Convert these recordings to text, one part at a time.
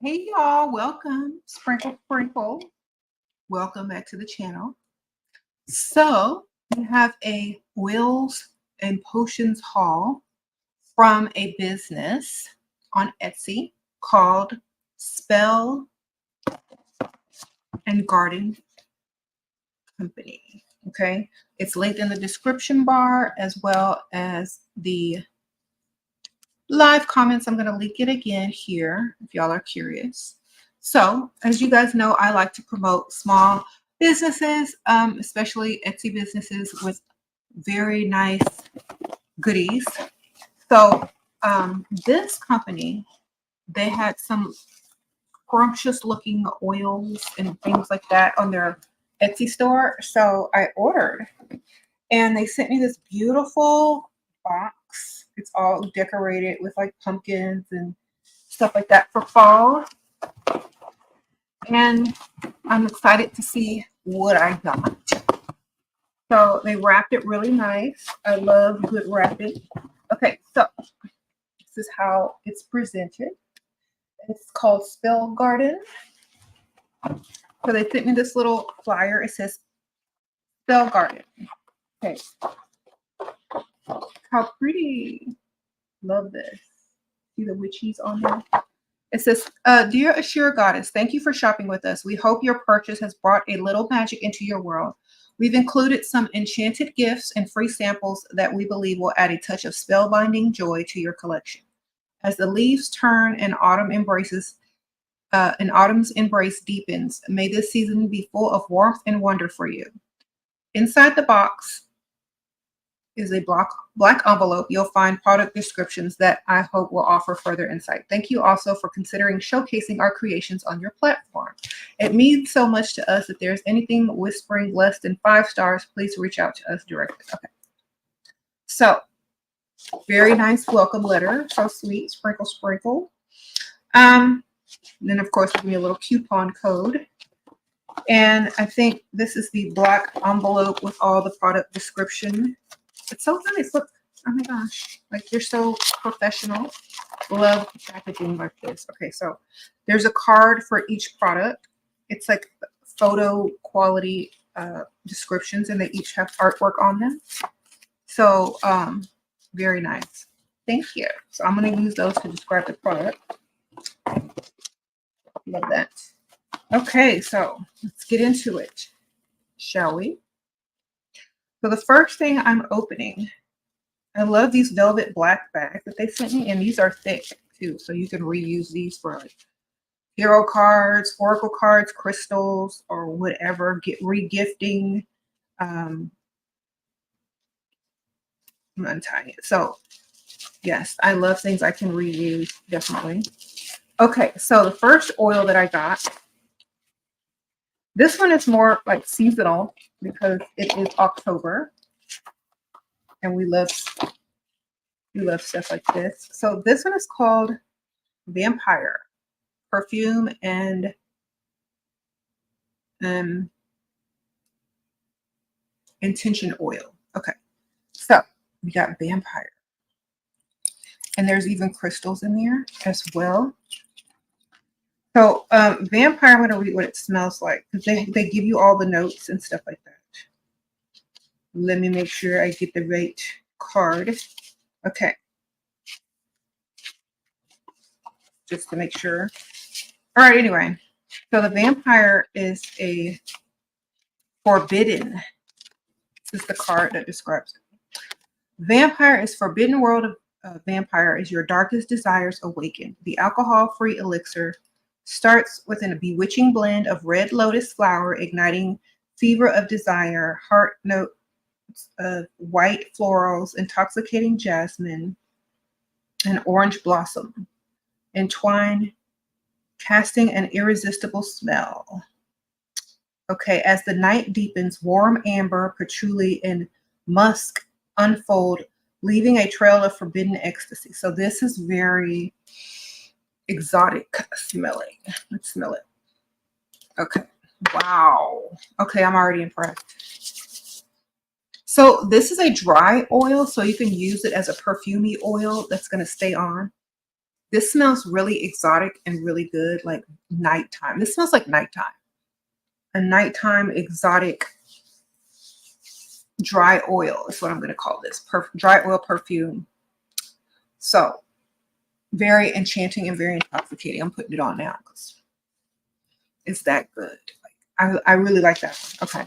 Hey y'all, welcome. Sprinkle, sprinkle. Welcome back to the channel. So, we have a Wills and Potions haul from a business on Etsy called Spell and Garden Company. Okay, it's linked in the description bar as well as the live comments. I'm going to link it again here if y'all are curious. So, as you guys know, I like to promote small businesses, especially Etsy businesses with very nice goodies. So, this company, they had some scrumptious looking oils and things like that on their Etsy store. So, I ordered and they sent me this beautiful box. It's all decorated with like pumpkins and stuff like that for fall. And I'm excited to see what I got. So they wrapped it really nice. I love good wrapping. Okay, so this is how it's presented. It's called Spell Garden. So they sent me this little flyer. It says Spell Garden. Okay. How pretty. Love this. See the witchies on there? It says, Dear Ashera Goddess, thank you for shopping with us. We hope your purchase has brought a little magic into your world. We've included some enchanted gifts and free samples that we believe will add a touch of spellbinding joy to your collection. As the leaves turn and autumn's embrace deepens, may this season be full of warmth and wonder for you. Inside the box is a black envelope. You'll find product descriptions that I hope will offer further insight. Thank you also for considering showcasing our creations on your platform. It means so much to us. If there's anything whispering less than 5 stars, please reach out to us directly. Okay. So, very nice welcome letter. So sweet. Sprinkle, sprinkle. Then, of course, give me a little coupon code. And I think this is the black envelope with all the product description. It's so nice. Look, oh my gosh, like you're so professional. Love packaging like this. Okay, so there's a card for each product. It's like photo quality descriptions, and they each have artwork on them. So very nice. Thank you. So I'm going to use those to describe the product. Love that. Okay, so let's get into it, shall we? So the first thing I'm opening, I love these velvet black bags that they sent me, and these are thick too, so you can reuse these for like hero cards, oracle cards, crystals, or whatever. Get regifting. I'm untying it. So yes, I love things I can reuse, definitely. Okay, so the first oil that I got, this one is more like seasonal because it is October, and we love stuff like this. So this one is called Vampire Perfume and Intention Oil. Okay, so we got Vampire, and there's even crystals in there as well. So Vampire, I'm going to read what it smells like because they give you all the notes and stuff like that. Let me make sure I get the right card. Okay. Just to make sure. All right, anyway. So the Vampire is a forbidden. This is the card that describes it. Vampire is forbidden world of vampire is your darkest desires awakened. The alcohol-free elixir starts with a bewitching blend of red lotus flower, igniting fever of desire, heart notes of white florals, intoxicating jasmine, and orange blossom, entwine, casting an irresistible smell. Okay, as the night deepens, warm amber, patchouli, and musk unfold, leaving a trail of forbidden ecstasy. So this is very exotic smelling. Let's smell it. Okay. Wow. Okay, I'm already impressed. So this is a dry oil, so you can use it as a perfumey oil that's going to stay on. This smells really exotic and really good, like nighttime. This smells like nighttime. A nighttime exotic dry oil is what I'm going to call this. Dry oil perfume. So very enchanting and very intoxicating. I'm putting it on now because it's that good. Like, I really like that one. Okay.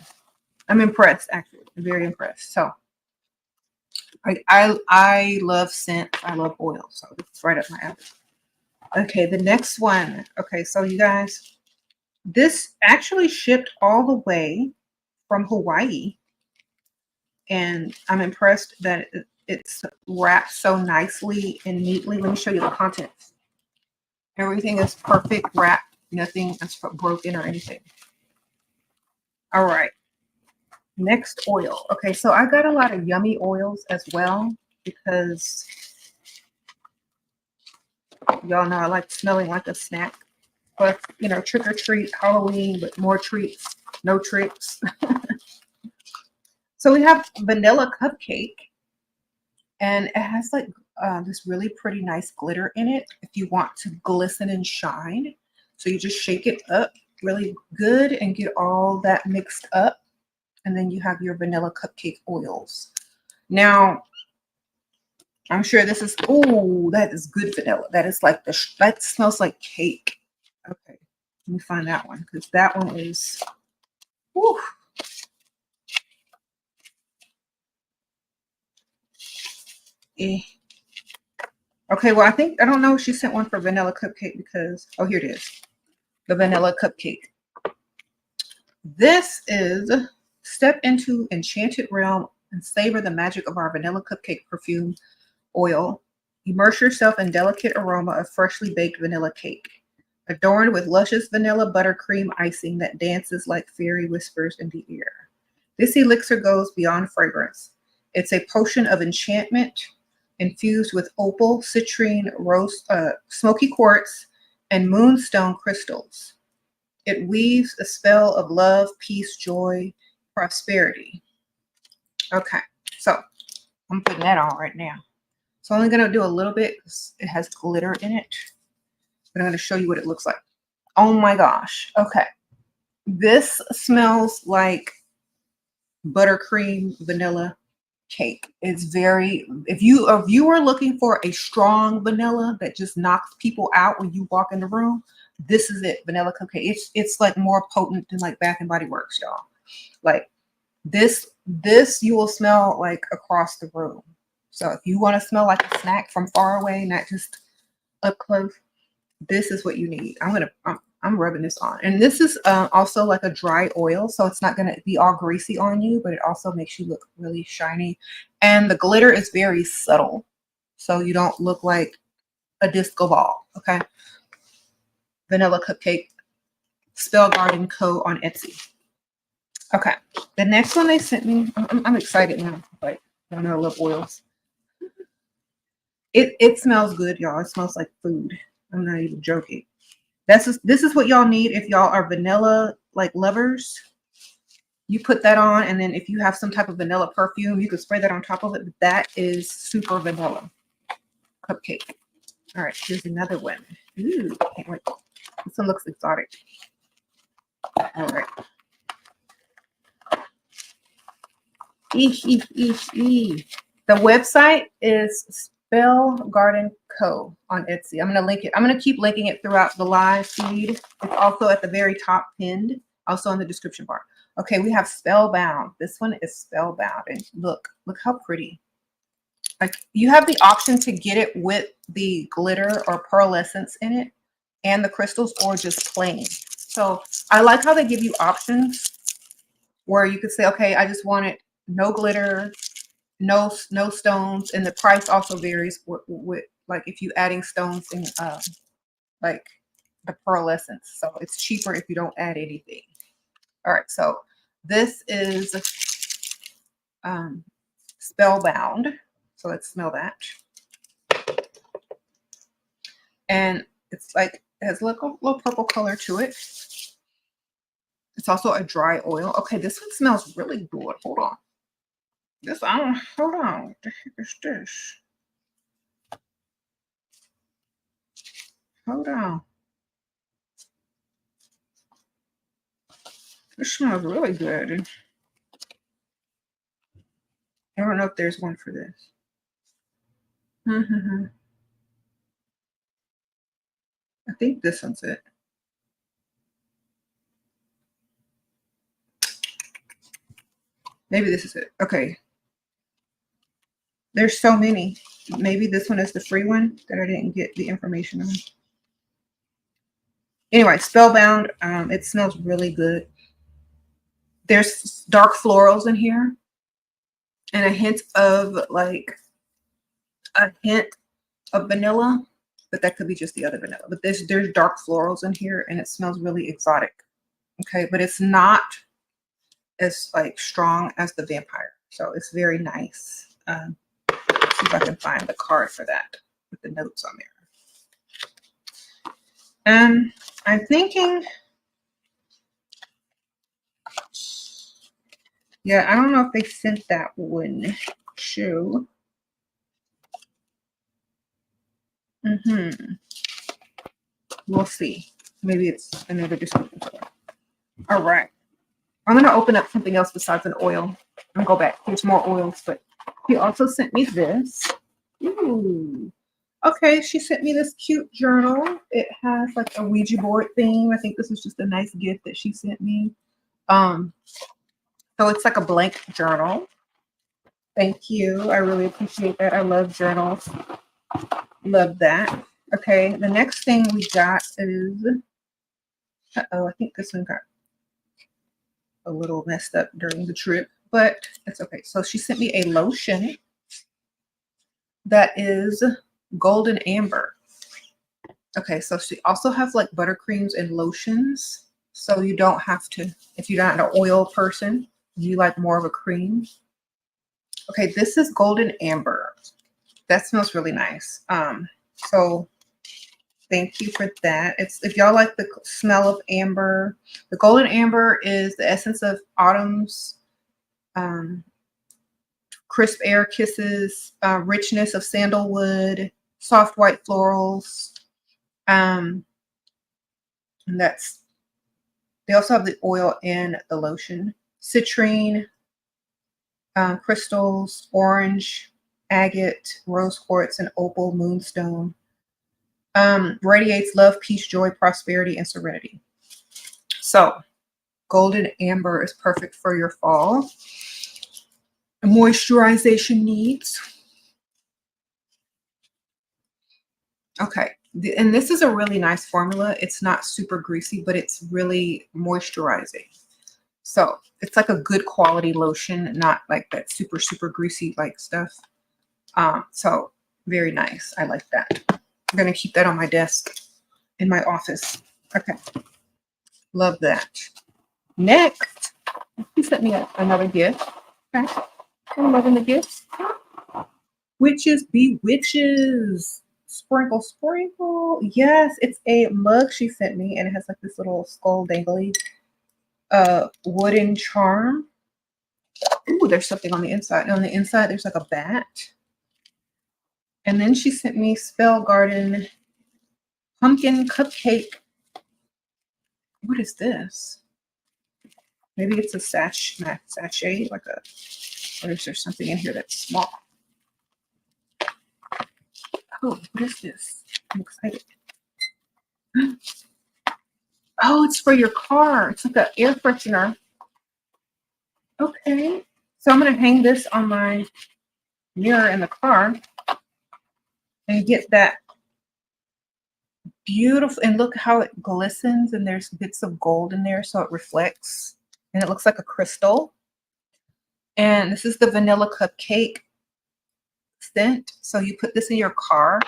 I'm impressed, actually. I'm very impressed. So I love scent. I love oil. So it's right up my alley. Okay, the next one. Okay, so you guys, this actually shipped all the way from Hawaii. And I'm impressed that it's wrapped so nicely and neatly. Let me show you the contents. Everything is perfect wrap. Nothing is broken or anything. All right. Next oil. Okay, so I got a lot of yummy oils as well because y'all know I like smelling like a snack. But, you know, trick or treat, Halloween, but more treats, no tricks. So we have vanilla cupcake, and it has like this really pretty nice glitter in it if you want to glisten and shine. So you just shake it up really good and get all that mixed up. And then you have your vanilla cupcake oils. Now, I'm sure this is, oh, that is good vanilla. That is like, that smells like cake. Okay, let me find that one because that one is, whew. Okay, well, I don't know if she sent one for vanilla cupcake because, oh, here it is. The vanilla cupcake. This is step into enchanted realm and savor the magic of our vanilla cupcake perfume oil. Immerse yourself in delicate aroma of freshly baked vanilla cake, adorned with luscious vanilla buttercream icing that dances like fairy whispers in the air. This elixir goes beyond fragrance. It's a potion of enchantment infused with opal, citrine, rose, smoky quartz, and moonstone crystals. It weaves a spell of love, peace, joy, prosperity. Okay, so I'm putting that on right now. So I'm only going to do a little bit because it has glitter in it. But I'm going to show you what it looks like. Oh my gosh. Okay. This smells like buttercream vanilla cake. It's very, if you are looking for a strong vanilla that just knocks people out when you walk in the room, this is it. Vanilla cupcake. It's like more potent than like Bath and Body Works, y'all. Like this you will smell like across the room. So if you want to smell like a snack from far away, not just up close, this is what you need. I'm rubbing this on. And this is also like a dry oil, so it's not going to be all greasy on you, but it also makes you look really shiny. And the glitter is very subtle, so you don't look like a disco ball, okay? Vanilla Cupcake, Spell Garden Co. on Etsy. Okay, the next one they sent me, I'm excited now. Like, I know I love oils. It smells good, y'all. It smells like food. I'm not even joking. This is what y'all need if y'all are vanilla like lovers. You put that on, and then if you have some type of vanilla perfume, you can spray that on top of it. But that is super vanilla cupcake. All right, here's another one. Ooh, can't wait. This one looks exotic. All right. The website is Spell Garden Co. on Etsy. I'm going to link it. I'm going to keep linking it throughout the live feed. It's also at the very top pinned, also in the description bar. Okay, we have Spellbound. This one is Spellbound. And look how pretty. Like, you have the option to get it with the glitter or pearlescence in it and the crystals, or just plain. So I like how they give you options where you could say, okay, I just want it no glitter, no stones, and the price also varies with like if you adding stones in like the pearlescence. So it's cheaper if you don't add anything. All right, so this is Spellbound. So let's smell that. And it's like, it has a little purple color to it. It's also a dry oil. Okay, this one smells really good. Hold on. Hold on. What the heck is this? Hold on. This smells really good. I don't know if there's one for this. I think this one's it. Maybe this is it. Okay. There's so many. Maybe this one is the free one that I didn't get the information on. Anyway, Spellbound. It smells really good. There's dark florals in here and a hint of vanilla, but that could be just the other vanilla. But there's dark florals in here and it smells really exotic. Okay, but it's not as strong as the vampire. So it's very nice. See if I can find the card for that with the notes on there. I'm thinking, yeah, I don't know if they sent that one too. We'll see. Maybe it's another description. All right. I'm going to open up something else besides an oil and go back. There's more oils, but he also sent me this. Ooh. Okay, she sent me this cute journal. It has like a Ouija board theme. I think this is just a nice gift that she sent me. So it's like a blank journal. Thank you. I really appreciate that. I love journals. Love that. Okay, the next thing we got is, I think this one got a little messed up during the trip, but it's okay. So she sent me a lotion that is golden amber. Okay, so she also has like buttercreams and lotions. So you don't have to, if you're not an oil person, you like more of a cream. Okay, this is golden amber. That smells really nice. So thank you for that. It's, if y'all like the smell of amber, the golden amber is the essence of autumn's crisp air kisses, richness of sandalwood, soft white florals. And that's, they also have the oil and the lotion. Citrine, crystals, orange, agate, rose quartz, and opal moonstone. Radiates love, peace, joy, prosperity, and serenity. So golden amber is perfect for your fall moisturization needs. Okay, and this is a really nice formula. It's not super greasy, but it's really moisturizing. So it's like a good quality lotion, not like that super, super greasy like stuff. So very nice. I like that. I'm going to keep that on my desk in my office. Okay. Love that. Next, he sent me another gift. Okay. I'm loving the gifts. Witches be witches. Sprinkle, sprinkle. Yes, it's a mug she sent me, and it has like this little skull dangly wooden charm. Ooh, there's something on the inside. And on the inside, there's like a bat. And then she sent me Spell Garden pumpkin cupcake. What is this? Maybe it's a sachet, like a, or is there something in here that's small? Oh, what is this? I'm excited. Oh, it's for your car. It's like an air freshener. Okay. So I'm going to hang this on my mirror in the car and get that beautiful, and look how it glistens, and there's bits of gold in there so it reflects, and it looks like a crystal. And this is the vanilla cupcake scent. So you put this in your car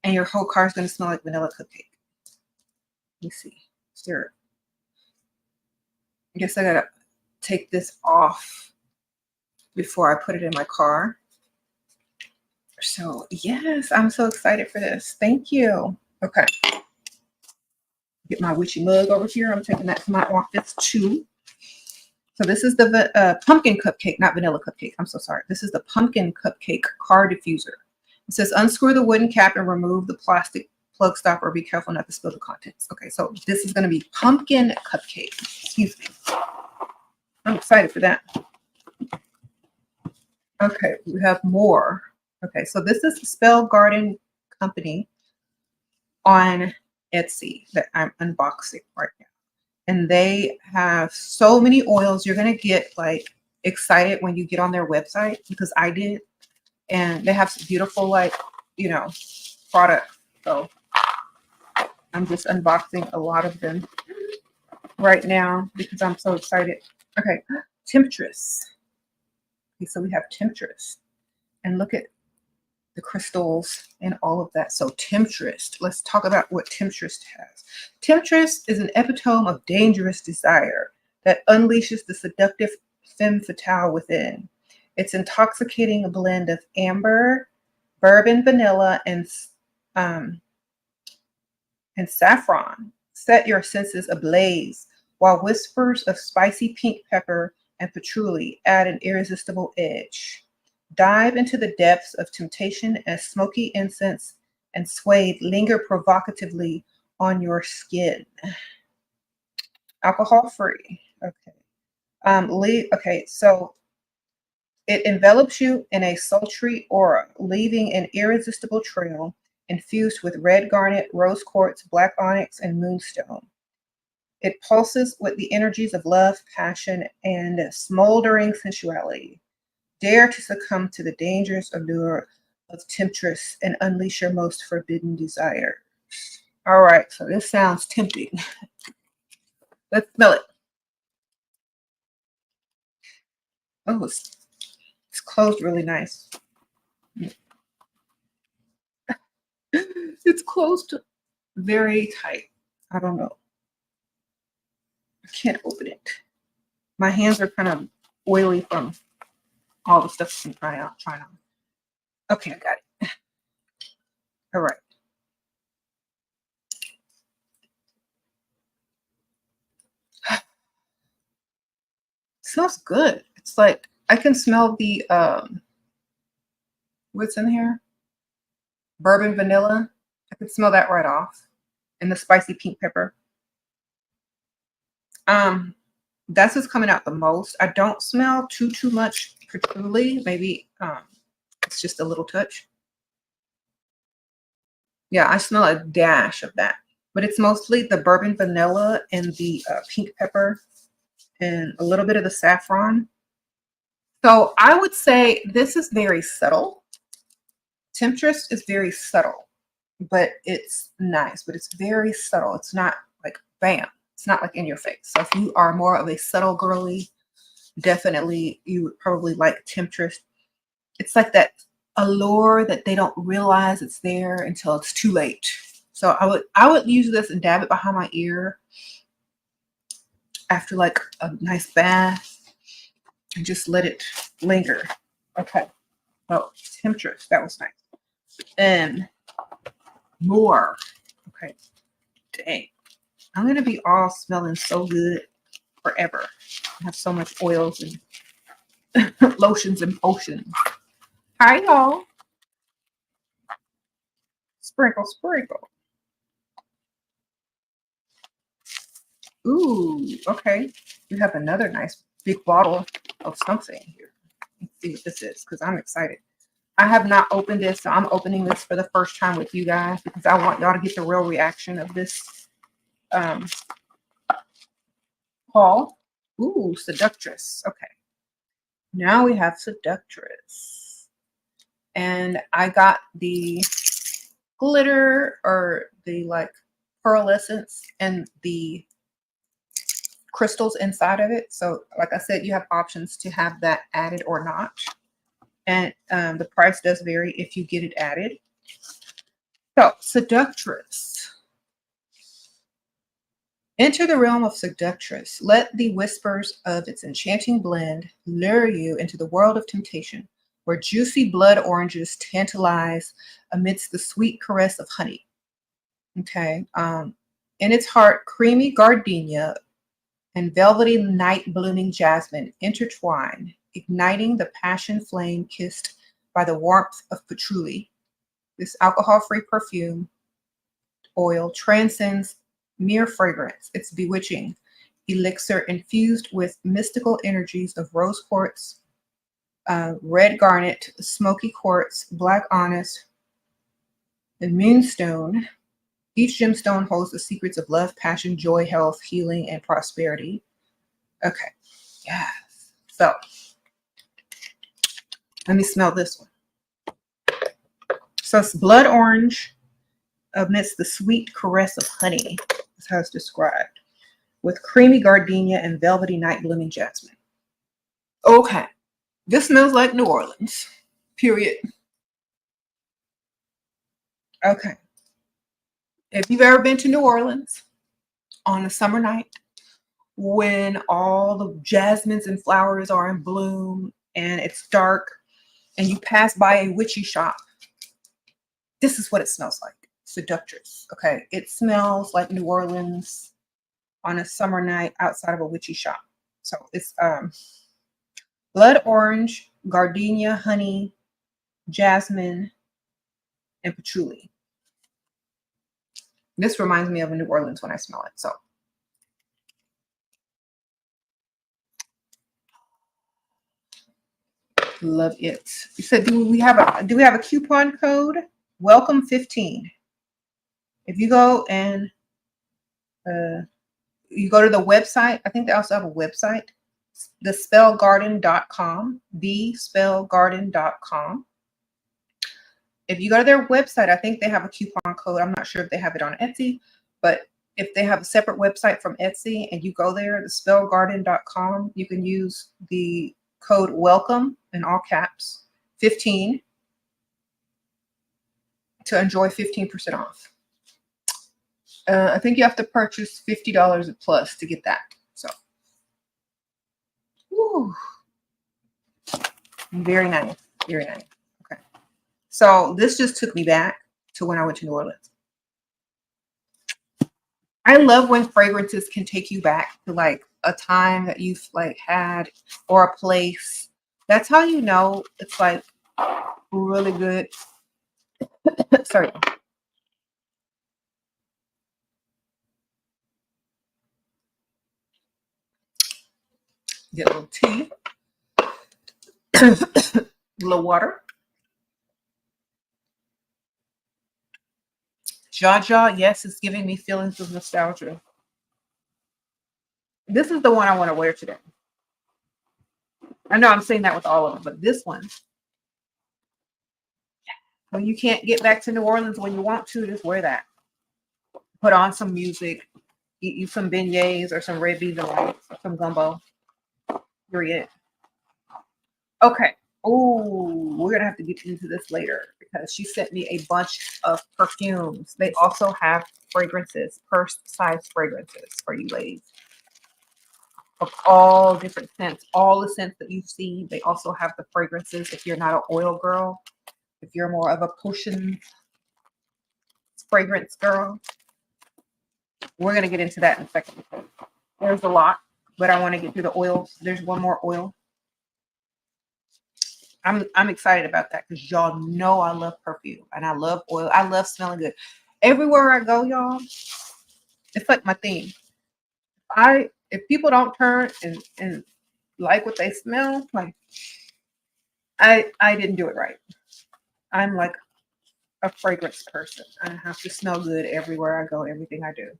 and your whole car is going to smell like vanilla cupcake. Let me see. Sure. I guess I gotta take this off before I put it in my car. So yes, I'm so excited for this. Thank you. Okay. Get my witchy mug over here. I'm taking that to my office too. So this is the pumpkin cupcake, not vanilla cupcake. I'm so sorry. This is the pumpkin cupcake car diffuser. It says unscrew the wooden cap and remove the plastic plug stop or be careful not to spill the contents. Okay, so this is going to be pumpkin cupcake. Excuse me. I'm excited for that. Okay, we have more. Okay, so this is Spell Garden Company on Etsy that I'm unboxing right now. And they have so many oils. You're going to get like excited when you get on their website, because I did. And they have some beautiful, like, you know, products. So I'm just unboxing a lot of them right now because I'm so excited. Okay, Temptress. Okay, so we have Temptress. And look at the crystals and all of that. So Temptress. Let's talk about what Temptress has. Temptress is an epitome of dangerous desire that unleashes the seductive femme fatale within. It's intoxicating blend of amber, bourbon, vanilla, and saffron. Set your senses ablaze, while whispers of spicy pink pepper and patchouli add an irresistible edge. Dive into the depths of temptation as smoky incense and suede linger provocatively on your skin. Alcohol free. Okay. Okay, so it envelops you in a sultry aura, leaving an irresistible trail infused with red garnet, rose quartz, black onyx, and moonstone. It pulses with the energies of love, passion, and smoldering sensuality. Dare to succumb to the dangerous allure of temptress and unleash your most forbidden desires. All right, so this sounds tempting. Let's smell it. Oh, it's closed really nice. It's closed very tight. I don't know. I can't open it. My hands are kind of oily from all the stuff I'm trying on. Okay, I got it. All right. Smells good. It's like I can smell the what's in here? Bourbon vanilla. I can smell that right off. And the spicy pink pepper. That's what's coming out the most. I don't smell too much patchouli. Maybe it's just a little touch. Yeah, I smell a dash of that. But it's mostly the bourbon vanilla and the pink pepper and a little bit of the saffron. So I would say this is very subtle. Temptress is very subtle, but it's nice, but it's very subtle. It's not like bam. It's not like in your face. So if you are more of a subtle girly, definitely you would probably like Temptress. It's like that allure that they don't realize it's there until it's too late. So I would use this and dab it behind my ear after like a nice bath and just let it linger. Okay. Oh, Temptress. That was nice. And more. Okay. Dang. I'm going to be all smelling so good forever. I have so much oils and lotions and potions. Hi, y'all. Sprinkle, sprinkle. Ooh, okay. You have another nice big bottle of something here. Let's see what this is because I'm excited. I have not opened this, so I'm opening this for the first time with you guys because I want y'all to get the real reaction of this haul. Ooh, Seductress. Okay. Now we have Seductress. And I got the glitter or the like pearlescence and the crystals inside of it. So like I said, you have options to have that added or not. And the price does vary if you get it added. So Seductress. Enter the realm of Seductress. Let the whispers of its enchanting blend lure you into the world of temptation, where juicy blood oranges tantalize amidst the sweet caress of honey. Okay. In its heart, creamy gardenia and velvety night blooming jasmine intertwine, igniting the passion flame kissed by the warmth of patchouli. This alcohol-free perfume oil transcends mere fragrance. It's bewitching elixir infused with mystical energies of rose quartz, red garnet, smoky quartz, black onyx, and moonstone. Each gemstone holds the secrets of love, passion, joy, health, healing, and prosperity. Okay, yes. So let me smell this one. So it's blood orange amidst the sweet caress of honey. That's how it's described. With creamy gardenia and velvety night blooming jasmine. Okay, this smells like New Orleans. Period. Okay. If you've ever been to New Orleans on a summer night when all the jasmines and flowers are in bloom and it's dark and you pass by a witchy shop, this is what it smells like. Seductress. Okay. It smells like New Orleans on a summer night outside of a witchy shop. So it's blood orange, gardenia, honey, jasmine, and patchouli. This reminds me of New Orleans when I smell it. So love it. You said, do we have a coupon code? Welcome 15. If you go and you go to the website, I think they also have a website, thespellgarden.com, thespellgarden.com. If you go to their website, I think they have a coupon code. I'm not sure if they have it on Etsy, but if they have a separate website from Etsy and you go there, thespellgarden.com, you can use the code WELCOME in all caps 15 to enjoy 15% off. I think you have to purchase $50 plus to get that. So, woo. Very nice. Very nice. Okay. So this just took me back to when I went to New Orleans. I love when fragrances can take you back to like a time that you've like had or a place. That's how you know it's like really good. Sorry. Get a little tea. A little water. Jaja, yes, it's giving me feelings of nostalgia. This is the one I want to wear today. I know I'm saying that with all of them, but this one, when you can't get back to New Orleans when you want to, just wear that. Put on some music, eat you some beignets or some red beans and rice or some gumbo. Period. Okay. Oh, we're gonna have to get into this later because she sent me a bunch of perfumes. They also have fragrances, purse-sized fragrances for you ladies of all different scents, all the scents that you've seen. They also have the fragrances if you're not an oil girl, if you're more of a potion fragrance girl. We're gonna get into that in a second. There's a lot, but I want to get through the oils. There's one more oil. I'm excited about that because y'all know I love perfume and I love oil. I love smelling good. Everywhere I go, y'all, it's like my theme. If people don't turn and like what they smell, like I didn't do it right. I'm like a fragrance person. I have to smell good everywhere I go, everything I do.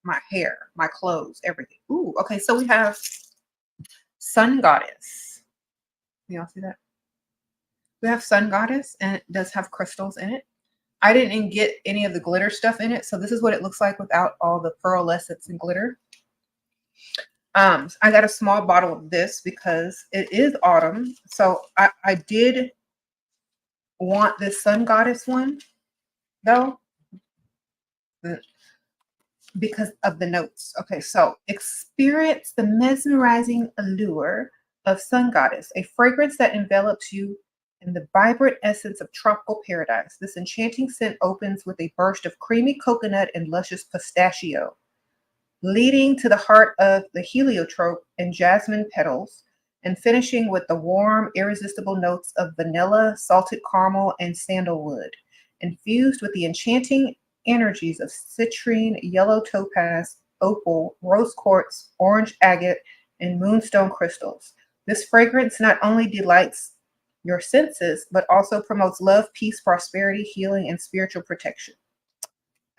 My hair, my clothes, everything. Ooh, okay. So we have Sun Goddess. Y'all see that? We have Sun Goddess, and it does have crystals in it. I didn't get any of the glitter stuff in it, so this is what it looks like without all the pearlescence and glitter. I got a small bottle of this because it is autumn, so I did want this Sun Goddess one, though, because of the notes. Okay, so experience the mesmerizing allure of Sun Goddess, a fragrance that envelops you in the vibrant essence of tropical paradise. This enchanting scent opens with a burst of creamy coconut and luscious pistachio, leading to the heart of the heliotrope and jasmine petals, and finishing with the warm, irresistible notes of vanilla, salted caramel, and sandalwood, infused with the enchanting energies of citrine, yellow topaz, opal, rose quartz, orange agate, and moonstone crystals. This fragrance not only delights your senses, but also promotes love, peace, prosperity, healing, and spiritual protection.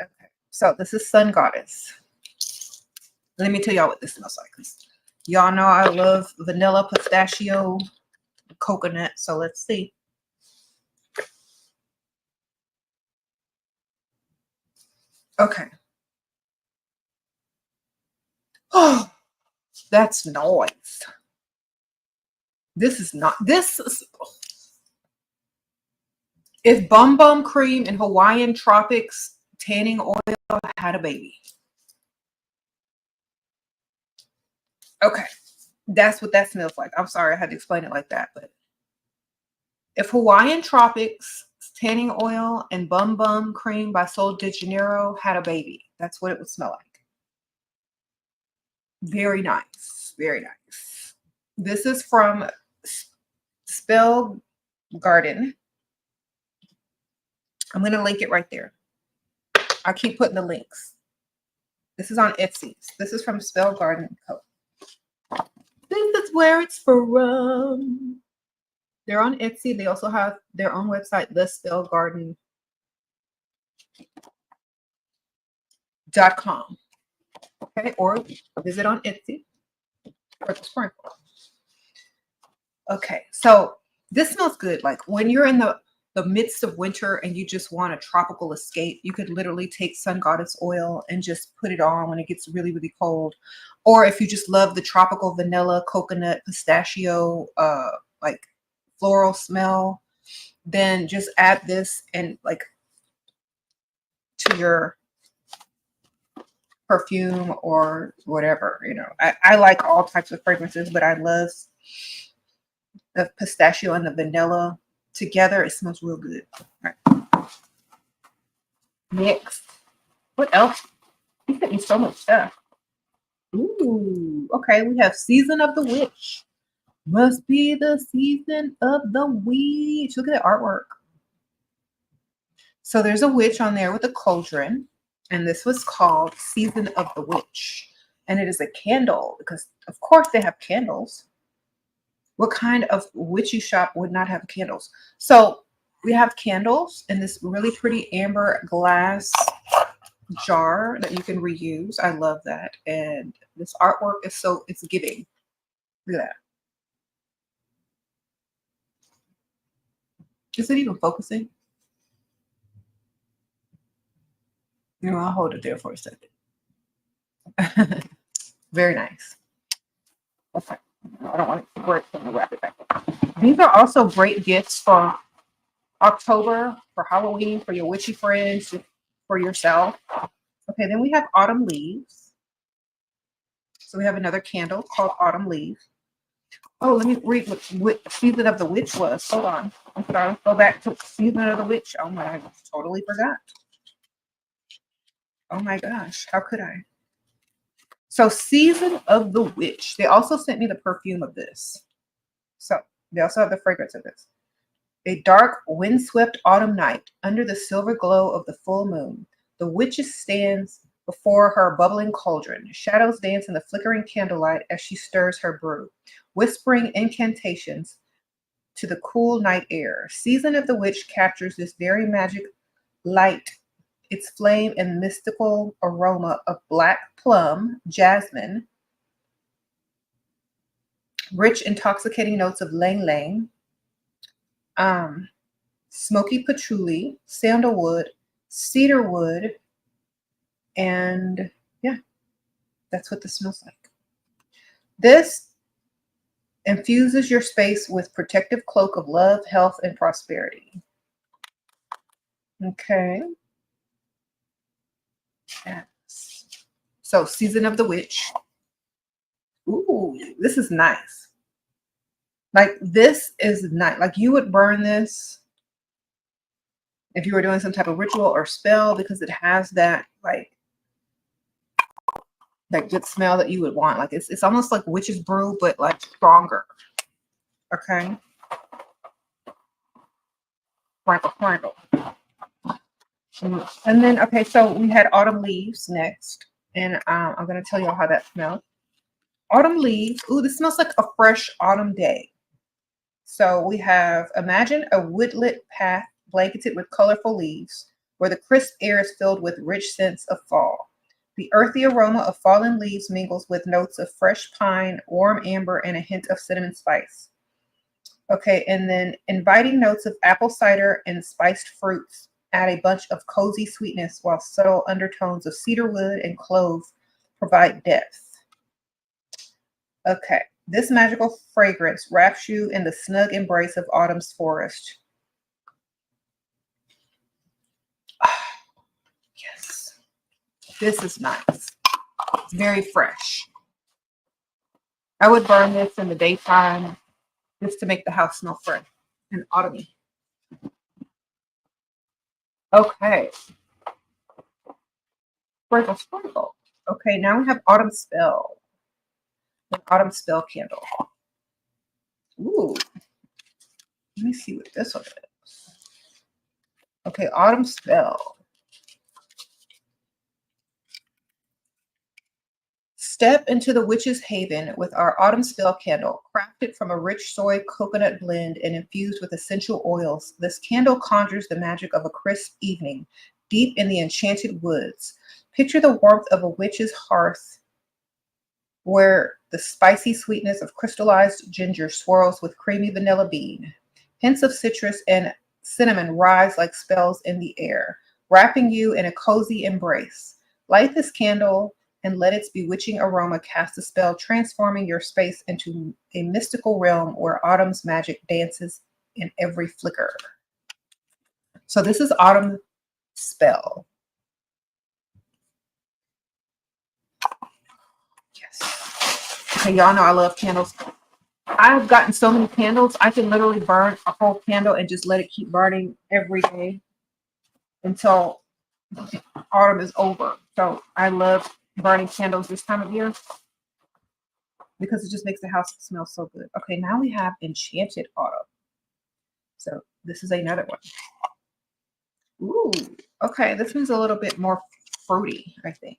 Okay, so this is Sun Goddess. Let me tell y'all what this smells like. Y'all know I love vanilla, pistachio, coconut. So let's see. Okay. Oh, that's nice. This is not, this is, if Bum Bum Cream and Hawaiian Tropics tanning oil had a baby. Okay. That's what that smells like. I'm sorry I had to explain it like that, but if Hawaiian Tropics tanning oil and Bum Bum Cream by Sol de Janeiro had a baby, that's what it would smell like. Very nice. Very nice. This is from Spell Garden. I'm going to link it right there. I keep putting the links. This is on Etsy. This is from Spell Garden Co. This is where it's from. They're on Etsy. They also have their own website, thespellgarden.com. Okay, or visit on Etsy for the sprinkle. Okay, so this smells good. Like when you're in the midst of winter and you just want a tropical escape, you could literally take Sun Goddess oil and just put it on when it gets really, really cold. Or if you just love the tropical vanilla, coconut, pistachio, like floral smell, then just add this and like to your perfume or whatever. You know, I like all types of fragrances, but I love the pistachio and the vanilla together. It smells real good. All right. Next, what else? He sent me so much stuff. Ooh, okay. We have Season of the Witch. Must be the season of the witch. Look at the artwork. So there's a witch on there with a cauldron, and this was called Season of the Witch. And it is a candle because, of course, they have candles. What kind of witchy shop would not have candles? So we have candles in this really pretty amber glass jar that you can reuse. I love that. And this artwork is so, it's giving. Look at that. Is it even focusing? You know, I'll hold it there for a second. Very nice. Okay. I don't want it to break, so I'm gonna wrap it back up. These are also great gifts for October, for Halloween, for your witchy friends, for yourself. Okay, then we have Autumn Leaves. So we have another candle called Autumn Leaves. Oh, let me read what Season of the Witch was. Hold on. I'm sorry. Go back to Season of the Witch. Oh my, I totally forgot. Oh my gosh, how could I? So Season of the Witch. They also sent me the perfume of this. So they also have the fragrance of this. A dark, windswept autumn night, under the silver glow of the full moon, the witch stands before her bubbling cauldron. Shadows dance in the flickering candlelight as she stirs her brew, whispering incantations to the cool night air. Season of the Witch captures this very magic light, its flame and mystical aroma of black plum, jasmine, rich, intoxicating notes of ylang ylang, smoky patchouli, sandalwood, cedarwood, and yeah, that's what this smells like. This infuses your space with protective cloak of love, health, and prosperity. Okay. Yes. So Season of the Witch. Ooh, this is nice. Like this is nice. Like you would burn this if you were doing some type of ritual or spell because it has that like that good smell that you would want. Like it's almost like witch's brew, but like stronger. Okay. Sprinkle, sprinkle. And then, okay, so we had autumn leaves next. And I'm going to tell you all how that smells. Autumn leaves. Ooh, this smells like a fresh autumn day. So we have, imagine a woodlit path blanketed with colorful leaves, where the crisp air is filled with rich scents of fall. The earthy aroma of fallen leaves mingles with notes of fresh pine, warm amber, and a hint of cinnamon spice. Okay, and then inviting notes of apple cider and spiced fruits add a bunch of cozy sweetness, while subtle undertones of cedarwood and clove provide depth. Okay, this magical fragrance wraps you in the snug embrace of autumn's forest. Yes, this is nice. It's very fresh. I would burn this in the daytime just to make the house smell fresh and autumny. Okay. Sprinkle, sprinkle. Okay, now we have autumn spell. An autumn spell candle. Ooh. Let me see what this one is. Okay, autumn spell. Step into the witch's haven with our autumn spell candle, crafted from a rich soy coconut blend and infused with essential oils. This candle conjures the magic of a crisp evening deep in the enchanted woods. Picture the warmth of a witch's hearth where the spicy sweetness of crystallized ginger swirls with creamy vanilla bean. Hints of citrus and cinnamon rise like spells in the air, wrapping you in a cozy embrace. Light this candle and let its bewitching aroma cast a spell, transforming your space into a mystical realm where autumn's magic dances in every flicker. So this is autumn spell. Yes. Okay, y'all know I love candles. I've gotten so many candles, I can literally burn a whole candle and just let it keep burning every day until autumn is over. So I love burning candles this time of year because it just makes the house smell so good. Okay, now we have Enchanted Autumn. So this is another one. Ooh, okay, this one's a little bit more fruity, I think.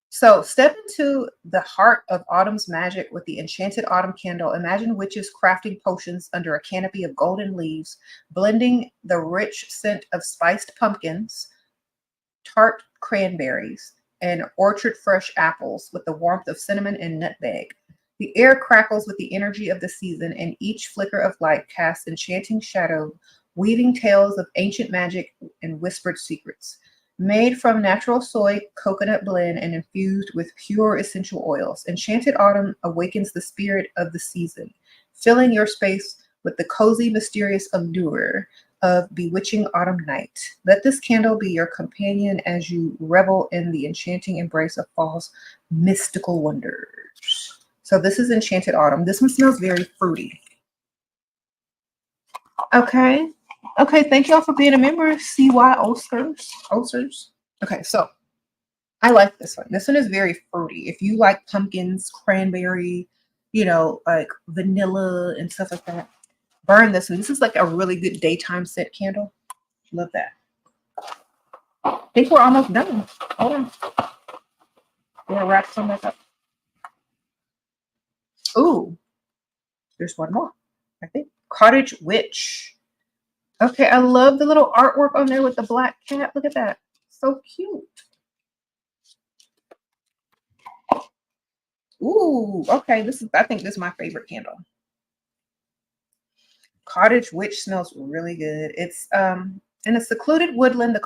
So step into the heart of autumn's magic with the Enchanted Autumn Candle. Imagine witches crafting potions under a canopy of golden leaves, blending the rich scent of spiced pumpkins, tart cranberries, and orchard fresh apples with the warmth of cinnamon and nutmeg. The air crackles with the energy of the season, and each flicker of light casts enchanting shadow, weaving tales of ancient magic and whispered secrets. Made from natural soy coconut blend and infused with pure essential oils, Enchanted Autumn awakens the spirit of the season, filling your space with the cozy, mysterious allure of bewitching autumn night. Let this candle be your companion as you revel in the enchanting embrace of fall's mystical wonders. So this is Enchanted Autumn. This one smells very fruity. Okay. Okay, thank y'all for being a member. CY Osers. Okay, so I like this one. This one is very fruity. If you like pumpkins, cranberry, like vanilla and stuff like that, burn this one. This is like a really good daytime scent candle. Love that. I think we're almost done. Hold on. We're gonna wrap some back up. Ooh, there's one more, I think. Cottage Witch. Okay, I love the little artwork on there with the black cat. Look at that. So cute. Ooh, okay. I think this is my favorite candle. Cottage Witch smells really good. It's in a secluded woodland, the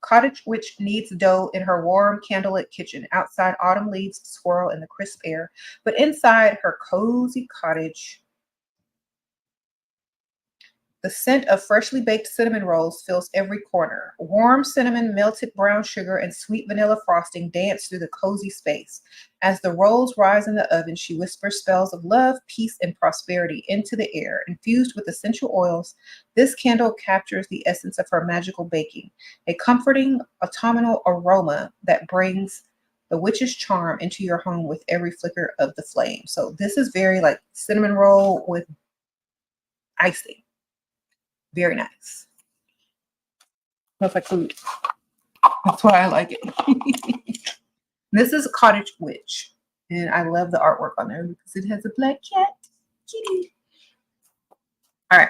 cottage witch kneads dough in her warm candlelit kitchen. Outside, autumn leaves swirl in the crisp air, but inside her cozy cottage, the scent of freshly baked cinnamon rolls fills every corner. Warm cinnamon, melted brown sugar, and sweet vanilla frosting dance through the cozy space. As the rolls rise in the oven, she whispers spells of love, peace, and prosperity into the air. Infused with essential oils, this candle captures the essence of her magical baking, a comforting autumnal aroma that brings the witch's charm into your home with every flicker of the flame. So this is very like cinnamon roll with icing. Very nice. Smells like food. That's why I like it. This is a Cottage Witch. And I love the artwork on there because it has a black cat. Kitty. All right.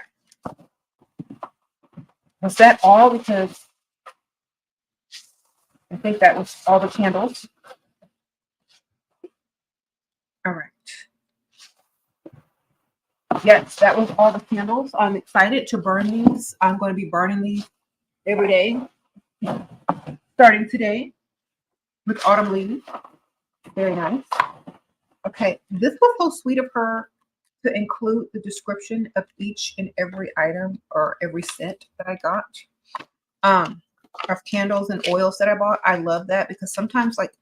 Was that all? Because I think that was all the candles. All right. Yes, that was all the candles. I'm excited to burn these. I'm going to be burning these every day, starting today with autumn leaves. Very nice. Okay, this was so sweet of her to include the description of each and every item or every scent that I got. Of candles and oils that I bought. I love that because sometimes like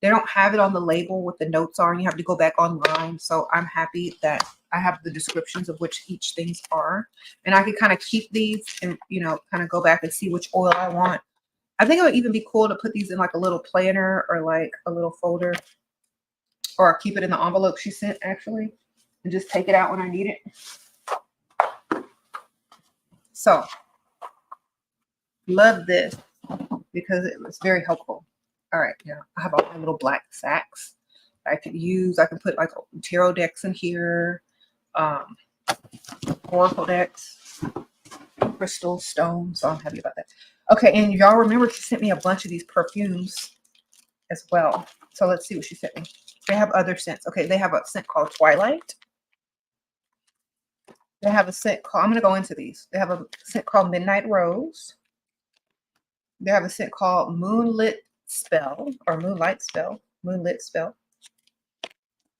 they don't have it on the label with the notes on. You have to go back online. So I'm happy that I have the descriptions of which each things are. And I can kind of keep these and, you know, kind of go back and see which oil I want. I think it would even be cool to put these in like a little planner or like a little folder, or keep it in the envelope she sent actually, and just take it out when I need it. So love this because it was very helpful. All right, yeah, I have all my little black sacks I could use. I can put like tarot decks in here, oracle decks, crystal stones. So I'm happy about that. Okay, and y'all remember she sent me a bunch of these perfumes as well. So let's see what she sent me. They have other scents. Okay, they have a scent called Twilight. They have a scent called, I'm going to go into these. They have a scent called Midnight Rose. They have a scent called Moonlit Spell or Moonlight Spell. Moonlit Spell.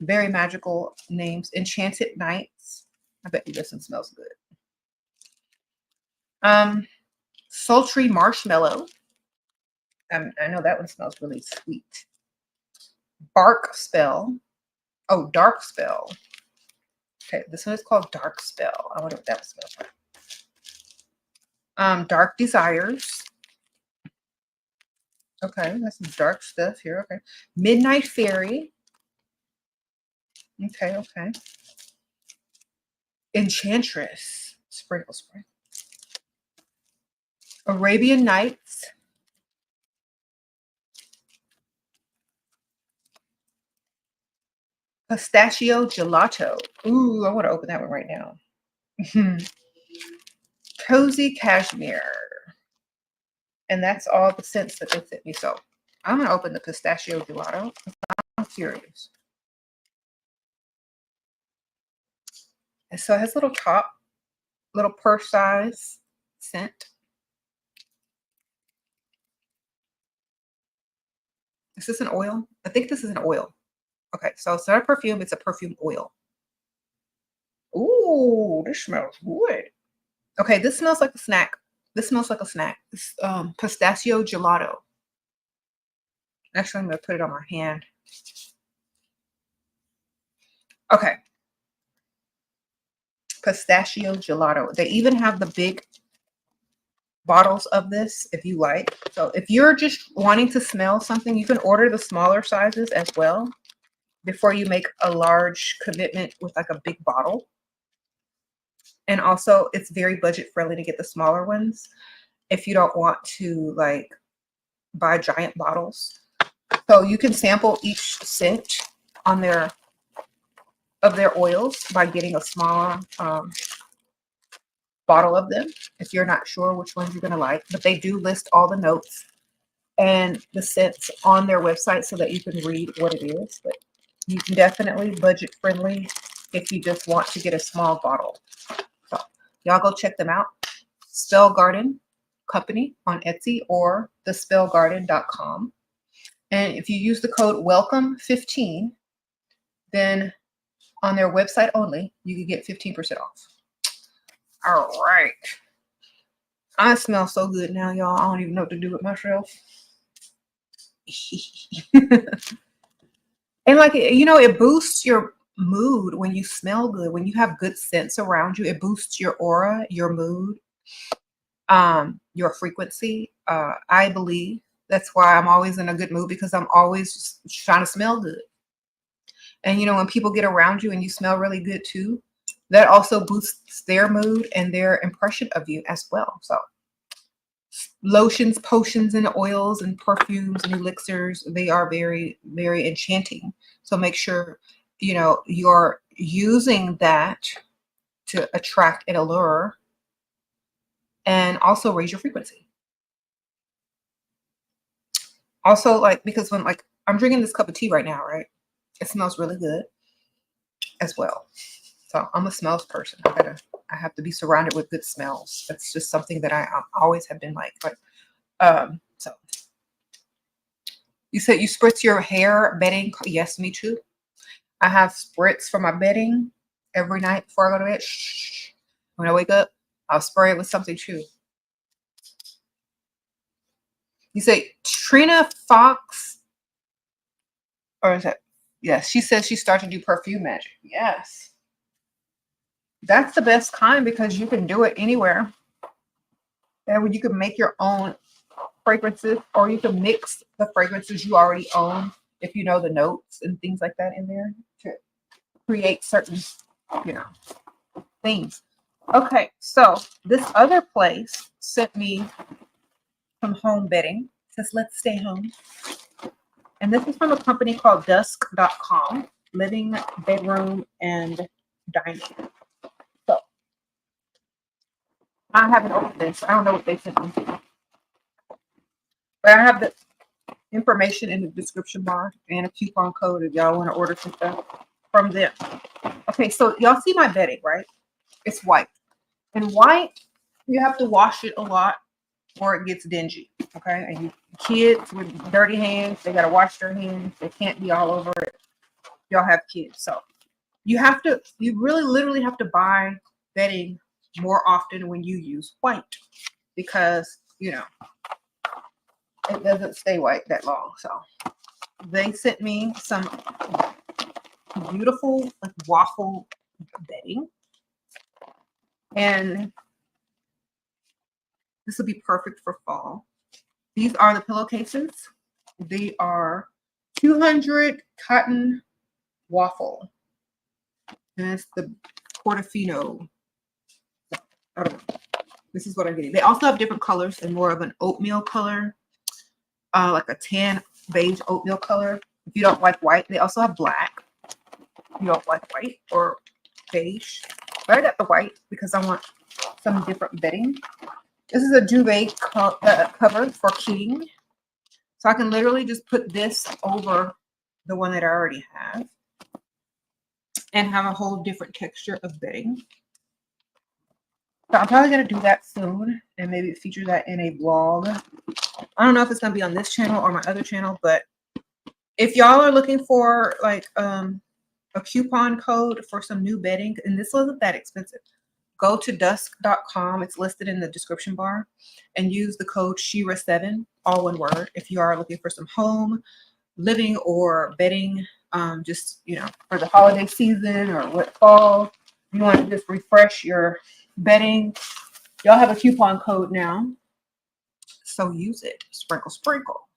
Very magical names. Enchanted Nights. I bet you this one smells good. Sultry Marshmallow. I know that one smells really sweet. Bark Spell. Oh, Dark Spell. Okay, this one is called Dark Spell. I wonder what that smells like. Dark Desires. Okay, that's some dark stuff here. Okay. Midnight Fairy. Okay, okay. Enchantress. Sprinkle spray. Arabian Nights. Pistachio Gelato. Ooh, I want to open that one right now. Cozy Cashmere. And that's all the scents that they sent me. So I'm going to open the Pistachio Gelato. I'm curious. And so it has little top, little purse size scent. Is this an oil? I think this is an oil. Okay, so it's not a perfume, it's a perfume oil. Ooh, this smells good. Okay, this smells like a snack. This smells like a snack. It's pistachio gelato. Actually, I'm going to put it on my hand. Okay. Pistachio gelato. They even have the big bottles of this if you like. So if you're just wanting to smell something, you can order the smaller sizes as well before you make a large commitment with like a big bottle. And also it's very budget friendly to get the smaller ones if you don't want to like buy giant bottles. So you can sample each scent on their oils by getting a smaller bottle of them if you're not sure which ones you're going to like. But they do list all the notes and the scents on their website so that you can read what it is. But you can definitely budget friendly if you just want to get a small bottle. So y'all go check them out. Spell Garden Company on Etsy or thespellgarden.com. And if you use the code WELCOME15, then on their website only, you can get 15% off. All right. I smell so good now, y'all. I don't even know what to do with myself. And like, you know, it boosts your mood when you smell good. When you have good scents around you, it boosts your aura, your mood, your frequency. I believe that's why I'm always in a good mood, because I'm always just trying to smell good. And, you know, when people get around you and you smell really good too, that also boosts their mood and their impression of you as well. So lotions, potions, and oils and perfumes and elixirs. They are very, very enchanting. So make sure, you know, you're using that to attract and allure and also raise your frequency. Also, like, because when like I'm drinking this cup of tea right now, right? It smells really good as well. So I'm a smells person. I have to be surrounded with good smells. That's just something that I always have been like. But so you said you spritz your hair bedding. Yes, me too. I have spritz for my bedding every night before I go to bed. Shh. When I wake up, I'll spray it with something too. You say Trina Fox, or is that? Yes, she says she started to do perfume magic. Yes. That's the best kind because you can do it anywhere. And you can make your own fragrances, or you can mix the fragrances you already own if you know the notes and things like that in there to create certain, you know, things. Okay, so this other place sent me some home bedding. It says, let's stay home. And this is from a company called dusk.com, living, bedroom, and dining. So I haven't opened this. I don't know what they sent me. But I have the information in the description bar and a coupon code if y'all want to order some stuff from them. Okay, so y'all see my bedding, right? It's white. And white, you have to wash it a lot or it gets dingy. Okay, and you kids with dirty hands, they gotta wash their hands. They can't be all over it. Y'all have kids, so you really literally have to buy bedding more often when you use white because you know it doesn't stay white that long. So they sent me some beautiful like waffle bedding, and this will be perfect for fall. These are the pillowcases. They are 200 cotton waffle. And it's the Portofino. I don't know. This is what I'm getting. They also have different colors and more of an oatmeal color, like a tan beige oatmeal color. If you don't like white, they also have black. If you don't like white or beige. But I got the white because I want some different bedding. This is a duvet cover for king. So I can literally just put this over the one that I already have and have a whole different texture of bedding. So I'm probably going to do that soon and maybe feature that in a vlog. I don't know if it's going to be on this channel or my other channel, but if y'all are looking for like a coupon code for some new bedding, and this wasn't that expensive, go to dusk.com. It's listed in the description bar and use the code SHERA7, all one word, if you are looking for some home, living, or bedding, just, you know, for the holiday season or what fall. You want to just refresh your bedding. Y'all have a coupon code now. So use it. Sprinkle, sprinkle.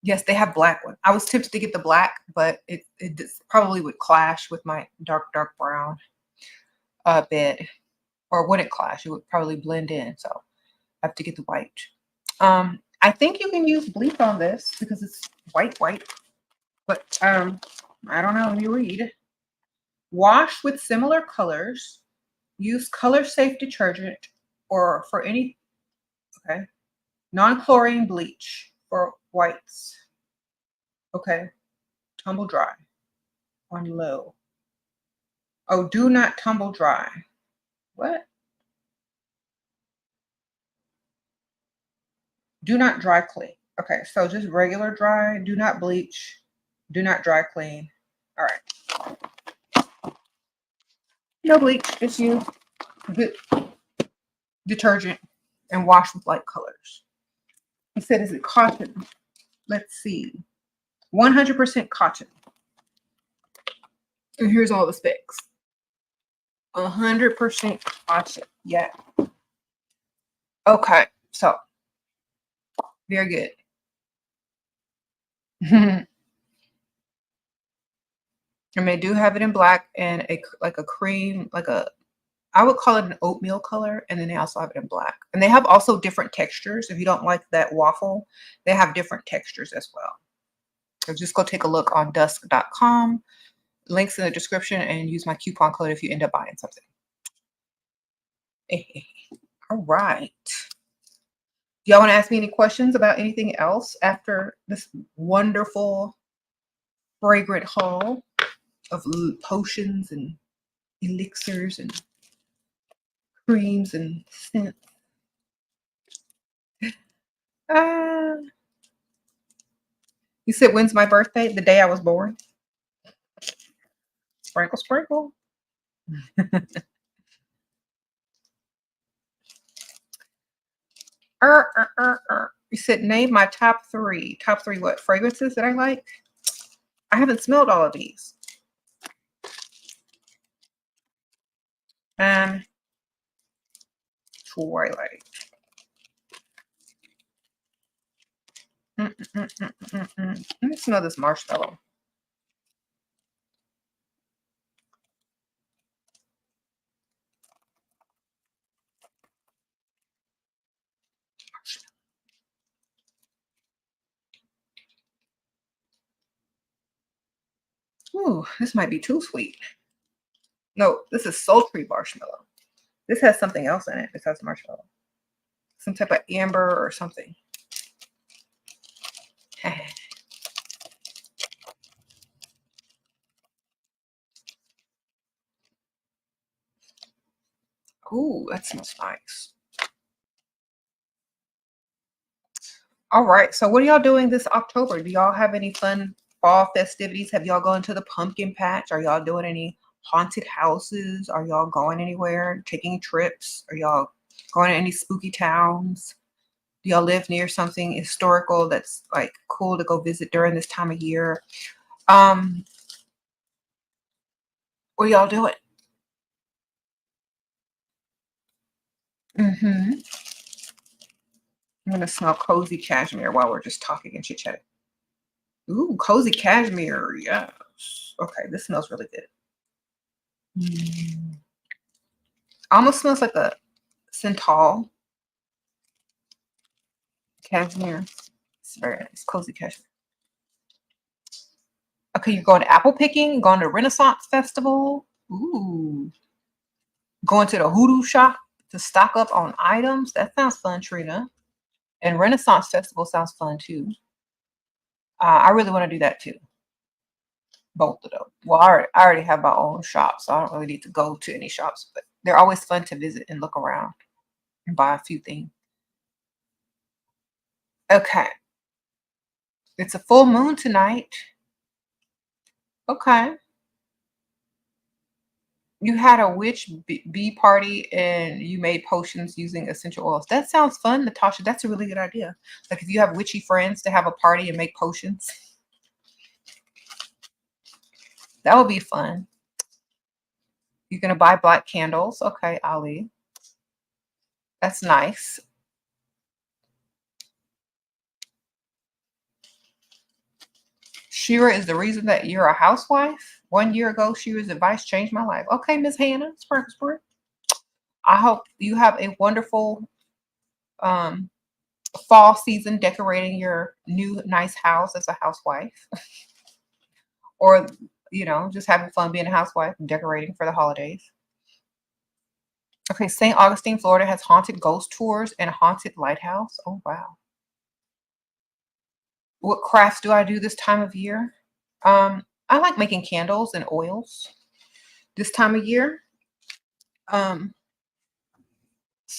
Yes, they have black one. I was tempted to get the black, but it probably would clash with my dark brown bed, or wouldn't clash. It would probably blend in. So I have to get the white. I think you can use bleach on this because it's white, but I don't know. Let me read. Wash with similar colors. Use color safe detergent or for any non-chlorine bleach for whites. Okay. Tumble dry on low. Oh, do not tumble dry. What? Do not dry clean. Okay, so just regular dry. Do not bleach. Do not dry clean. All right. No bleach. Just use good detergent and wash with light colors. He said, is it cotton? Let's see. 100% cotton. And here's all the specs. 100% cotton. Yeah. Okay. So, very good. And they do have it in black and like a cream, like a, I would call it an oatmeal color, and then they also have it in black. And they have also different textures. If you don't like that waffle, they have different textures as well. So just go take a look on dusk.com. Links in the description, and use my coupon code if you end up buying something. All right. Do y'all want to ask me any questions about anything else after this wonderful, fragrant haul of potions and elixirs and creams and scents? You said, when's my birthday? The day I was born. Sprinkle, sprinkle. You said, name my top three. Top three what? Fragrances that I like? I haven't smelled all of these. Twilight. Let me smell this marshmallow. Ooh, this might be too sweet. No, this is sultry marshmallow. This has something else in it besides marshmallow. Some type of amber or something. Ooh, that smells nice. All right, so what are y'all doing this October? Do y'all have any fun fall festivities? Have y'all gone to the pumpkin patch? Are y'all doing any haunted houses? Are y'all going anywhere, taking trips? Are y'all going to any spooky towns? Do y'all live near something historical that's like cool to go visit during this time of year? What are y'all doing? I'm gonna smell cozy cashmere while we're just talking and chit chatting. Ooh, cozy cashmere, yes. Okay, this smells really good. Almost smells like a Synthol cashmere. It's very nice, cozy cashmere. Okay, you're going to apple picking, going to Renaissance Festival. Ooh. Going to the hoodoo shop to stock up on items. That sounds fun, Trina. And Renaissance Festival sounds fun too. I really want to do that too. Both of them. Well, I already have my own shop, so I don't really need to go to any shops, but they're always fun to visit and look around and buy a few things. Okay. It's a full moon tonight. Okay. You had a witch bee party and you made potions using essential oils. That sounds fun, Natasha. That's a really good idea. Like if you have witchy friends to have a party and make potions. That would be fun. You're going to buy black candles. Okay, Ali. That's nice. SHERA is the reason that you're a housewife. 1 year ago, SHERA's advice changed my life. Okay, Miss Hannah, Sparkle Sport. I hope you have a wonderful fall season decorating your new nice house as a housewife. Or, you know, just having fun being a housewife and decorating for the holidays. Okay, St. Augustine, Florida has haunted ghost tours and a haunted lighthouse. Oh, wow. What crafts do I do this time of year? I like making candles and oils this time of year. So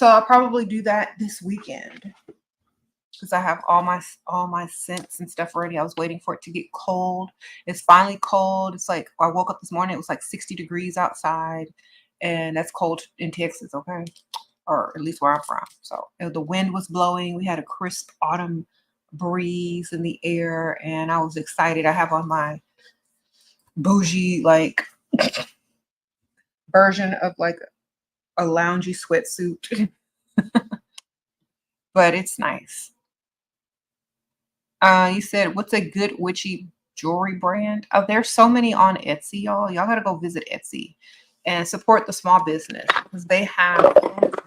I'll probably do that this weekend because I have all my scents and stuff ready. I was waiting for it to get cold. It's finally cold. It's like I woke up this morning, it was like 60 degrees outside, and that's cold in Texas, okay? Or at least where I'm from. So the wind was blowing. We had a crisp autumn breeze in the air, and I was excited. I have on my bougie like version of like a loungy sweatsuit. But it's nice. You said, what's a good witchy jewelry brand? Oh, there's so many on Etsy, y'all. Y'all gotta go visit Etsy. and support the small business because they have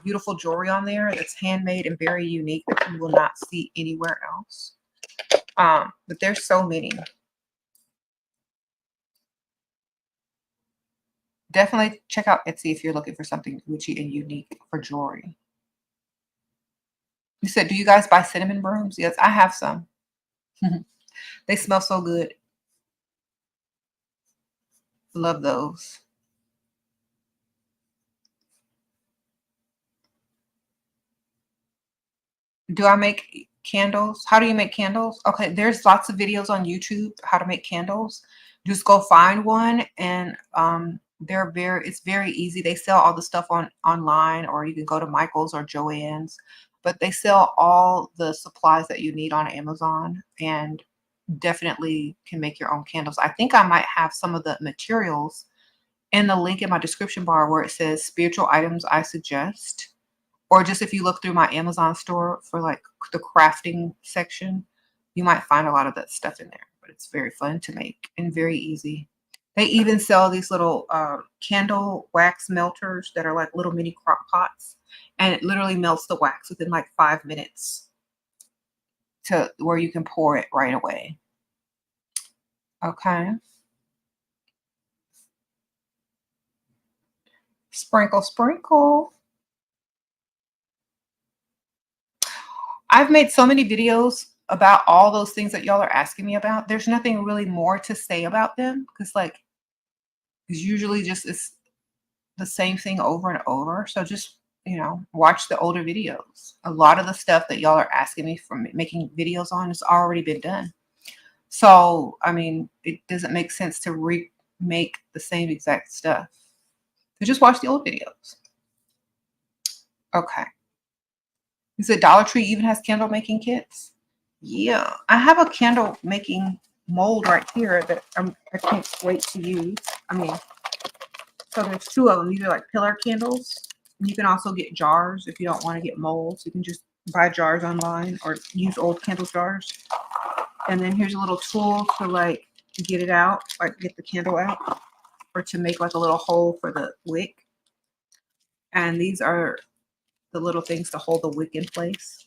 beautiful jewelry on there that's handmade and very unique that you will not see anywhere else. But there's so many. Definitely check out Etsy if you're looking for something Gucci and unique for jewelry. You said, do you guys buy cinnamon brooms? Yes, I have some. They smell so good. Love those. Do I make candles? How do you make candles? Okay, there's lots of videos on YouTube how to make candles. Just go find one, and it's very easy. They sell all the stuff online, or you can go to Michael's or Joann's, but they sell all the supplies that you need on Amazon, and definitely can make your own candles. I think I might have some of the materials in the link in my description bar where it says spiritual items I suggest. Or just if you look through my Amazon store for like the crafting section, you might find a lot of that stuff in there. But it's very fun to make and very easy. They even sell these little candle wax melters that are like little mini crock pots. And it literally melts the wax within like 5 minutes to where you can pour it right away. Okay. Sprinkle, sprinkle. I've made so many videos about all those things that y'all are asking me about. There's nothing really more to say about them because like it's usually just it's the same thing over and over. So just, watch the older videos. A lot of the stuff that y'all are asking me for making videos on has already been done. So, I mean, it doesn't make sense to remake the same exact stuff. So just watch the old videos. Okay. You said Dollar Tree even has candle making kits? Yeah. I have a candle making mold right here that I can't wait to use. I mean, so there's two of them. These are like pillar candles. You can also get jars if you don't want to get molds. You can just buy jars online or use old candle jars. And then here's a little tool to like get it out, like get the candle out, or to make like a little hole for the wick. And these are the little things to hold the wick in place.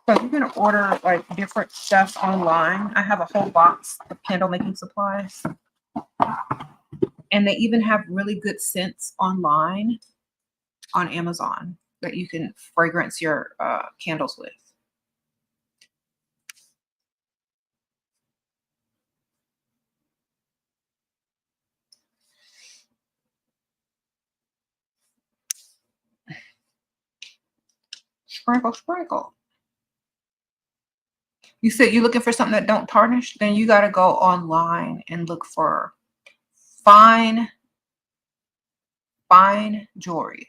So you can order like different stuff online. I have a whole box of candle making supplies. And they even have really good scents online on Amazon that you can fragrance your candles with. Sprinkle, sprinkle. You said you're looking for something that don't tarnish? Then you got to go online and look for fine jewelry.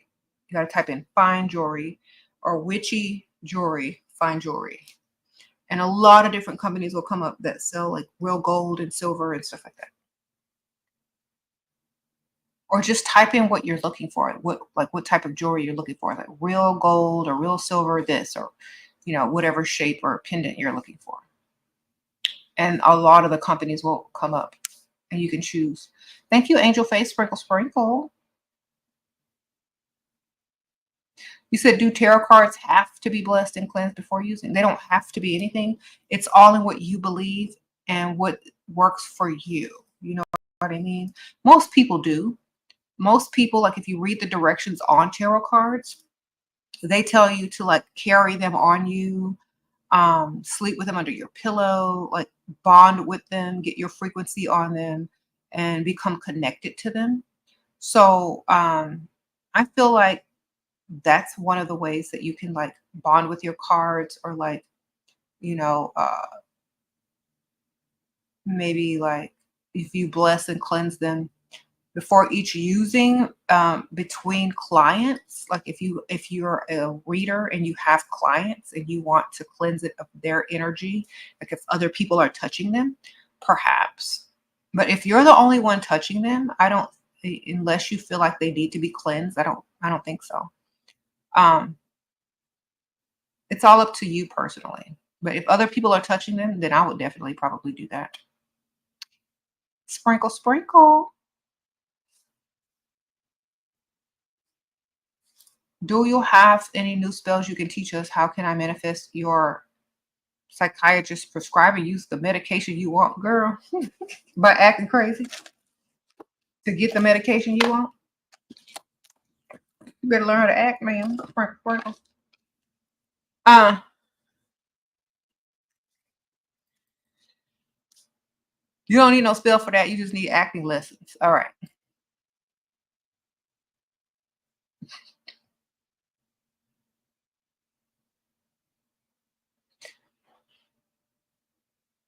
You got to type in fine jewelry or witchy jewelry, fine jewelry. And a lot of different companies will come up that sell like real gold and silver and stuff like that. Or just type in what you're looking for, what type of jewelry you're looking for, like real gold or real silver, this, or whatever shape or pendant you're looking for. And a lot of the companies will come up and you can choose. Thank you, Angel Face, Sprinkle Sprinkle. You said, do tarot cards have to be blessed and cleansed before using? They don't have to be anything. It's all in what you believe and what works for you. You know what I mean? Most people do. Most people, like if you read the directions on tarot cards, they tell you to like carry them on you, sleep with them under your pillow, like bond with them, get your frequency on them, and become connected to them. So I feel like that's one of the ways that you can like bond with your cards, or like, maybe like if you bless and cleanse them before each using, between clients, like if you're a reader and you have clients and you want to cleanse it of their energy, like if other people are touching them, perhaps. But if you're the only one touching them, unless you feel like they need to be cleansed, I don't think so. It's all up to you personally. But if other people are touching them, then I would definitely probably do that. Sprinkle, sprinkle. Do you have any new spells you can teach us? How can I manifest your psychiatrist prescribing use the medication you want, girl? By acting crazy to get the medication you want? You better learn how to act, man. Sprinkle, sprinkle. You don't need no spell for that. You just need acting lessons. All right.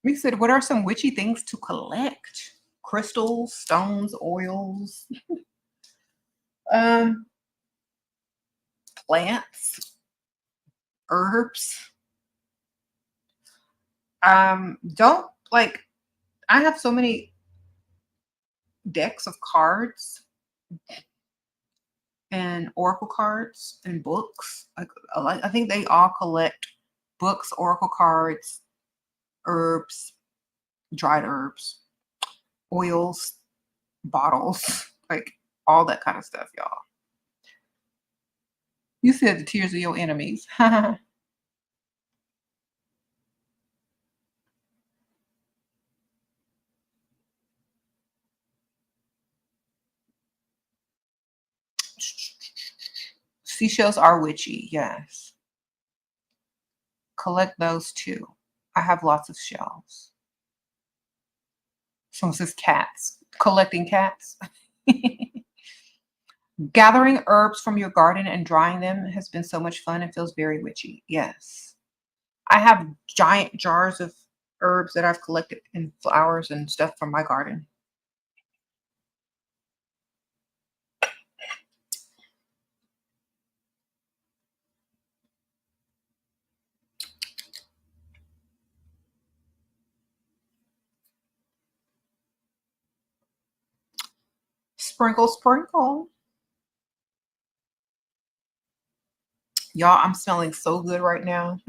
We said, what are some witchy things to collect? Crystals, stones, oils, plants, herbs. Don't like, I have so many decks of cards and oracle cards and books. I think they all collect books, oracle cards, herbs, dried herbs, oils, bottles, like all that kind of stuff, y'all. You said the tears of your enemies. Seashells are witchy, yes. Collect those too. I have lots of shells. Someone says cats. Collecting cats. Gathering herbs from your garden and drying them has been so much fun and feels very witchy. Yes. I have giant jars of herbs that I've collected and flowers and stuff from my garden. Sprinkle, sprinkle. Y'all, I'm smelling so good right now.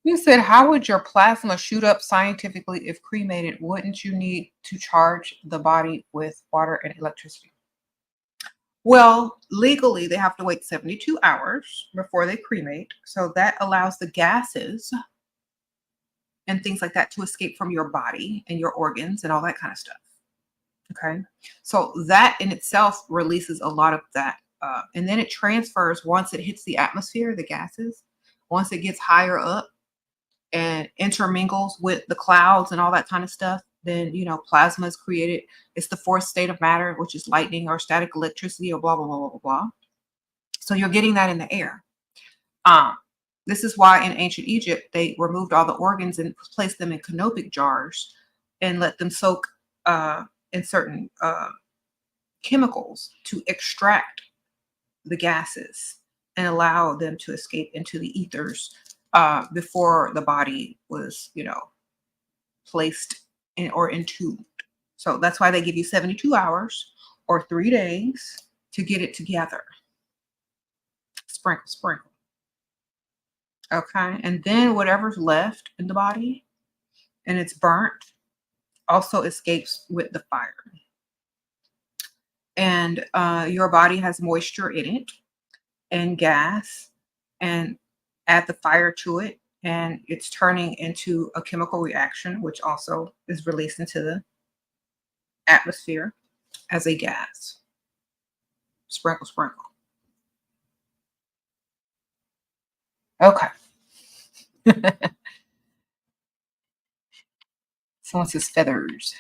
You said, how would your plasma shoot up scientifically if cremated? Wouldn't you need to charge the body with water and electricity? Well, legally, they have to wait 72 hours before they cremate. So that allows the gases and things like that to escape from your body and your organs and all that kind of stuff. Okay. So that in itself releases a lot of that. And then it transfers once it hits the atmosphere, the gases, once it gets higher up and intermingles with the clouds and all that kind of stuff, then, plasma is created. It's the fourth state of matter, which is lightning or static electricity or blah, blah, blah, blah, blah. So you're getting that in the air. This is why in ancient Egypt, they removed all the organs and placed them in canopic jars and let them soak in certain chemicals to extract the gases and allow them to escape into the ethers before the body was, placed in or entombed. So that's why they give you 72 hours or 3 days to get it together. Sprinkle, sprinkle. Okay. And then whatever's left in the body and it's burnt also escapes with the fire. And your body has moisture in it and gas, and add the fire to it, and it's turning into a chemical reaction, which also is released into the atmosphere as a gas. Sprinkle, sprinkle. Okay. Someone says feathers.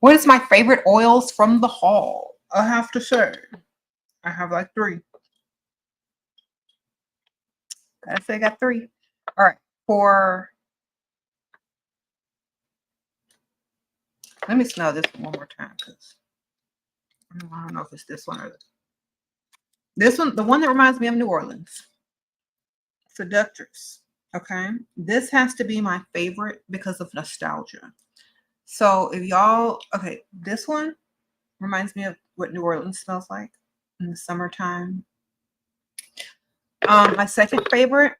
What is my favorite oils from the haul? I have to say, I have like 3. Gotta say I got 3. All right. Let me smell this one more time because I don't know if it's this one or this one. The one that reminds me of New Orleans. Seductress. Okay. This has to be my favorite because of nostalgia. So if y'all, okay, this one Reminds me of what New Orleans smells like in the summertime. My second favorite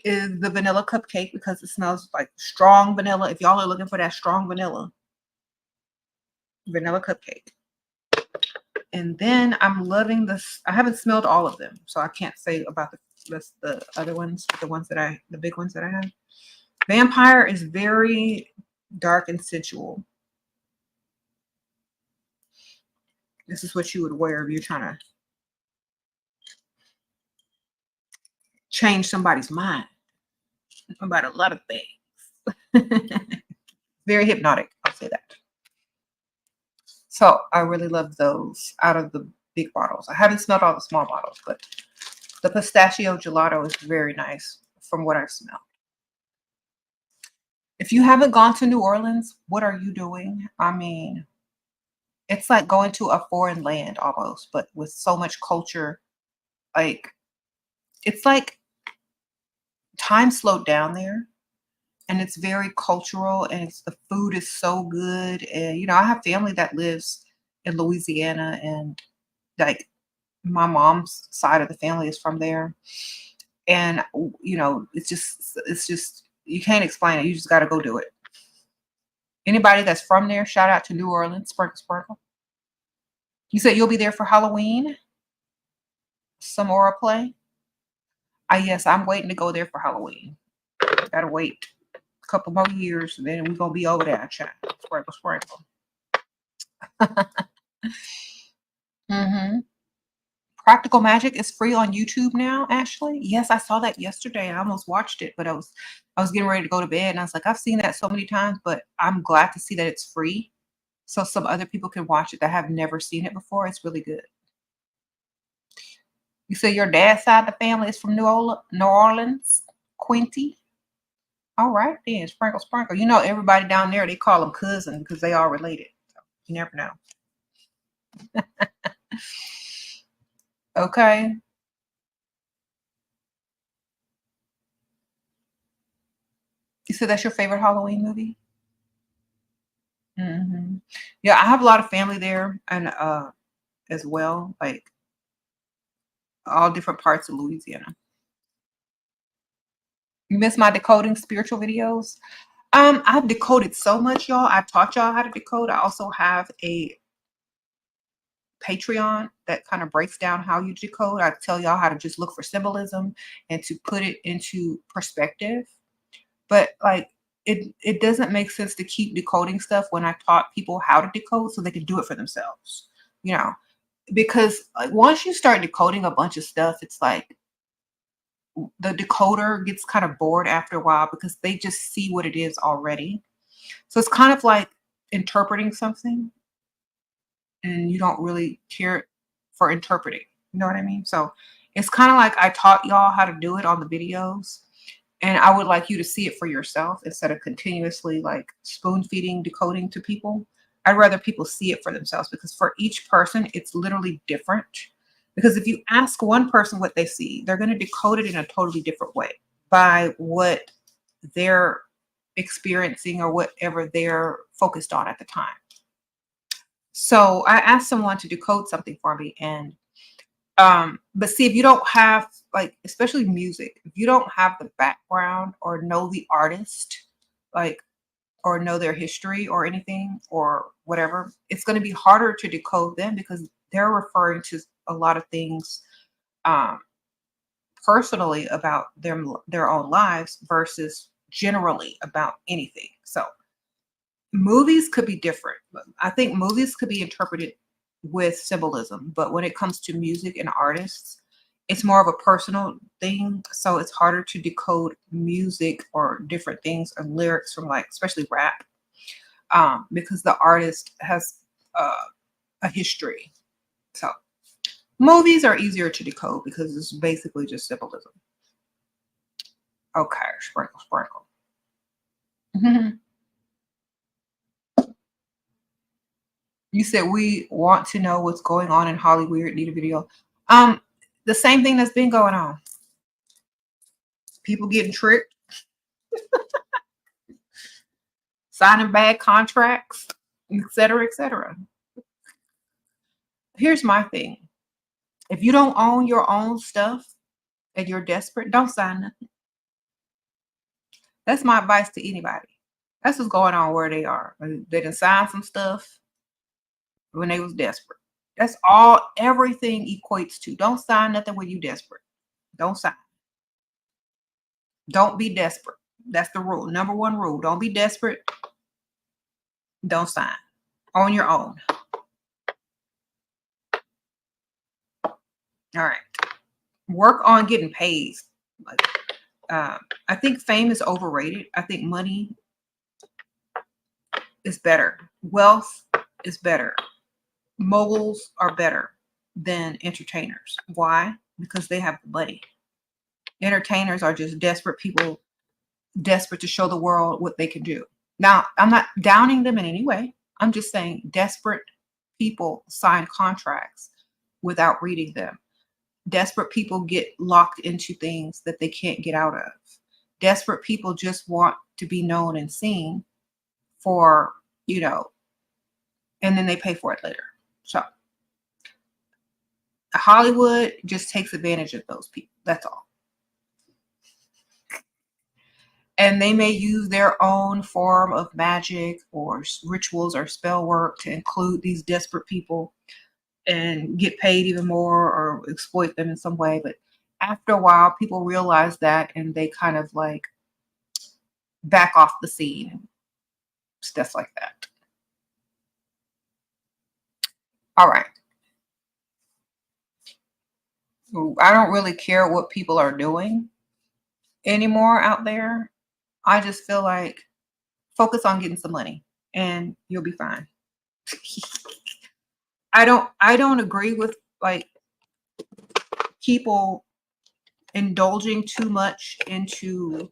is the vanilla cupcake because it smells like strong vanilla. If y'all are looking for that strong vanilla cupcake. And then I'm loving this. I haven't smelled all of them, so I can't say about the other ones, the big ones that I have. Vampire is very dark and sensual. This is what you would wear if you're trying to change somebody's mind about a lot of things. Very hypnotic, I'll say that. So I really love those out of the big bottles. I haven't smelled all the small bottles, but the pistachio gelato is very nice from what I've smelled. If you haven't gone to New Orleans, what are you doing? I mean, it's like going to a foreign land almost, but with so much culture. Like, it's like time slowed down there, and it's very cultural, and the food is so good. And I have family that lives in Louisiana, and like my mom's side of the family is from there. And it's just you can't explain it. You just got to go do it. Anybody that's from there, shout out to New Orleans, sprinkle, sprinkle. You said you'll be there for Halloween? Some aura play? Yes, I'm waiting to go there for Halloween. Gotta wait a couple more years, and then we're gonna be over there, child. Sprinkle, sprinkle. Practical Magic is free on YouTube now, Ashley. Yes, I saw that yesterday. I almost watched it, but I was getting ready to go to bed, and I was like, I've seen that so many times, but I'm glad to see that it's free, so some other people can watch it that have never seen it before. It's really good. You say your dad's side of the family is from New Orleans, Quinty. All right, then, sprinkle, sprinkle. Everybody down there, they call them cousin because they all related. So you never know. Okay. You said that's your favorite Halloween movie? Yeah, I have a lot of family there, and as well, like all different parts of Louisiana. You miss my decoding spiritual videos? I've decoded so much, y'all. I've taught y'all how to decode. I also have a Patreon that kind of breaks down how you decode. I tell y'all how to just look for symbolism and to put it into perspective. But like it doesn't make sense to keep decoding stuff when I taught people how to decode so they can do it for themselves. Because like once you start decoding a bunch of stuff, it's like the decoder gets kind of bored after a while because they just see what it is already. So it's kind of like interpreting something and you don't really care for interpreting. You know what I mean? So it's kind of like I taught y'all how to do it on the videos, and I would like you to see it for yourself instead of continuously like spoon feeding decoding to people. I'd rather people see it for themselves because for each person, it's literally different. Because if you ask one person what they see, they're going to decode it in a totally different way by what they're experiencing or whatever they're focused on at the time. So I asked someone to decode something for me, and but see, if you don't have like, especially music, if you don't have the background or know the artist, like, or know their history or anything or whatever, it's going to be harder to decode them because they're referring to a lot of things personally about their own lives versus generally about anything. So movies could be different. I think movies could be interpreted with symbolism, but when it comes to music and artists, it's more of a personal thing. So it's harder to decode music or different things or lyrics from like, especially rap, because the artist has a history. So movies are easier to decode because it's basically just symbolism. Okay, sprinkle, sprinkle. You said we want to know what's going on in Hollywood. Need a video. The same thing that's been going on. People getting tricked, signing bad contracts, etc., etc. here's my thing. If you don't own your own stuff and you're desperate, don't sign nothing. That's my advice to anybody. That's what's going on where they are. They done signed some stuff when they was desperate. That's all everything equates to. Don't sign nothing when you desperate. Don't sign. Don't be desperate. That's the rule. Number one rule. Don't be desperate. Don't sign. On your own. All right. Work on getting paid. I think fame is overrated. I think money is better. Wealth is better. Moguls are better than entertainers. Why? Because they have the money. Entertainers are just desperate people, desperate to show the world what they can do. Now, I'm not downing them in any way. I'm just saying desperate people sign contracts without reading them. Desperate people get locked into things that they can't get out of. Desperate people just want to be known and seen for, and then they pay for it later. So Hollywood just takes advantage of those people. That's all. And they may use their own form of magic or rituals or spell work to include these desperate people and get paid even more or exploit them in some way. But after a while, people realize that and they kind of like back off the scene and stuff like that. All right. I don't really care what people are doing anymore out there. I just feel like focus on getting some money and you'll be fine. I don't agree with like people indulging too much into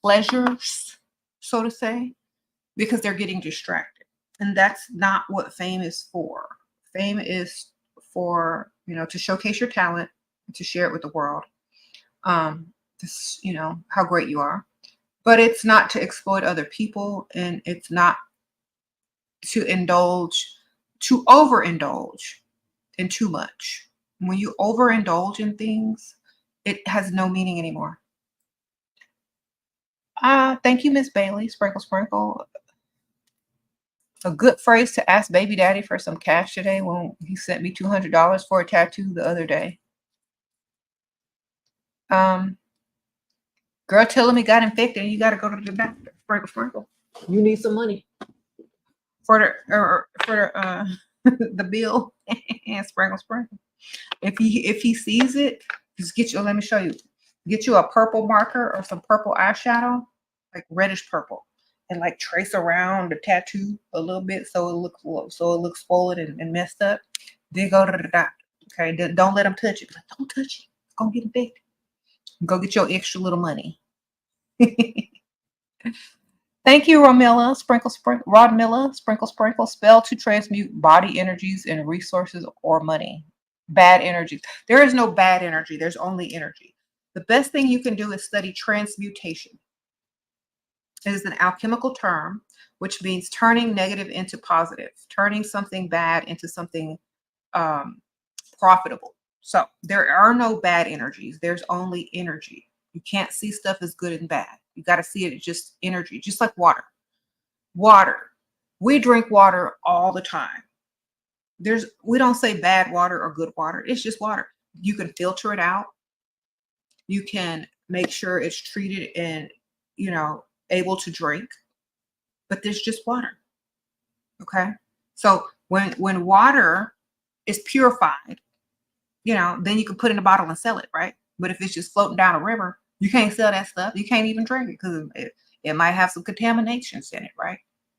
pleasures, so to say, because they're getting distracted. And that's not what fame is for. Fame is for, to showcase your talent, to share it with the world. How great you are. But it's not to exploit other people, and it's not to overindulge in too much. When you overindulge in things, it has no meaning anymore. Thank you, Miss Bailey. Sprinkle, sprinkle. A good phrase to ask baby daddy for some cash today when he sent me $200 for a tattoo the other day. Girl telling me got infected and you got to go to the doctor. Sprinkle, sprinkle. You need some money for the bill. And sprinkle, sprinkle. If he sees it, just get you. Let me show you. Get you a purple marker or some purple eyeshadow, like reddish purple, and like trace around the tattoo a little bit so it looks swollen and messed up. Then go to the doctor. Okay, don't let him touch it. Like, don't touch it. It's gonna get infected. Go get your extra little money. Thank you, Romilla. Sprinkle, sprinkle. Rodmilla. Sprinkle, sprinkle. Spell to transmute body energies and resources or money. Bad energies. There is no bad energy. There's only energy. The best thing you can do is study transmutation. It is an alchemical term, which means turning negative into positive, turning something bad into something profitable. So there are no bad energies. There's only energy. You can't see stuff as good and bad. You got to see it as just energy, just like water. Water. We drink water all the time. We don't say bad water or good water. It's just water. You can filter it out. You can make sure it's treated and, able to drink. But there's just water. Okay? So when water is purified, then you can put it in a bottle and sell it, right? But if it's just floating down a river, you can't sell that stuff. You can't even drink it because it might have some contaminations in it, right?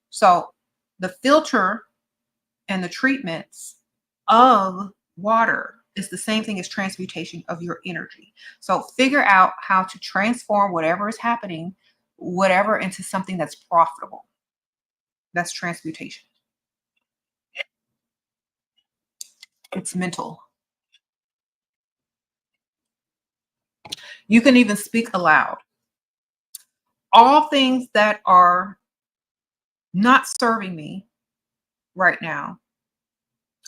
So the filter and the treatments of water is the same thing as transmutation of your energy. So figure out how to transform whatever is happening, whatever, into something that's profitable. That's transmutation. It's mental. You can even speak aloud. All things that are not serving me right now,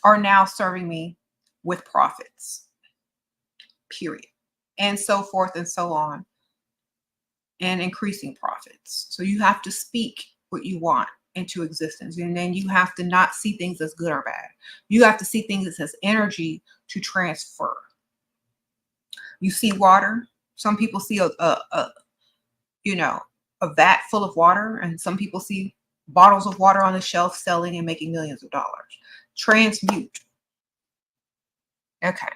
are now serving me with profits, period. And so forth and so on, and increasing profits. So you have to speak what you want into existence. And then you have to not see things as good or bad. You have to see things as energy to transfer. You see water. Some people see a vat full of water, and some people see bottles of water on the shelf selling and making millions of dollars. Transmute. Okay.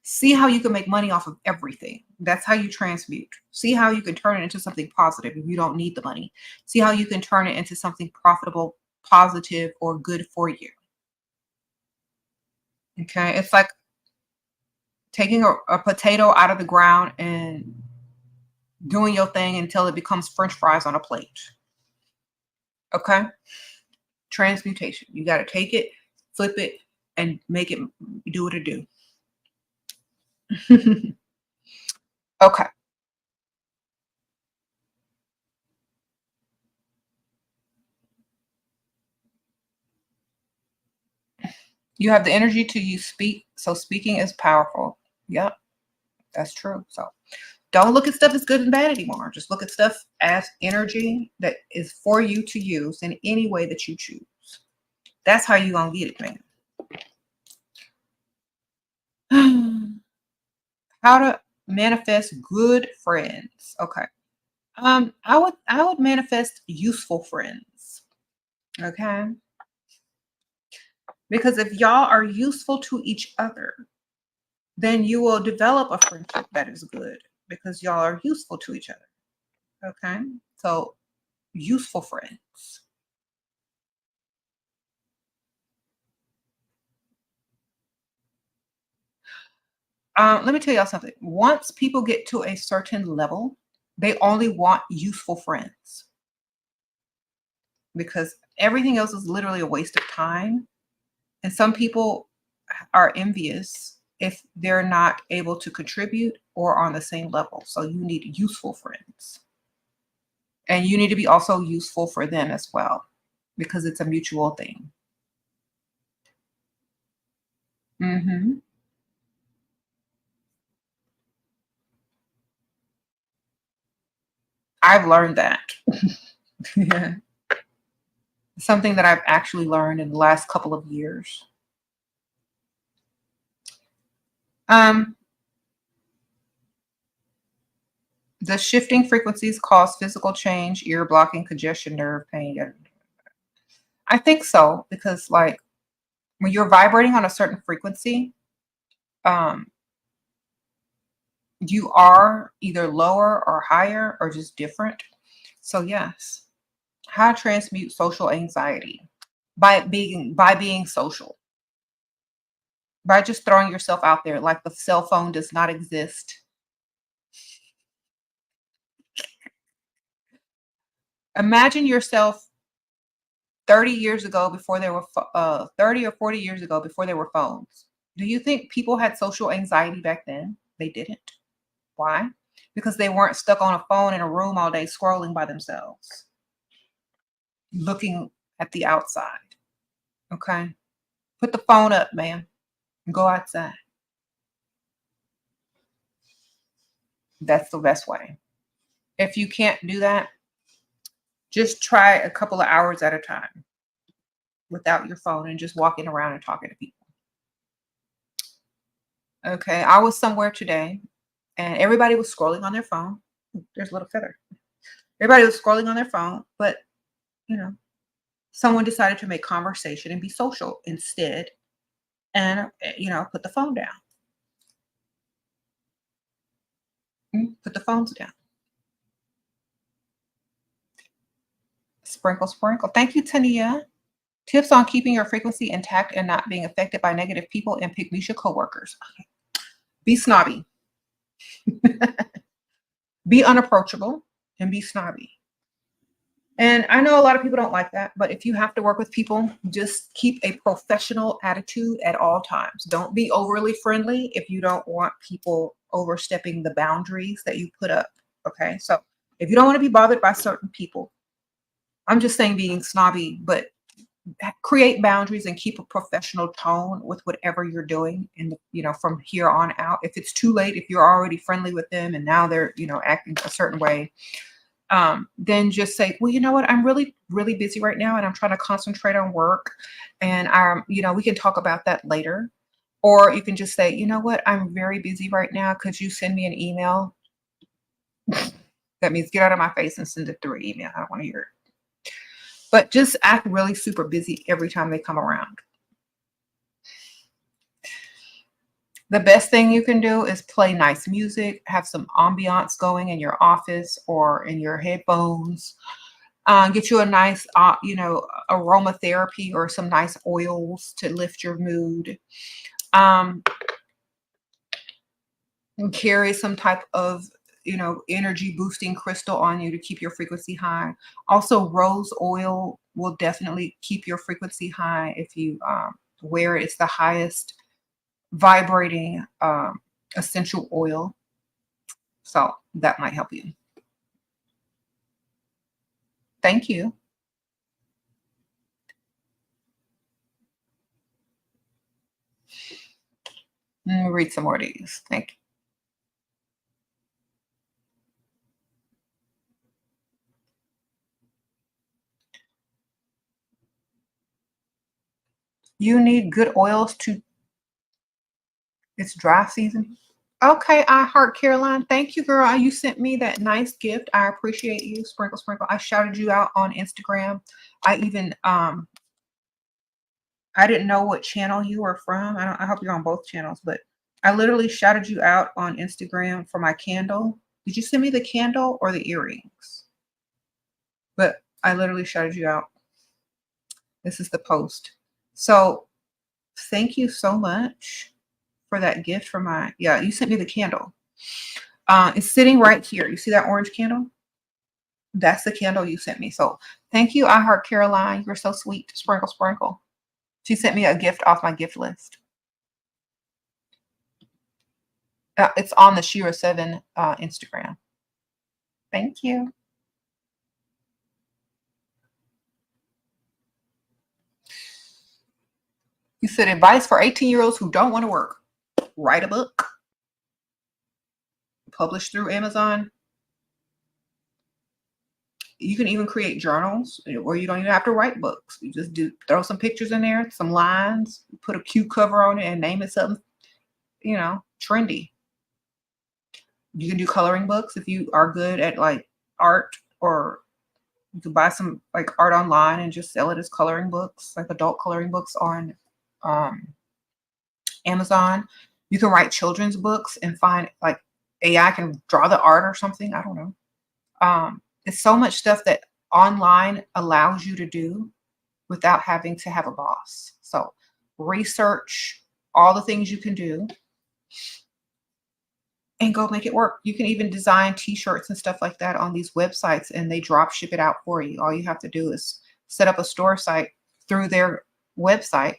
See how you can make money off of everything. That's how you transmute. See how you can turn it into something positive if you don't need the money. See how you can turn it into something profitable, positive, or good for you. Okay. It's like taking a potato out of the ground and doing your thing until it becomes French fries on a plate. Okay. Transmutation. You got to take it, flip it, and make it do what it do. Okay. You have the energy to use speak. So speaking is powerful. Yep. That's true. So don't look at stuff as good and bad anymore. Just look at stuff as energy that is for you to use in any way that you choose. That's how you gonna get it, man. How to manifest good friends. Okay. I would manifest useful friends. Okay. Because if y'all are useful to each other, then you will develop a friendship that is good because y'all are useful to each other. Okay. So useful friends. Let me tell y'all something. Once people get to a certain level, they only want useful friends because everything else is literally a waste of time. And some people are envious if they're not able to contribute or on the same level. So you need useful friends. And you need to be also useful for them as well because it's a mutual thing. Mm-hmm. I've learned that. Yeah. Something that I've actually learned in the last couple of years. Um, the shifting frequencies cause physical change, ear blocking, congestion, nerve pain. I think so because, like, when you're vibrating on a certain frequency, um, you are either lower or higher or just different. So yes, how to transmute social anxiety by being social, by just throwing yourself out there like the cell phone does not exist. Imagine yourself 30 years ago before there were 30 or 40 years ago before there were phones. Do you think people had social anxiety back then? They didn't. Why? Because they weren't stuck on a phone in a room all day scrolling by themselves, looking at the outside. Okay. Put the phone up, man, and go outside. That's the best way. If you can't do that, just try a couple of hours at a time without your phone and just walking around and talking to people. Okay. I was somewhere today and everybody was scrolling on their phone. There's a little feather. Everybody was scrolling on their phone, but you know, someone decided to make conversation and be social instead and put the phone down. Put the phones down. Sprinkle, sprinkle. Thank you, Tania. Tips on keeping your frequency intact and not being affected by negative people and pygmesia coworkers. Okay. Be snobby. Be unapproachable and be snobby. And I know a lot of people don't like that, but if you have to work with people, just keep a professional attitude at all times. Don't be overly friendly if you don't want people overstepping the boundaries that you put up. Okay. So if you don't want to be bothered by certain people, I'm just saying being snobby, but create boundaries and keep a professional tone with whatever you're doing in the, from here on out. If it's too late, if you're already friendly with them and now they're, acting a certain way, then just say, well, you know what, I'm really, really busy right now and I'm trying to concentrate on work. And we can talk about that later. Or you can just say, you know what, I'm very busy right now. Could you send me an email? That means get out of my face and send it through email. I don't want to hear it. But just act really super busy every time they come around. The best thing you can do is play nice music, have some ambiance going in your office or in your headphones. Get you a nice, aromatherapy or some nice oils to lift your mood. And carry some type of, energy boosting crystal on you to keep your frequency high. Also, rose oil will definitely keep your frequency high if you wear it. It's the highest vibrating essential oil. So that might help you. Thank you. Let me read some more of these. Thank you. You need good oils to, it's dry season. Okay, I heart Caroline. Thank you, girl. You sent me that nice gift. I appreciate you. Sprinkle, sprinkle. I shouted you out on Instagram. I even I didn't know what channel you were from. I hope you're on both channels, but I literally shouted you out on Instagram for my candle. Did you send me the candle or the earrings? But I literally shouted you out. This is the post. So thank you so much for that gift for my, yeah, you sent me the candle. It's sitting right here. You see that orange candle? That's the candle you sent me. So thank you, I Heart Caroline. You're so sweet. Sprinkle, sprinkle. She sent me a gift off my gift list. It's on the SHERA 7 Instagram. Thank you. You said advice for 18-year-olds who don't want to work. Write a book. Publish through Amazon. You can even create journals where you don't even have to write books. You just throw some pictures in there, some lines, put a cute cover on it and name it something, trendy. You can do coloring books if you are good at like art, or you can buy some like art online and just sell it as coloring books, like adult coloring books on Amazon. You can write children's books and find like AI can draw the art or something. I don't know. It's so much stuff that online allows you to do without having to have a boss. So research all the things you can do and go make it work. You can even design t-shirts and stuff like that on these websites and they drop ship it out for you. All you have to do is set up a store site through their website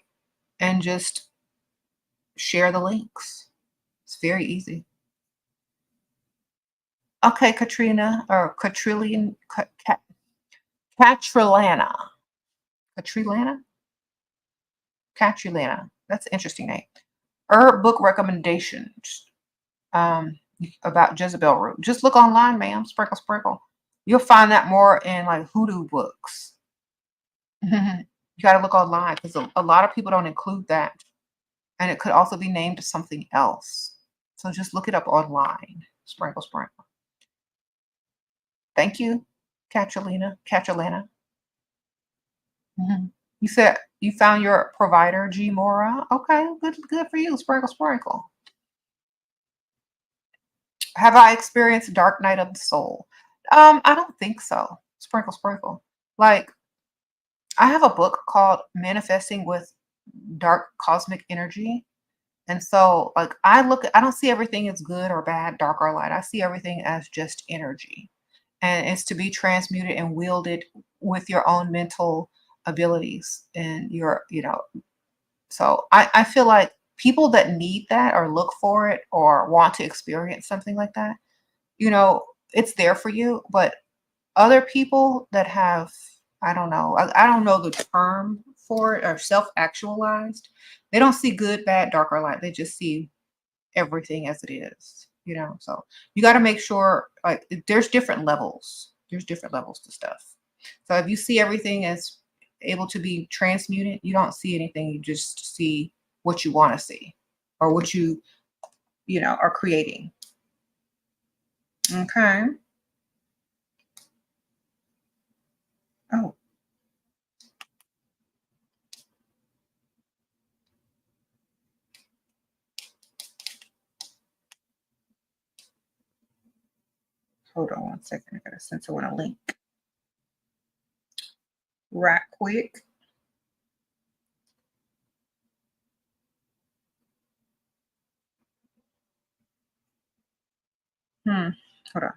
and just share the links. It's very easy. Okay, Katrina, or Catrillian, Catrilana. Catrilana. That's an interesting name. Herb book recommendations about Jezebel root. Just look online, ma'am. Sprinkle, sprinkle. You'll find that more in like hoodoo books. You got to look online because a lot of people don't include that. And it could also be named something else. So just look it up online. Sprinkle, sprinkle. Thank you, Catalina. You said you found your provider, G Mora. Okay, good for you. Sprinkle, sprinkle. Have I experienced dark night of the soul? I don't think so. Sprinkle, sprinkle. Like, I have a book called Manifesting with Dark Cosmic Energy. And so, like, I don't see everything as good or bad, dark or light. I see everything as just energy. And it's to be transmuted and wielded with your own mental abilities and so I feel like people that need that or look for it or want to experience something like that, it's there for you. But other people that have, I don't know the term for it or self-actualized, they don't see good, bad, dark, or light. They just see everything as it is, you know. So you got to make sure, like, there's different levels. There's different levels to stuff. So if you see everything as able to be transmuted, you don't see anything. You just see what you want to see or what you know, are creating. Okay. Oh, hold on one second. I got to send someone a link right quick. Hold on.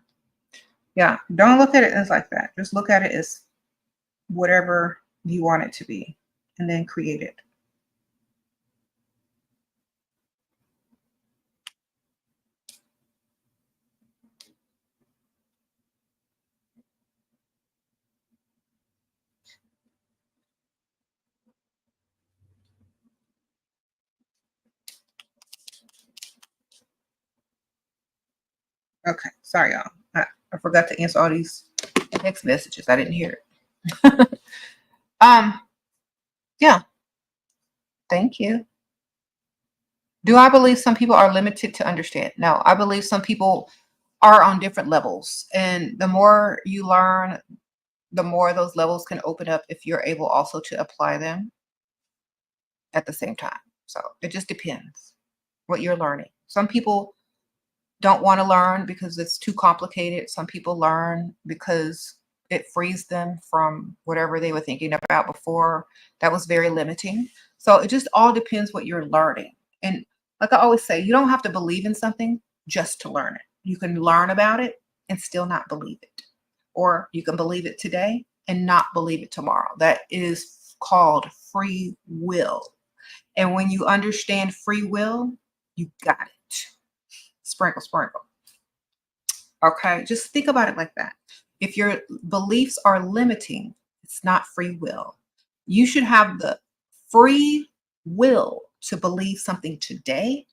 Yeah, don't look at it as like that. Just look at it as whatever you want it to be and then create it. Okay, sorry, y'all. I forgot to answer all these text messages. I didn't hear it. Yeah, thank you. Do I believe some people are limited to understand? No, I believe some people are on different levels. And the more you learn, the more those levels can open up if you're able also to apply them at the same time. So it just depends what you're learning. Some people don't want to learn because it's too complicated. Some people learn because it frees them from whatever they were thinking about before that was very limiting. So it just all depends what you're learning. And like I always say, you don't have to believe in something just to learn it. You can learn about it and still not believe it. Or you can believe it today and not believe it tomorrow. That is called free will. And when you understand free will, you got it. Sprinkle, sprinkle. Okay, just think about it like that. If your beliefs are limiting, it's not free will. You should have the free will to believe something today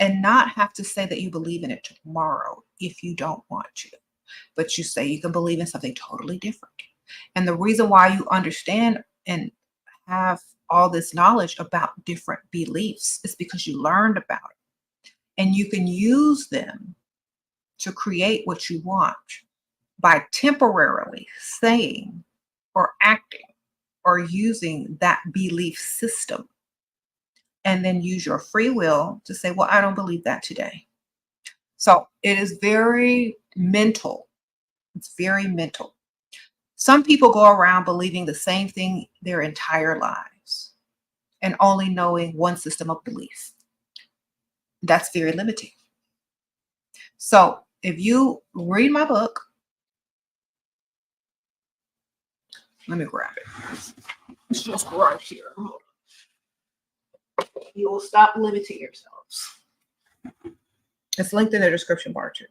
and not have to say that you believe in it tomorrow if you don't want to. But you say you can believe in something totally different. And the reason why you understand and have all this knowledge about different beliefs is because you learned about it. And you can use them to create what you want by temporarily saying or acting or using that belief system. And then use your free will to say, well, I don't believe that today. So it is very mental. It's very mental. Some people go around believing the same thing their entire lives and only knowing one system of belief. That's very limiting. So if you read my book, let me grab it. It's just right here. You will stop limiting yourselves. It's linked in the description bar too.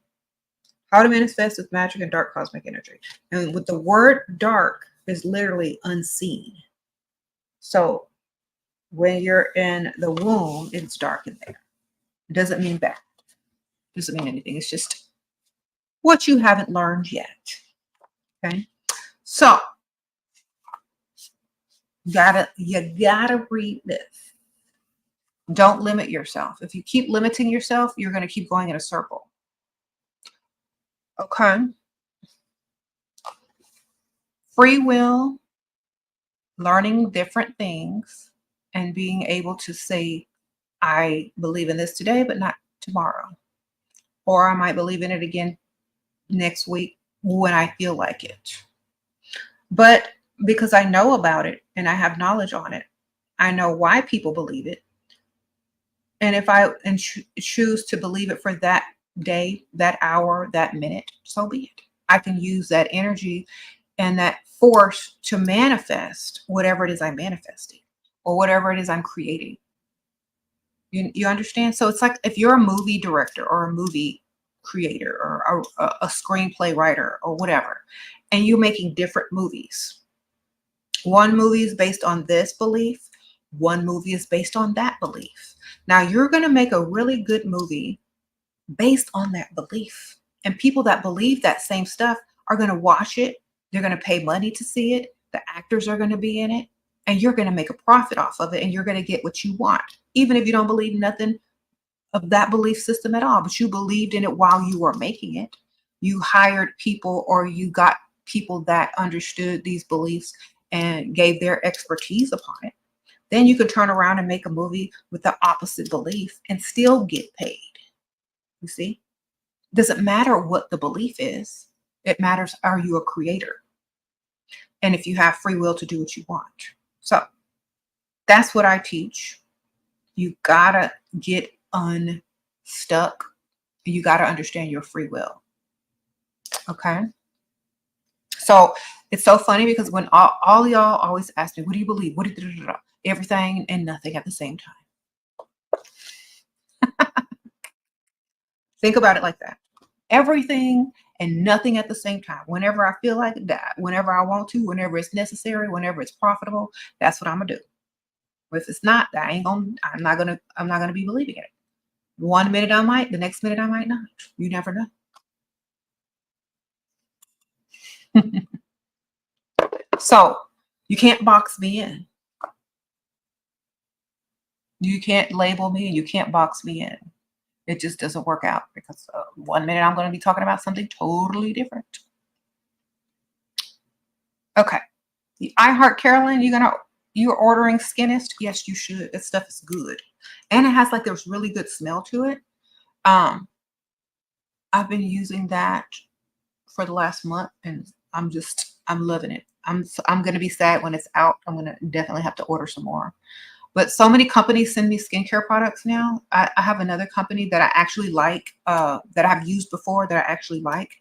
How to manifest with magic and dark cosmic energy. And with the word dark is literally unseen. So when you're in the womb, it's dark in there. It doesn't mean bad. It doesn't mean anything. It's just what you haven't learned yet. Okay. So you gotta read this. Don't limit yourself. If you keep limiting yourself, you're going to keep going in a circle. Okay. Free will, learning different things, and being able to say, I believe in this today, but not tomorrow. Or I might believe in it again next week when I feel like it. But because I know about it and I have knowledge on it, I know why people believe it. And if I choose to believe it for that day, that hour, that minute, so be it. I can use that energy and that force to manifest whatever it is I'm manifesting or whatever it is I'm creating. You understand? So it's like if you're a movie director or a movie creator or a screenplay writer or whatever, and you're making different movies, One movie is based on this belief. One movie is based on that belief. Now you're going to make a really good movie based on that belief. And people that believe that same stuff are going to watch it. They're going to pay money to see it. The actors are going to be in it. And you're going to make a profit off of it. And you're going to get what you want. Even if you don't believe nothing of that belief system at all. But you believed in it while you were making it. You hired people, or you got people that understood these beliefs and gave their expertise upon it. Then you could turn around and make a movie with the opposite belief and still get paid. You see? Doesn't matter what the belief is. It matters, are you a creator? And if you have free will to do what you want. So that's what I teach. You gotta get unstuck. You gotta understand your free will. Okay? So it's so funny because when all y'all always ask me, what do you believe? What do you, everything and nothing at the same time. Think about it like that. Everything and nothing at the same time. Whenever I feel like that, whenever I want to, whenever it's necessary, whenever it's profitable, that's what I'm gonna do. If it's not, I'm not gonna be believing in it. One minute I might, the next minute I might not. You never know. So you can't box me in. You can't label me and you can't box me in. It just doesn't work out because 1 minute I'm going to be talking about something totally different. Okay. The I Heart Carolyn, you're ordering Skinnist? Yes, you should. That stuff is good. And it has like this really good smell to it. I've been using that for the last month and I'm loving it. I'm going to be sad when it's out. I'm going to definitely have to order some more. But so many companies send me skincare products now. I have another company that I actually like, that I've used before that I actually like,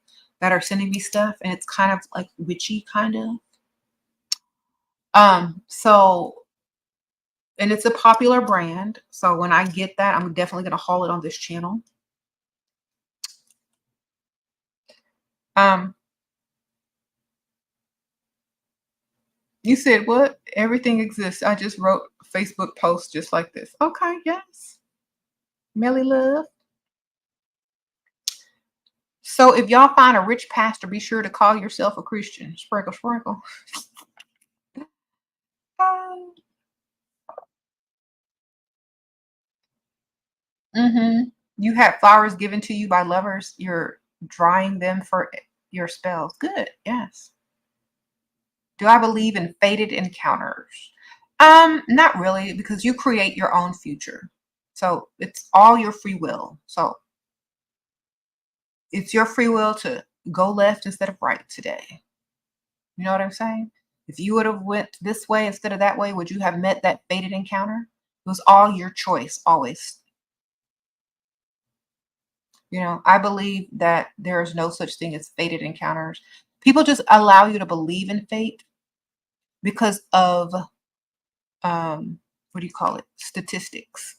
that are sending me stuff. And it's kind of like witchy kind of. And it's a popular brand. So when I get that, I'm definitely going to haul it on this channel. You said what? Everything exists. I just wrote a Facebook post just like this. Okay, yes. Melly love. So if y'all find a rich pastor, be sure to call yourself a Christian. Sprinkle, sprinkle. You have flowers given to you by lovers. You're drying them for your spells. Good. Yes. Do I believe in fated encounters? Not really, because you create your own future. So it's all your free will. So it's your free will to go left instead of right today. You know what I'm saying? If you would have went this way instead of that way, would you have met that fated encounter? It was all your choice, always. You know, I believe that there is no such thing as fated encounters. People just allow you to believe in fate because of what do you call it? Statistics.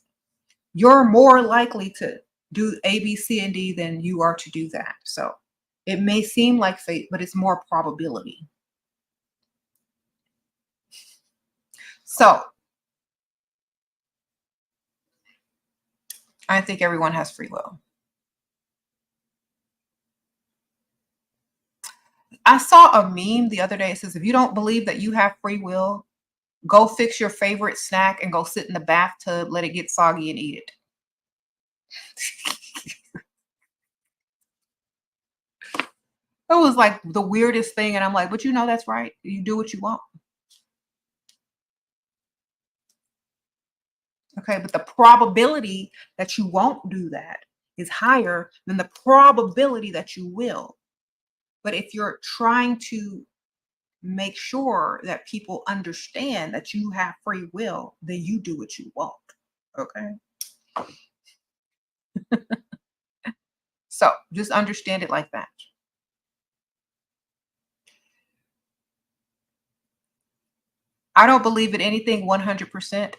You're more likely to do A, B, C, and D than you are to do that. So it may seem like fate, but it's more probability. So I think everyone has free will. I saw a meme the other day. It says, if you don't believe that you have free will, go fix your favorite snack and go sit in the bathtub, let it get soggy and eat it. It was like the weirdest thing. And I'm like, but you know, that's right. You do what you want. Okay. But the probability that you won't do that is higher than the probability that you will. But if you're trying to make sure that people understand that you have free will, then you do what you want. Okay. So just understand it like that. I don't believe in anything 100%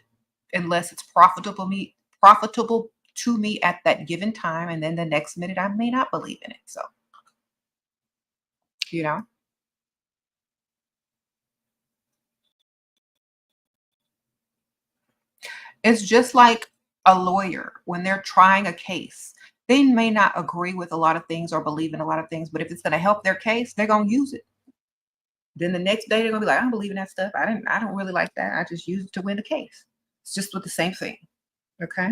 unless it's profitable to me at that given time. And then the next minute, I may not believe in it. So, you know, It's just like a lawyer when they're trying a case. They may not agree with a lot of things or believe in a lot of things, but if it's going to help their case, they're going to use it. Then the next day they're going to be like, I don't believe in that stuff. I don't really like that. I just use it to win the case. It's just with the same thing. Okay.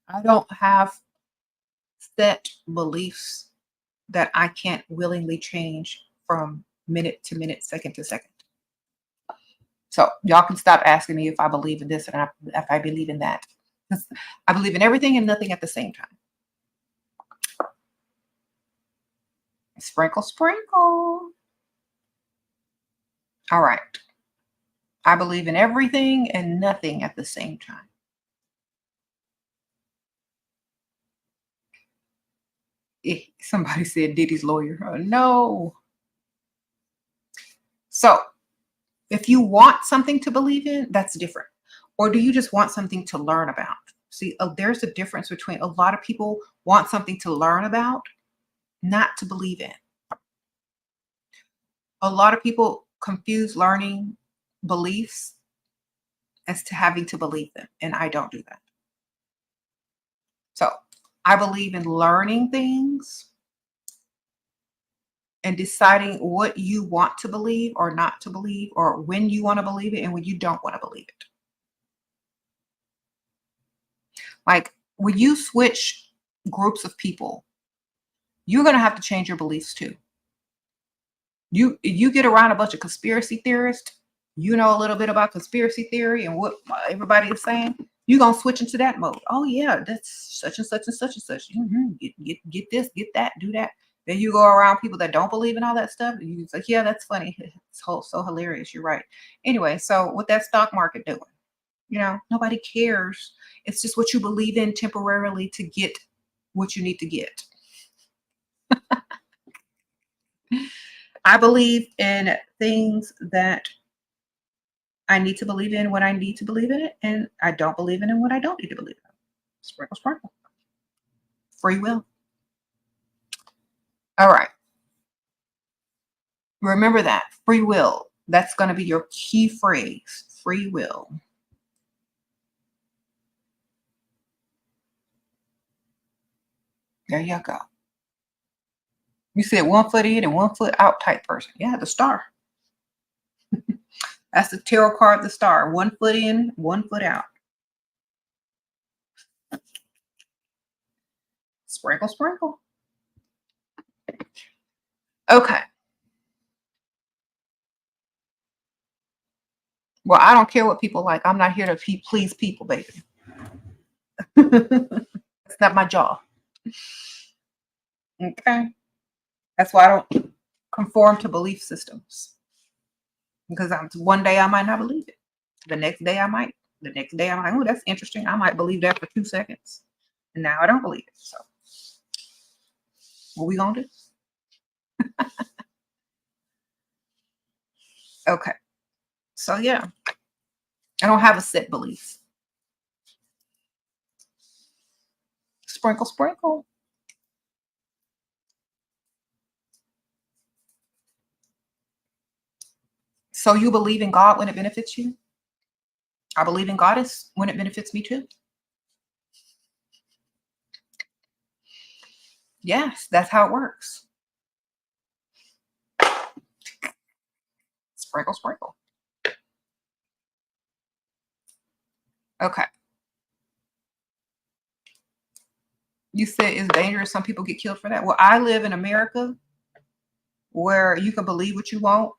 I don't have set beliefs that I can't willingly change from minute to minute, second to second. So y'all can stop asking me if I believe in this and if I believe in that. I believe in everything and nothing at the same time. Sprinkle, sprinkle. All right. I believe in everything and nothing at the same time. Somebody said Diddy's lawyer. Oh, no. So if you want something to believe in, that's different. Or do you just want something to learn about? See, there's a difference between a lot of people want something to learn about, not to believe in. A lot of people confuse learning beliefs as to having to believe them, and I don't do that. So I believe in learning things and deciding what you want to believe or not to believe, or when you want to believe it and when you don't want to believe it. Like when you switch groups of people, you're going to have to change your beliefs too. You get around a bunch of conspiracy theorists, you know a little bit about conspiracy theory and what everybody is saying, you're going to switch into that mode. Oh yeah, that's such and such and such and such. Get this, get that, do that. Then you go around people that don't believe in all that stuff. And you're like, yeah, that's funny. It's so hilarious. You're right. Anyway, so what that stock market doing? You know, nobody cares. It's just what you believe in temporarily to get what you need to get. I believe in things that I need to believe in when I need to believe in it, and I don't believe in it when I don't need to believe in it. Sprinkle, sprinkle. Free will. All right. Remember that. Free will. That's going to be your key phrase. Free will. There you go. You said 1 foot in and 1 foot out type person. Yeah, the star. That's the tarot card, the star. 1 foot in, 1 foot out. Sprinkle, sprinkle. Okay. Well, I don't care what people like. I'm not here to please people, baby. That's not my job. Okay. That's why I don't conform to belief systems. Because one day I might not believe it. The next day I might. The next day I'm like, oh, that's interesting. I might believe that for 2 seconds. And now I don't believe it. So what we gonna do? Okay. So yeah. I don't have a set belief. Sprinkle, sprinkle. So you believe in God when it benefits you? I believe in Goddess when it benefits me too. Yes, that's how it works. Sprinkle, sprinkle. Okay. You said it's dangerous. Some people get killed for that. Well, I live in America where you can believe what you want.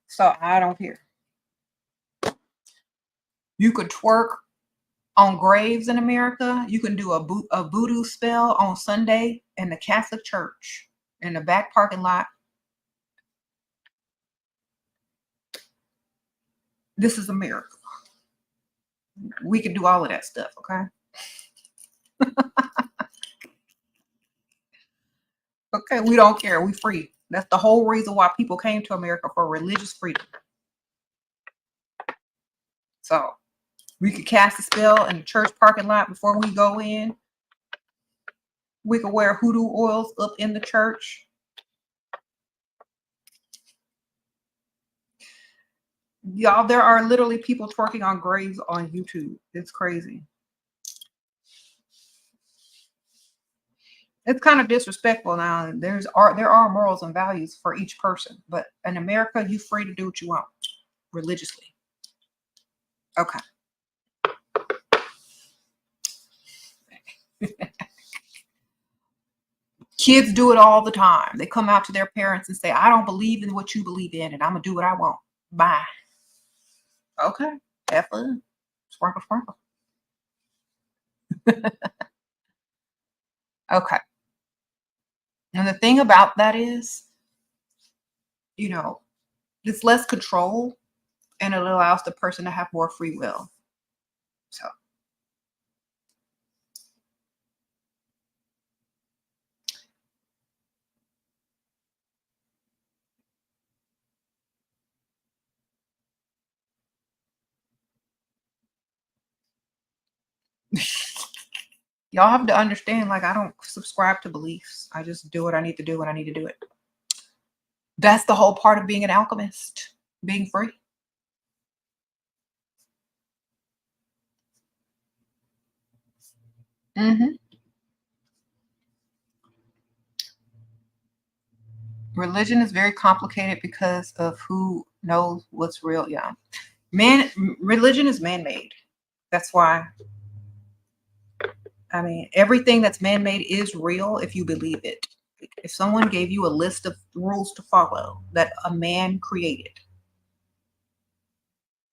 So I don't care. You could twerk on graves in America. You can do a voodoo spell on Sunday in the Catholic church in the back parking lot. This is America. We can do all of that stuff, okay? Okay, we don't care. We free. That's the whole reason why people came to America, for religious freedom. So we could cast a spell in the church parking lot before we go in. We could wear hoodoo oils up in the church. Y'all, there are literally people twerking on graves on YouTube. It's crazy. It's kind of disrespectful now. There are morals and values for each person, but in America, you're free to do what you want religiously. Okay. Kids do it all the time. They come out to their parents and say, I don't believe in what you believe in, and I'm going to do what I want. Bye. Okay. Have fun. Sprinkle, sprinkle. Okay. And the thing about that is, you know, it's less control and it allows the person to have more free will. So. Y'all have to understand, like, I don't subscribe to beliefs. I just do what I need to do when I need to do it. That's the whole part of being an alchemist, being free. Religion is very complicated because of who knows what's real. Yeah. Religion is man-made. That's why. I mean, everything that's man-made is real if you believe it. If someone gave you a list of rules to follow that a man created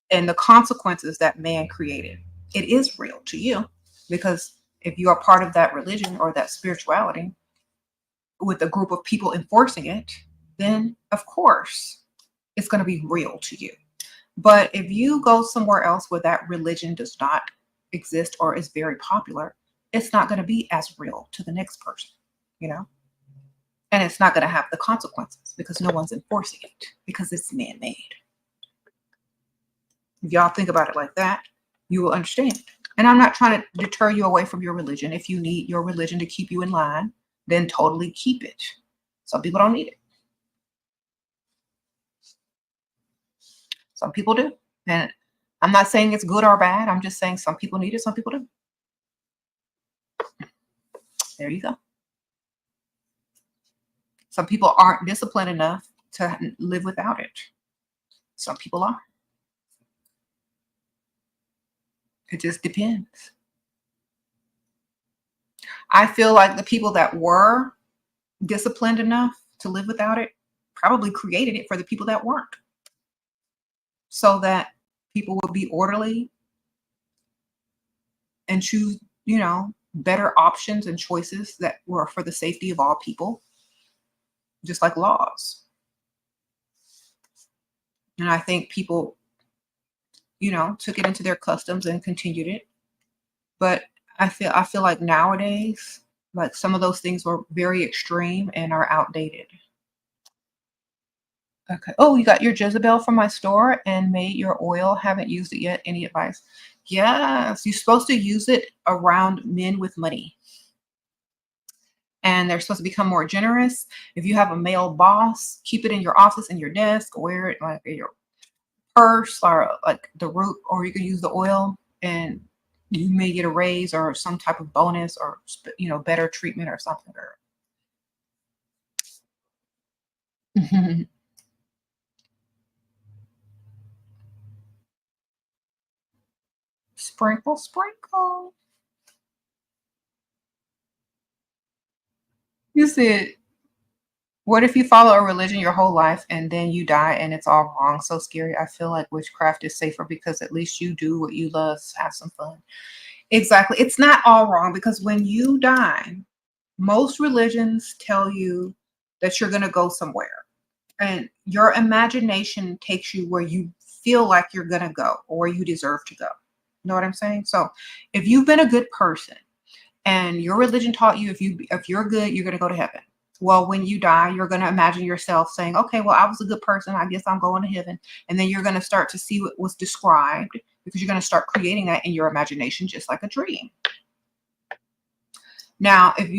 and the consequences that man created, it is real to you, because if you are part of that religion or that spirituality with a group of people enforcing it, then of course it's going to be real to you. But if you go somewhere else where that religion does not exist or is very popular, it's not going to be as real to the next person, you know? And it's not going to have the consequences because no one's enforcing it because it's man-made. If y'all think about it like that, you will understand. And I'm not trying to deter you away from your religion. If you need your religion to keep you in line, then totally keep it. Some people don't need it. Some people do. And I'm not saying it's good or bad. I'm just saying some people need it, some people do. There you go. Some people aren't disciplined enough to live without it. Some people are. It just depends. I feel like the people that were disciplined enough to live without it probably created it for the people that weren't, so that people would be orderly and choose, you know, better options and choices that were for the safety of all people, just like laws. And I think people, you know, took it into their customs and continued it. But I feel like nowadays, like some of those things were very extreme and are outdated. Okay. Oh, you got your Jezebel from my store and made your oil. Haven't used it yet. Any advice? Yes, you're supposed to use it around men with money. And they're supposed to become more generous. If you have a male boss, keep it in your office, in your desk, wear it like in your purse or like the root, or you can use the oil and you may get a raise or some type of bonus or, you know, better treatment or something. Sprinkle, sprinkle. You said, what if you follow a religion your whole life and then you die and it's all wrong? So scary. I feel like witchcraft is safer because at least you do what you love, have some fun. Exactly. It's not all wrong because when you die, most religions tell you that you're going to go somewhere and your imagination takes you where you feel like you're going to go or you deserve to go. You know what I'm saying? So if you've been a good person and your religion taught you if you're good, you're going to go to heaven. Well, when you die, you're going to imagine yourself saying, okay, well, I was a good person. I guess I'm going to heaven. And then you're going to start to see what was described because you're going to start creating that in your imagination, just like a dream. Now, if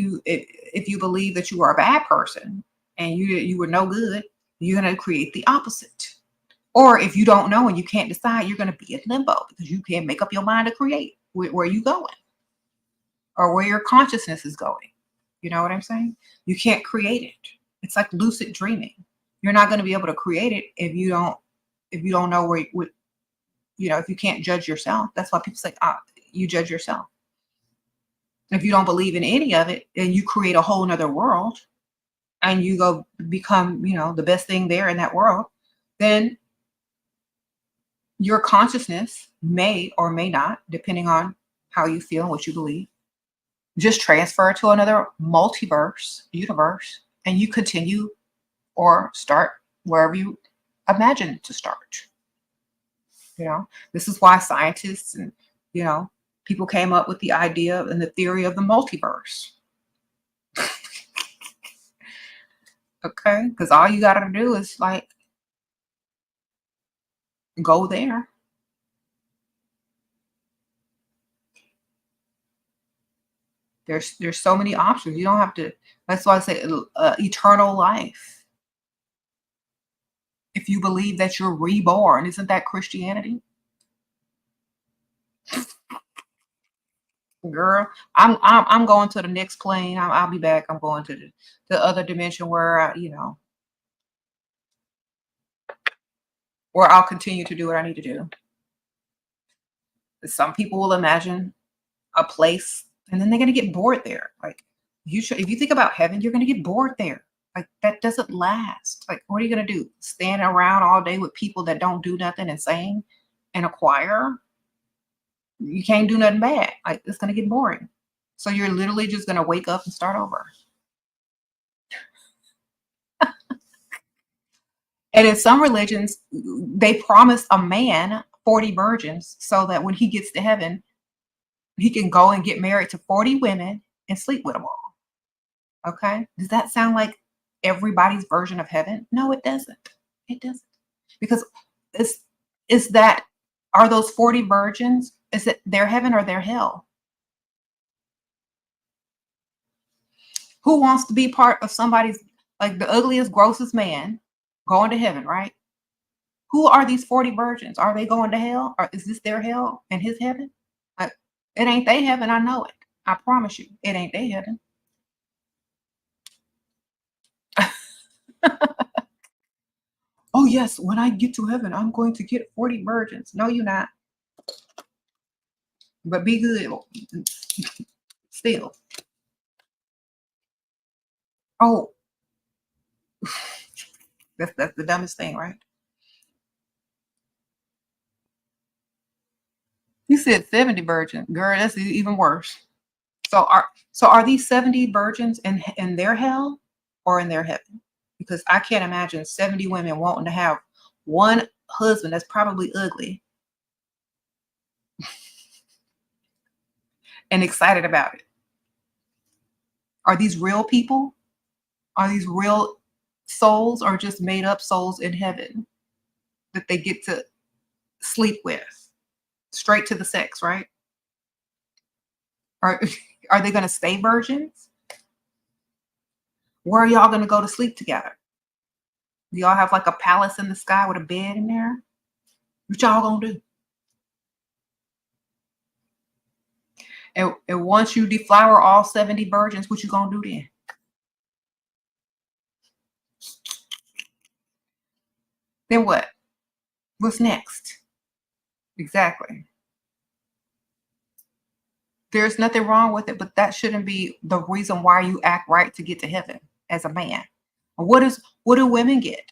you believe that you are a bad person and you were no good, you're going to create the opposite. Or if you don't know and you can't decide, you're going to be in limbo because you can't make up your mind to create where you going or where your consciousness is going. You know what I'm saying? You can't create it. It's like lucid dreaming. You're not going to be able to create it if you don't know if you can't judge yourself. That's why people say, you judge yourself. If you don't believe in any of it, and you create a whole nother world and you go become, the best thing there in that world, then your consciousness may or may not, depending on how you feel and what you believe, just transfer to another multiverse universe, and you continue or start wherever you imagine to start. This is why scientists and people came up with the idea and the theory of the multiverse. Okay, because all you got to do is like go there. There's so many options. You don't have to. That's why I say eternal life. If you believe that you're reborn, isn't that Christianity? Girl, I'm going to the next plane. I'll be back. I'm going to the other dimension where where I'll continue to do what I need to do. Some people will imagine a place and then they're going to get bored there. Like if you think about heaven, you're going to get bored there. Like that doesn't last. Like what are you going to do? Stand around all day with people that don't do nothing and sing in a choir? You can't do nothing bad. Like it's going to get boring. So you're literally just going to wake up and start over. And in some religions, they promise a man 40 virgins so that when he gets to heaven, he can go and get married to 40 women and sleep with them all. Okay. Does that sound like everybody's version of heaven? No, it doesn't. It doesn't. Because are those 40 virgins, is it their heaven or their hell? Who wants to be part of somebody's, like the ugliest, grossest man going to heaven, right? Who are these 40 virgins? Are they going to hell? Or is this their hell and his heaven? It ain't their heaven. I know it. I promise you, it ain't their heaven. Oh, yes, when I get to heaven, I'm going to get 40 virgins. No, you're not. But be good still. Oh, that's the dumbest thing, right? You said 70 virgins. Girl, that's even worse. So are these 70 virgins in their hell or in their heaven? Because I can't imagine 70 women wanting to have one husband that's probably ugly and excited about it. Are these real people? Are these real souls or just made up souls in heaven that they get to sleep with? Straight to the sex, right? Are they going to stay virgins? Where are y'all going to go to sleep together? Do y'all have like a palace in the sky with a bed in there? What y'all going to do? And once you deflower all 70 virgins, what you going to do then? Then what? What's next? Exactly. There's nothing wrong with it, but that shouldn't be the reason why you act right to get to heaven as a man. What do women get?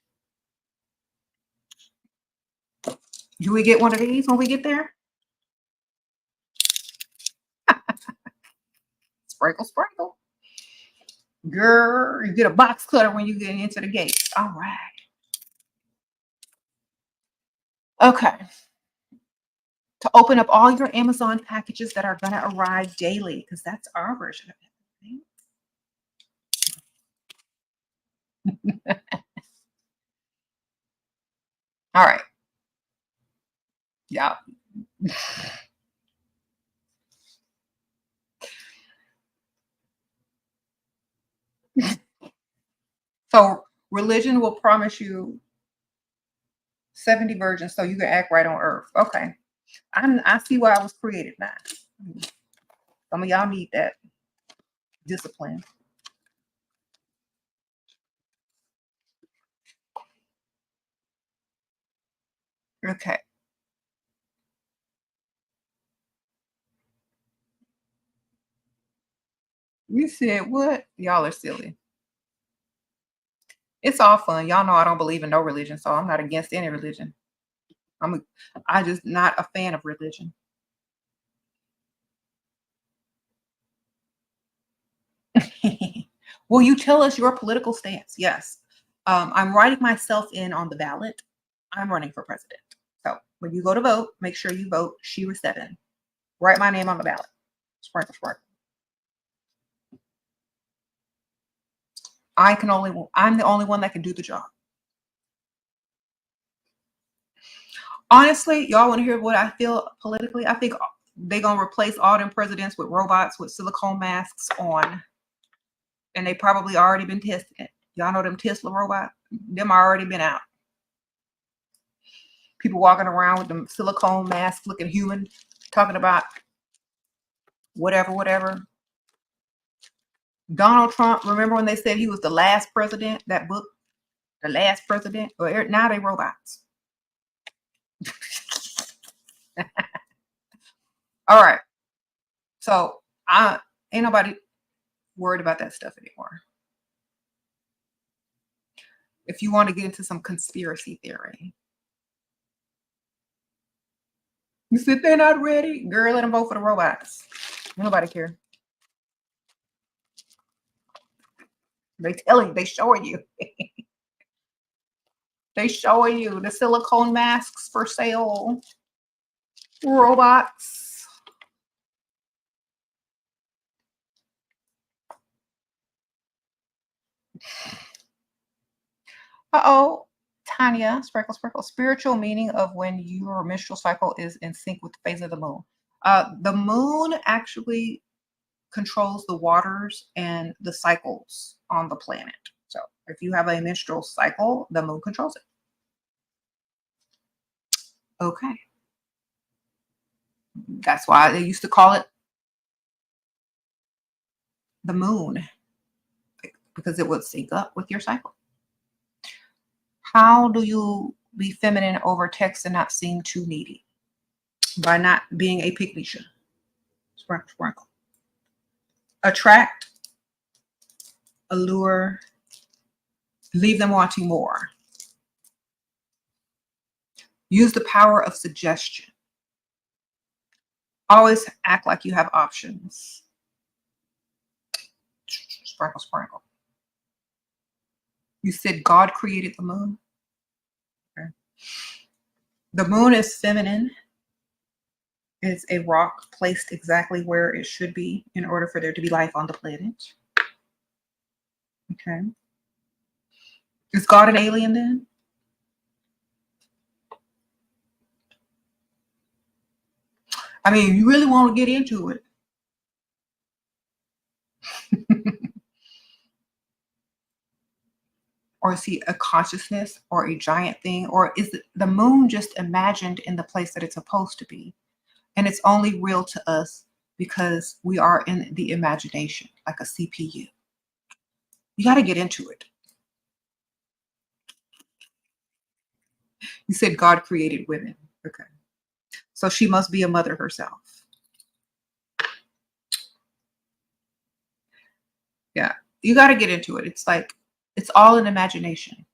Do we get one of these when we get there? Sprinkle, sprinkle. Girl, you get a box cutter when you get into the gate. All right. Okay. To open up all your Amazon packages that are going to arrive daily, because that's our version of it. All right. Yeah. So religion will promise you 70 virgins, so you can act right on earth. Okay. I see why I was created now. Some of y'all need that discipline. Okay. You said what? Y'all are silly. It's all fun. Y'all know I don't believe in no religion, so I'm not against any religion. I just not a fan of religion. Will you tell us your political stance? Yes. I'm writing myself in on the ballot. I'm running for president. So when you go to vote, make sure you vote SHERA 7. Write my name on the ballot. Sprinkle, sprinkle. I'm the only one that can do the job. Honestly, y'all want to hear what I feel politically? I think they're going to replace all them presidents with robots with silicone masks on. And they probably already been testing it. Y'all know them Tesla robots? Them already been out. People walking around with them silicone masks looking human, talking about whatever. Donald Trump, remember when they said he was the last president? That book, The Last President? Well, now they robots. All right. So ain't nobody worried about that stuff anymore. If you want to get into some conspiracy theory. You said they're not ready? Girl, let them vote for the robots. Nobody care. They showing you. They showing you the silicone masks for sale. Robots. Uh-oh. Tanya, sprinkle, sprinkle. Spiritual meaning of when your menstrual cycle is in sync with the phase of the moon. The moon actually controls the waters and the cycles on the planet. So if you have a menstrual cycle, the moon controls it. Okay. That's why they used to call it the moon, because it would sync up with your cycle. How do you be feminine over text and not seem too needy? By not being a pygmy. Sprinkle, sprinkle. Attract, allure, leave them wanting more. Use the power of suggestion. Always act like you have options. Sprinkle, sprinkle. You said God created the moon. Okay. The moon is feminine. It's a rock placed exactly where it should be in order for there to be life on the planet. Okay. Is God an alien then? I mean, you really want to get into it. Or is he a consciousness or a giant thing? Or is the moon just imagined in the place that it's supposed to be? And it's only real to us because we are in the imagination, like a CPU. You got to get into it. You said God created women. Okay. So she must be a mother herself. Yeah. You got to get into it. It's like, it's all an imagination.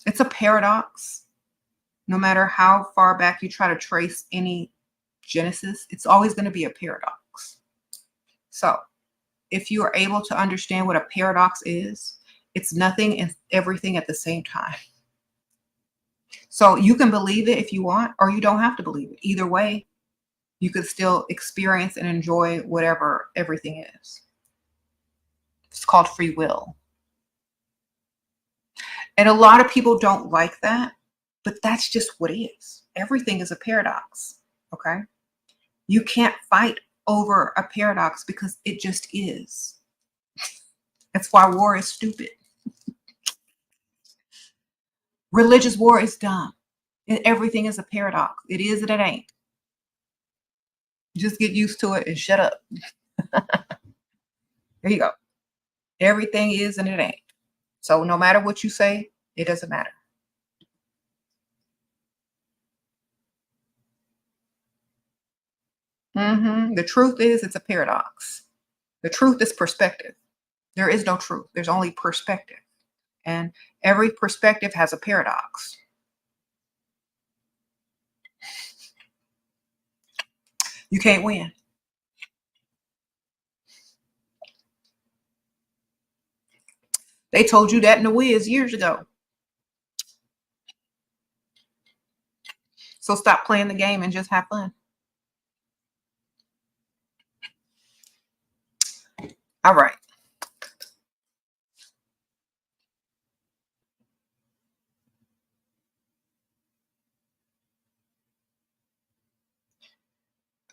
It's a paradox. No matter how far back you try to trace any genesis, it's always going to be a paradox. So if you are able to understand what a paradox is, it's nothing and everything at the same time. So you can believe it if you want, or you don't have to believe it. Either way, you could still experience and enjoy whatever everything is. It's called free will. And a lot of people don't like that, but that's just what it is. Everything is a paradox, okay? You can't fight over a paradox because it just is. That's why war is stupid. Religious war is dumb. And everything is a paradox. It is and it ain't. Just get used to it and shut up. There you go. Everything is and it ain't. So no matter what you say, it doesn't matter. The truth is, it's a paradox. The truth is perspective. There is no truth. There's only perspective. And every perspective has a paradox. You can't win. They told you that in The Wiz years ago. So stop playing the game and just have fun. All right.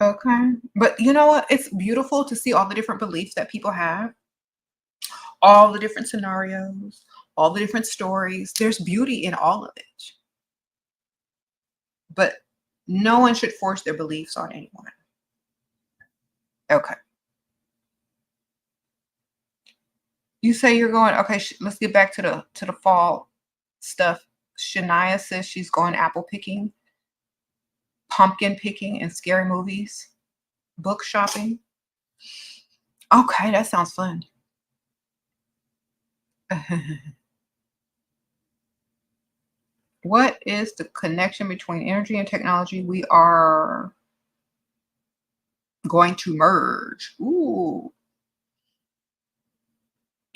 Okay. But you know what? It's beautiful to see all the different beliefs that people have, all the different scenarios, all the different stories. There's beauty in all of it. But no one should force their beliefs on anyone. Okay. You say you're going, okay, let's get back to the fall stuff. Shania says she's going apple picking, pumpkin picking, and scary movies, book shopping. Okay, that sounds fun. What is the connection between energy and technology? We are going to merge. Ooh.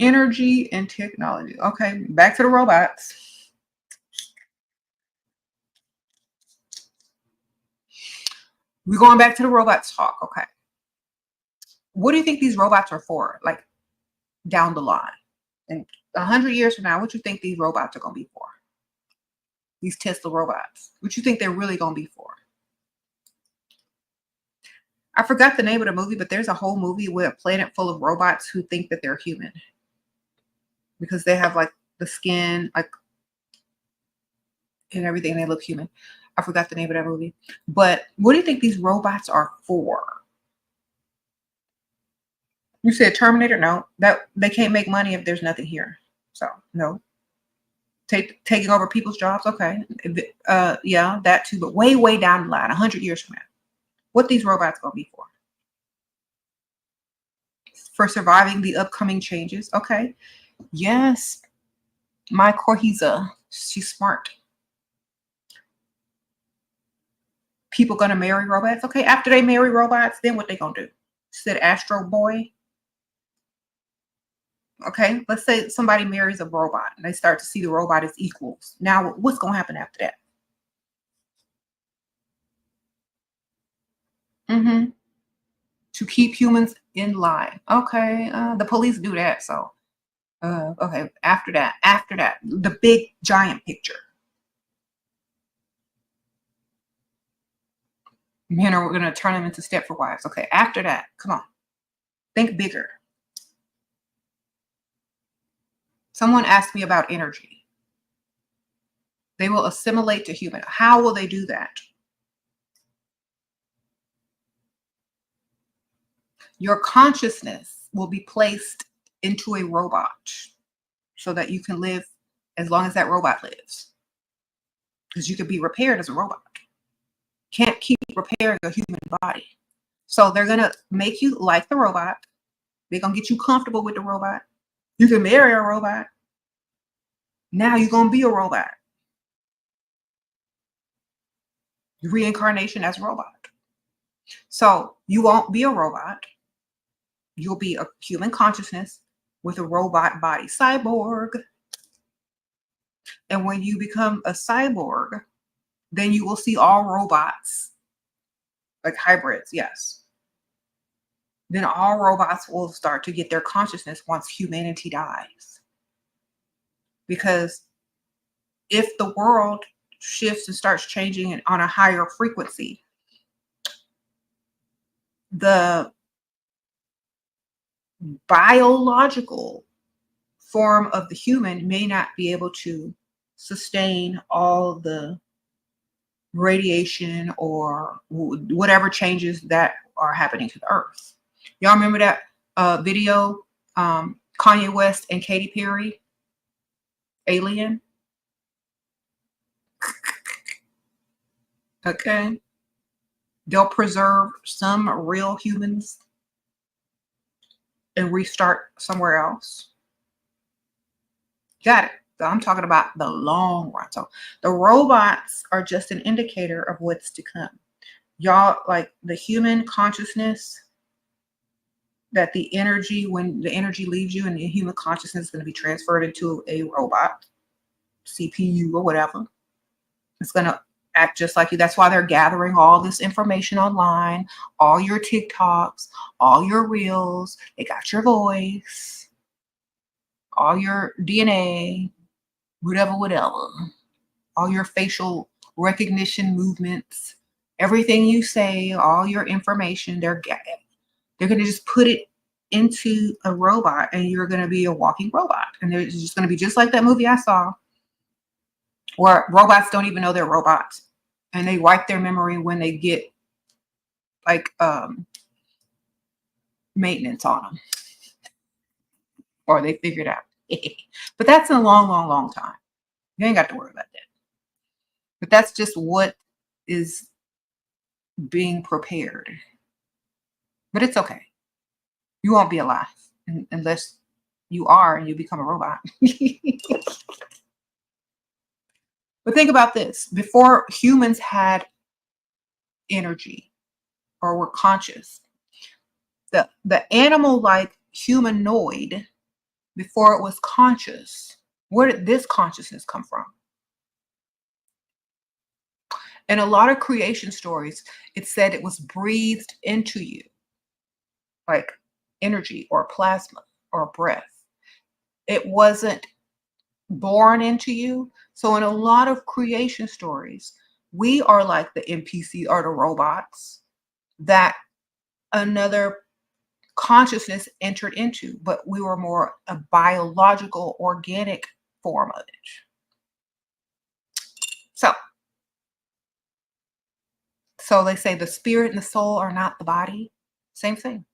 Energy and technology. Okay, back to the robots. We're going back to the robots talk. Okay. What do you think these robots are for? Like down the line? And 100 years from now, what do you think these robots are going to be for? These Tesla robots. What you think they're really going to be for? I forgot the name of the movie, but there's a whole movie with a planet full of robots who think that they're human. Because they have like the skin, like, and everything. They look human. I forgot the name of that movie. But what do you think these robots are for? You said Terminator? No, that they can't make money if there's nothing here. So no. Taking over people's jobs? Okay. Yeah, that too. But way, way down the line, 100 years from now. What these robots going to be for? For surviving the upcoming changes. Okay. Yes. My Corhiza. She's smart. People going to marry robots? Okay. After they marry robots, then what they going to do? Said Astro Boy. Okay. Let's say somebody marries a robot and they start to see the robot as equals. Now, what's going to happen after that? To keep humans in line. Okay. The police do that. So, okay. After that, the big giant picture. Men are going to turn them into Stepford wives. Okay. After that, come on. Think bigger. Someone asked me about energy. They will assimilate to human. How will they do that? Your consciousness will be placed into a robot so that you can live as long as that robot lives. Because you could be repaired as a robot. Can't keep repairing a human body. So they're going to make you like the robot. They're going to get you comfortable with the robot. You can marry a robot. Now you're going to be a robot. Reincarnation as a robot. So you won't be a robot. You'll be a human consciousness with a robot body. Cyborg. And when you become a cyborg, then you will see all robots like hybrids. Yes. Then all robots will start to get their consciousness once humanity dies. Because if the world shifts and starts changing on a higher frequency, the biological form of the human may not be able to sustain all the radiation or whatever changes that are happening to the earth. Y'all remember that video, Kanye West and Katy Perry, Alien? Okay. They'll preserve some real humans and restart somewhere else. Got it. So I'm talking about the long run. So the robots are just an indicator of what's to come. Y'all, like the human consciousness, that the energy, when the energy leaves you and the human consciousness is going to be transferred into a robot, CPU or whatever. It's going to act just like you. That's why they're gathering all this information online, all your TikToks, all your reels. They got your voice, all your DNA, whatever, all your facial recognition movements, everything you say, all your information, they're going to just put it into a robot and you're going to be a walking robot. And it's just going to be just like that movie I saw where robots don't even know they're robots and they wipe their memory when they get like maintenance on them or they figure it out. But that's a long, long, long time. You ain't got to worry about that. But that's just what is being prepared. But it's okay. You won't be alive unless you are and you become a robot. But think about this. Before humans had energy or were conscious, the animal-like humanoid, before it was conscious, where did this consciousness come from? In a lot of creation stories, it said it was breathed into you, like energy or plasma or breath. It wasn't born into you. So in a lot of creation stories, we are like the NPC or the robots that another consciousness entered into, but we were more a biological, organic form of it. So they say the spirit and the soul are not the body. Same thing.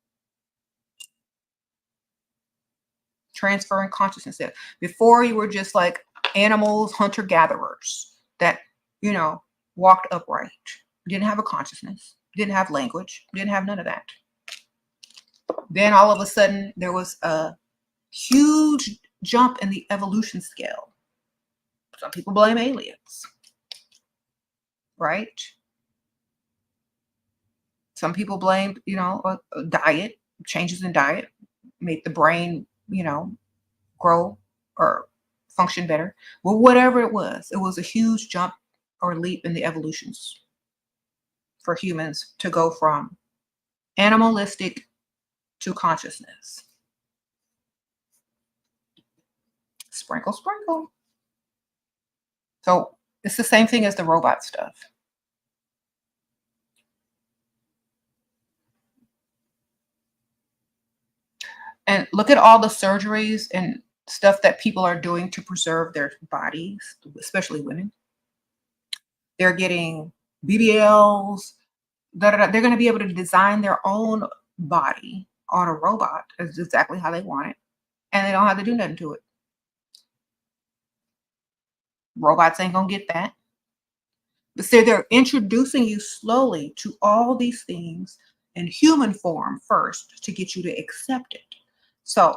Transferring consciousness there. Before you were just like animals, hunter-gatherers that, you know, walked upright. Didn't have a consciousness, didn't have language, didn't have none of that. Then all of a sudden there was a huge jump in the evolution scale. Some people blame aliens, right? Some people blame, you know, a diet, changes in diet, make the brain, you know, grow or function better. Well, whatever it was a huge jump or leap in the evolutions for humans to go from animalistic to consciousness. Sprinkle, sprinkle. So it's the same thing as the robot stuff. And look at all the surgeries and stuff that people are doing to preserve their bodies, especially women. They're getting BBLs. They're going to be able to design their own body on a robot. It's exactly how they want it. And they don't have to do nothing to it. Robots ain't going to get that. But so they're introducing you slowly to all these things in human form first to get you to accept it. So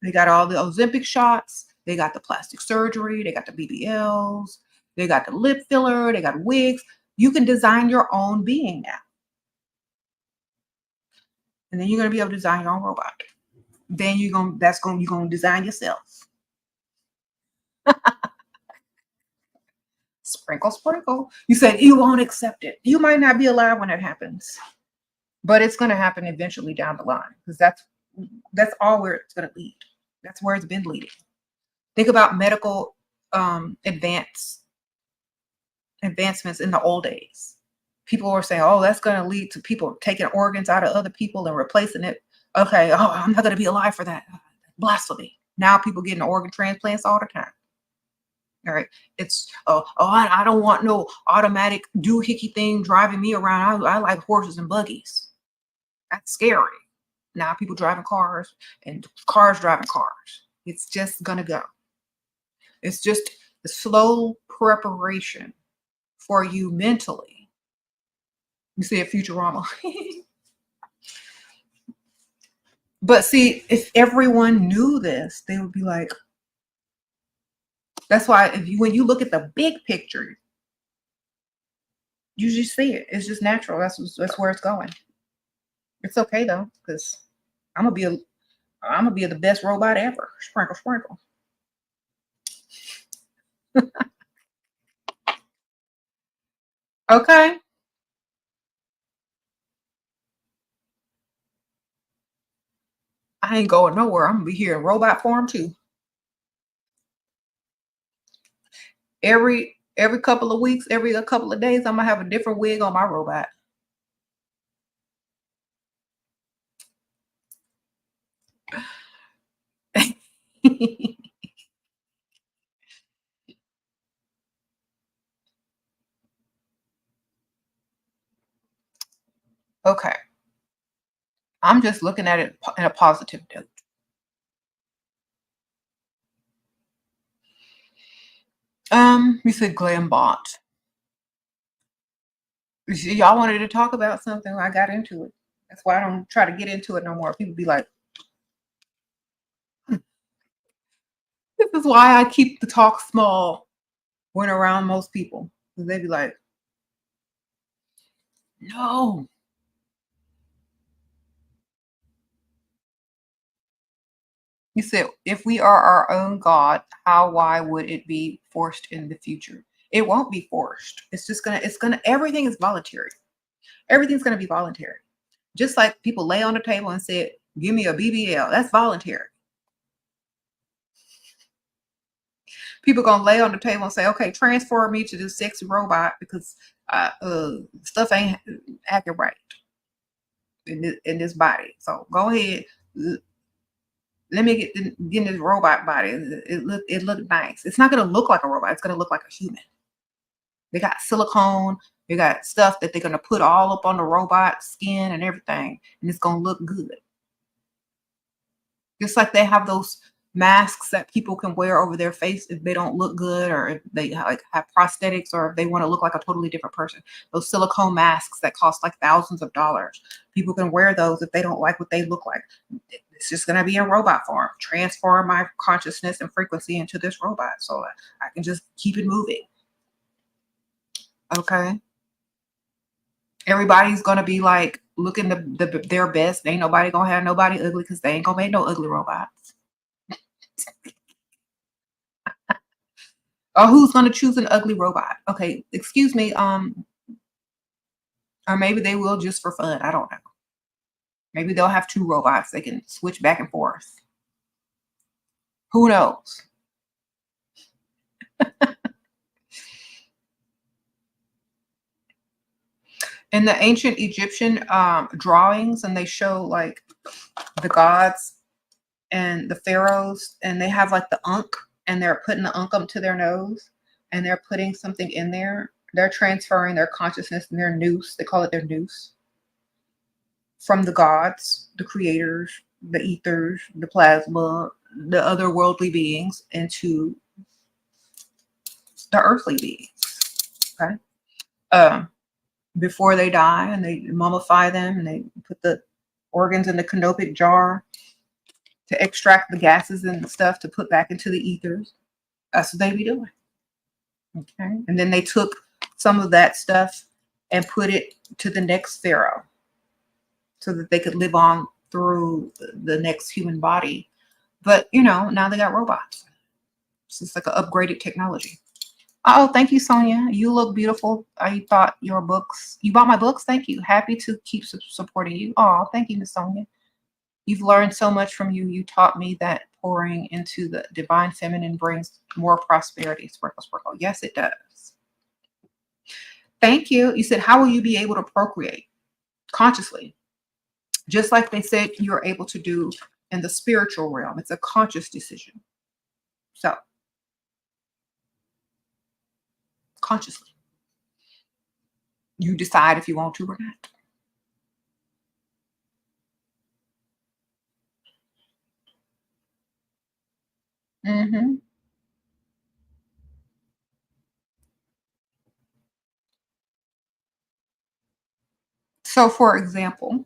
they got all the Ozempic shots, they got the plastic surgery, they got the BBLs, they got the lip filler, they got wigs. You can design your own being now. And then you're going to be able to design your own robot. Then you're going to design yourself. Sprinkle, sprinkle. You said you won't accept it. You might not be alive when it happens, but it's going to happen eventually down the line because that's all where it's going to lead. That's where it's been leading. Think about medical advancements in the old days. People were saying, oh, that's going to lead to people taking organs out of other people and replacing it. Okay, oh, I'm not going to be alive for that. Blasphemy. Now people getting organ transplants all the time. All right. It's, I don't want no automatic doohickey thing driving me around. I like horses and buggies. That's scary. Now people driving cars and cars driving cars. It's just going to go. It's just the slow preparation for you mentally. You see a Futurama. But see, if everyone knew this, they would be like, that's why when you look at the big picture, you just see it. It's just natural. That's where it's going. It's okay though, because I'm gonna be the best robot ever. Sprinkle, sprinkle. Okay. I ain't going nowhere. I'm gonna be here in robot form too. Every couple of weeks, every couple of days, I'm gonna have a different wig on my robot. Okay. I'm just looking at it in a positive note. You said Glambot. You see, y'all wanted to talk about something. I got into it. That's why I don't try to get into it no more. People be like, this is why I keep the talk small when around most people. Because they be like, no. You said, if we are our own God, why would it be forced in the future? It won't be forced. Everything is voluntary. Everything's gonna be voluntary. Just like people lay on the table and said, give me a BBL. That's voluntary. People gonna lay on the table and say, okay, transform me to this sexy robot because stuff ain't acting right in this body. So go ahead, let me get in this robot body. It look nice. It's not gonna look like a robot. It's gonna look like a human. They got silicone. They got stuff that they're gonna put all up on the robot skin and everything, and it's gonna look good. Just like they have those masks that people can wear over their face if they don't look good, or if they have prosthetics, or if they want to look like a totally different person. Those silicone masks that cost like thousands of dollars. People can wear those if they don't like what they look like. It's just going to be in robot form. Transform my consciousness and frequency into this robot so I can just keep it moving. Okay. Everybody's going to be like looking their best. Ain't nobody going to have nobody ugly because they ain't going to make no ugly robots. Or who's going to choose an ugly robot? Okay, excuse me. Or maybe they will just for fun. I don't know. Maybe they'll have two robots. They can switch back and forth. Who knows? In the ancient Egyptian drawings, and they show like the gods and the pharaohs, and they have like the ankh, and they're putting the ankh up to their nose, and they're putting something in there. They're transferring their consciousness and their nous. They call it their nous. From the gods, the creators, the ethers, the plasma, the other worldly beings into the earthly beings. Okay. Before they die, and they mummify them, and they put the organs in the canopic jar to extract the gases and stuff to put back into the ethers. That's what they be doing. Okay. And then they took some of that stuff and put it to the next pharaoh so that they could live on through the next human body. But, now they got robots. It's just like an upgraded technology. Oh, thank you, Sonia. You look beautiful. I thought your books. You bought my books? Thank you. Happy to keep supporting you. Oh, thank you, Miss Sonia. You've learned so much from you. You taught me that pouring into the divine feminine brings more prosperity. Sprinkle, sprinkle. Yes, it does. Thank you. You said, how will you be able to procreate? Consciously. Just like they said you're able to do in the spiritual realm. It's a conscious decision. So consciously. You decide if you want to or not. Mm-hmm. So, for example,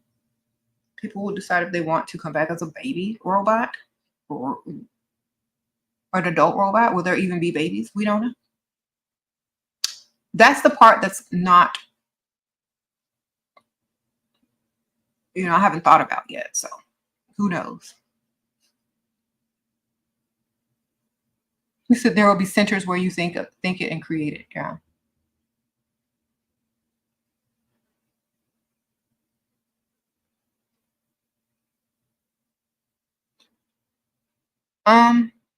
people will decide if they want to come back as a baby robot or an adult robot. Will there even be babies? We don't know. That's the part that's not, I haven't thought about yet. So, who knows? You said there will be centers where you think it and create it. Yeah.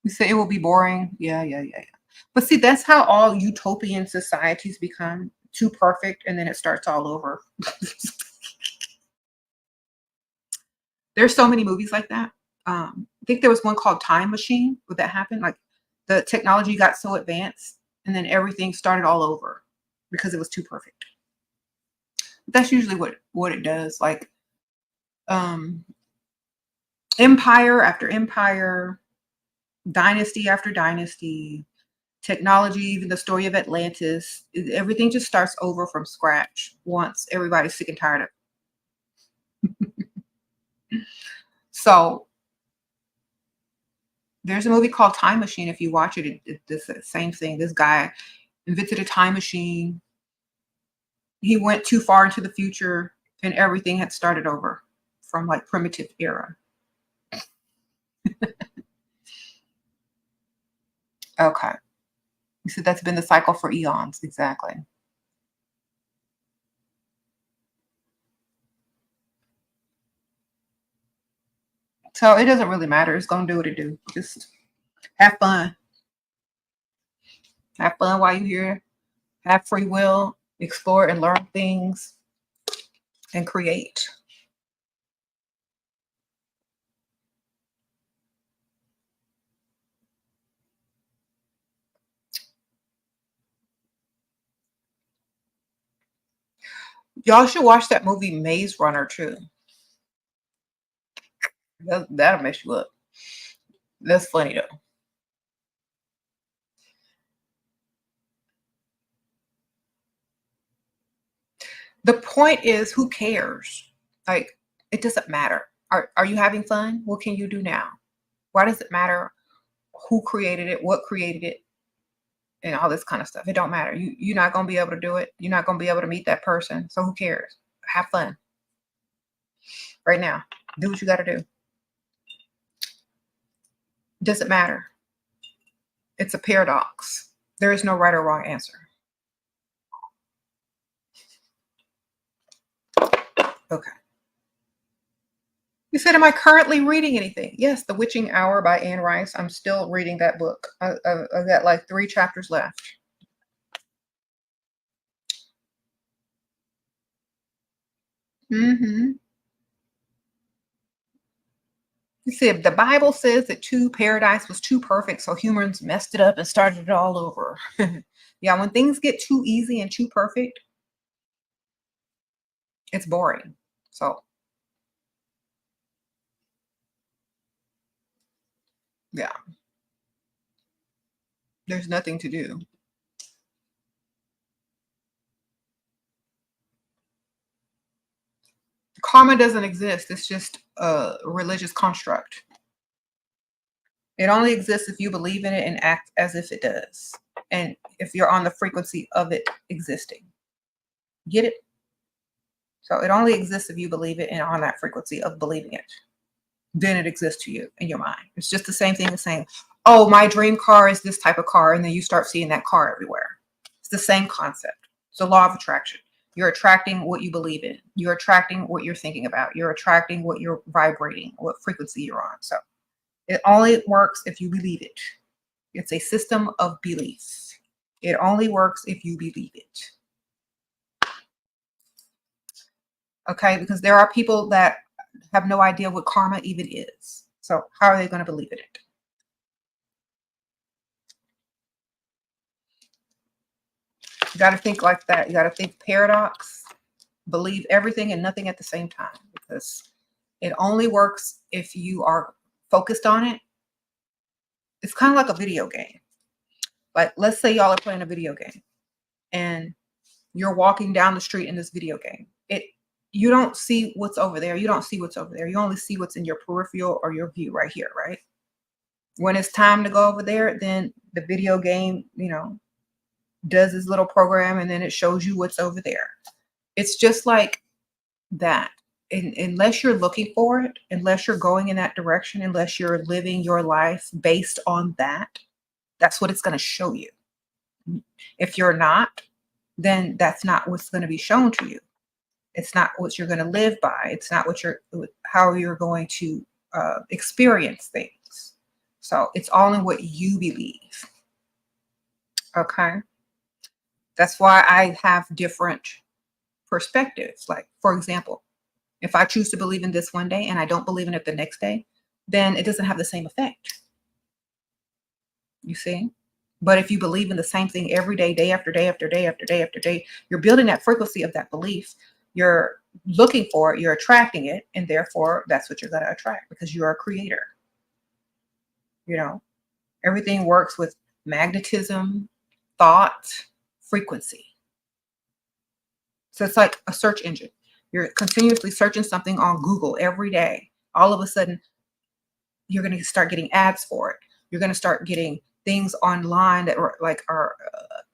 You say it will be boring. Yeah, yeah, yeah, yeah. But see, that's how all utopian societies become too perfect, and then it starts all over. There's so many movies like that. I think there was one called Time Machine. Would that happen? Like the technology got so advanced, and then everything started all over because it was too perfect. That's usually what it does. Like um, empire after empire, dynasty after dynasty, technology, even the story of Atlantis, everything just starts over from scratch once everybody's sick and tired of it. So there's a movie called Time Machine. If you watch it, it's the same thing. This guy invented a time machine. He went too far into the future and everything had started over from like primitive era. Okay. You said that's been the cycle for eons. Exactly. So it doesn't really matter. It's going to do what it do. Just have fun. Have fun while you're here. Have free will. Explore and learn things and create. Y'all should watch that movie Maze Runner too. That'll mess you up. That's funny though. The point is, who cares? Like, it doesn't matter. Are you having fun? What can you do now? Why does it matter who created it, what created it, and all this kind of stuff? It don't matter. You're not gonna be able to do it. You're not gonna be able to meet that person. So who cares? Have fun right now. Do what you got to do. Doesn't matter. It's a paradox. There is no right or wrong answer. Okay. You said, am I currently reading anything? Yes, The Witching Hour by Anne Rice. I'm still reading that book. I've got like 3 chapters left. Mm-hmm. You see, the Bible says that paradise was too perfect, so humans messed it up and started it all over. Yeah, when things get too easy and too perfect, it's boring. So, yeah, there's nothing to do. Karma doesn't exist. It's just a religious construct. It only exists if you believe in it and act as if it does. And if you're on the frequency of it existing. Get it? So it only exists if you believe it and on that frequency of believing it. Then it exists to you in your mind. It's just the same thing as saying, oh, my dream car is this type of car. And then you start seeing that car everywhere. It's the same concept. It's the law of attraction. You're attracting what you believe in. You're attracting what you're thinking about. You're attracting what you're vibrating, what frequency you're on. So it only works if you believe it. It's a system of belief. It only works if you believe it. Okay, because there are people that have no idea what karma even is. So how are they going to believe in it? got to think like that. You got to think paradox, believe everything and nothing at the same time, because it only works if you are focused on it. It's kind of like a video game. Like, let's say y'all are playing a video game and you're walking down the street in this video game. You don't see what's over there. You don't see what's over there. You only see what's in your peripheral or your view right here, right? When it's time to go over there, then the video game, does this little program and then it shows you what's over there. It's just like that. Unless you're looking for it, unless you're going in that direction, unless you're living your life based on that, that's what it's going to show you. If you're not, then that's not what's going to be shown to you. It's not what you're going to live by. It's not how you're going to experience things. So it's all in what you believe. Okay. That's why I have different perspectives. Like, for example, if I choose to believe in this one day and I don't believe in it the next day, then it doesn't have the same effect. You see? But if you believe in the same thing every day, day after day after day after day after day, you're building that frequency of that belief. You're looking for it, you're attracting it, and therefore that's what you're going to attract because you're a creator. Everything works with magnetism, thought, frequency. So it's like a search engine. You're continuously searching something on Google every day. All of a sudden, you're going to start getting ads for it. You're going to start getting things online that are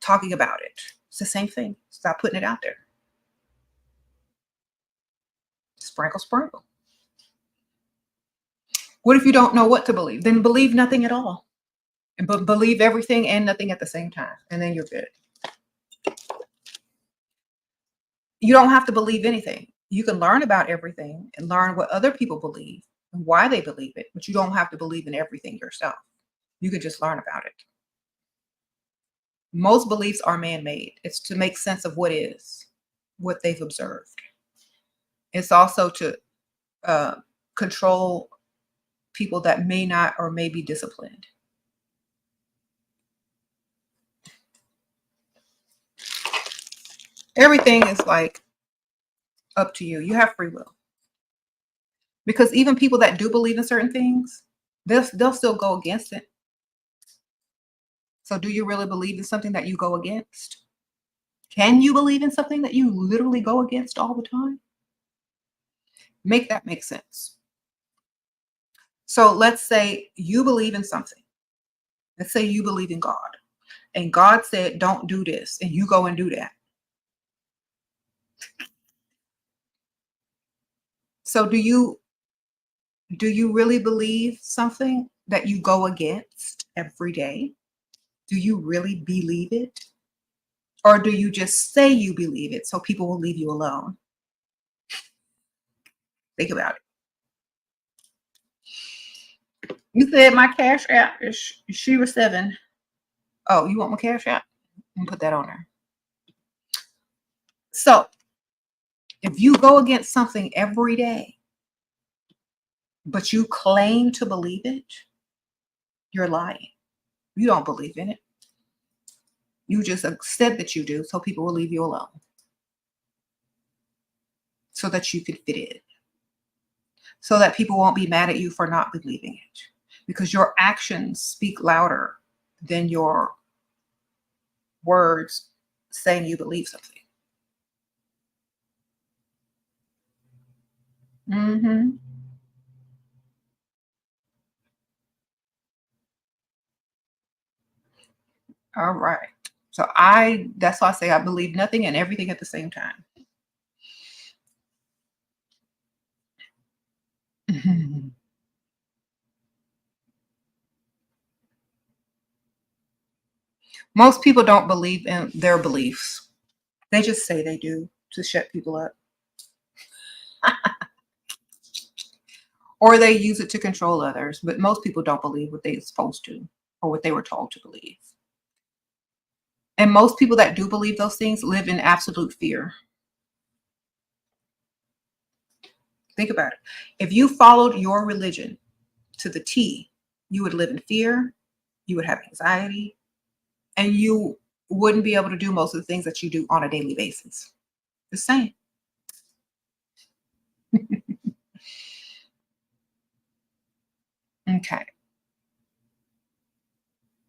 talking about it. It's the same thing. Stop putting it out there. Sprinkle, sprinkle. What if you don't know what to believe? Then believe nothing at all. But believe everything and nothing at the same time. And then you're good. You don't have to believe anything. You can learn about everything and learn what other people believe and why they believe it. But you don't have to believe in everything yourself. You can just learn about it. Most beliefs are man-made. It's to make sense of what is, what they've observed. It's also to control people that may not or may be disciplined. Everything is like up to you. You have free will. Because even people that do believe in certain things, they'll still go against it. So do you really believe in something that you go against? Can you believe in something that you literally go against all the time? Make that make sense. So let's say you believe in something. Let's say you believe in God. And God said, don't do this. And you go and do that. So do you really believe something that you go against every day? Do you really believe it? Or do you just say you believe it so people will leave you alone? Think about it. You said my cash app is SHERA7. Oh, you want my cash app? And put that on there. So if you go against something every day, but you claim to believe it, you're lying. You don't believe in it. You just said that you do, so people will leave you alone. So that you could fit in. So that people won't be mad at you for not believing it. Because your actions speak louder than your words saying you believe something. Mm-hmm. All right. So that's why I say I believe nothing and everything at the same time. Most people don't believe in their beliefs. They just say they do to shut people up. Or they use it to control others. But most people don't believe what they're supposed to or what they were told to believe. And most people that do believe those things live in absolute fear. Think about it. If you followed your religion to the T, you would live in fear, you would have anxiety, and you wouldn't be able to do most of the things that you do on a daily basis. The same. Okay.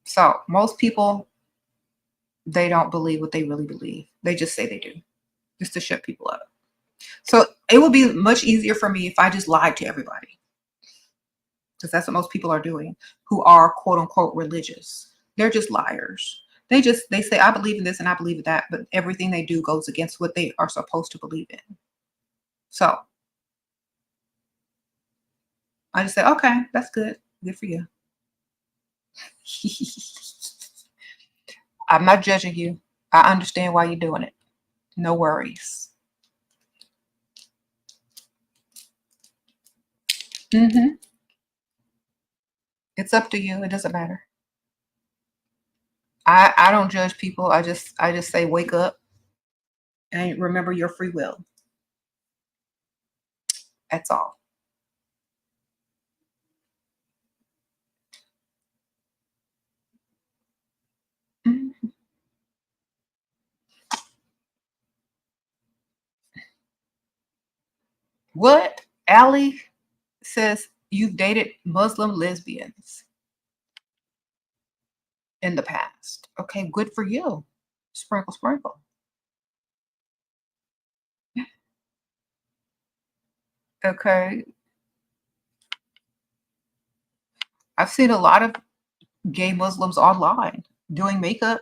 So most people, they don't believe what they really believe. They just say they do, just to shut people up. So it would be much easier for me if I just lied to everybody, because that's what most people are doing who are quote unquote religious. They're just liars. They say, I believe in this and I believe in that, but everything they do goes against what they are supposed to believe in. So I just say, okay, that's good. Good for you. I'm not judging you. I understand why you're doing it. No worries. It's up to you. It doesn't matter. I don't judge people. I just say wake up and remember your free will. That's all. Mhm. What? Allie says you've dated Muslim lesbians in the past. Okay, good for you. Sprinkle, sprinkle. Okay. I've seen a lot of gay Muslims online doing makeup,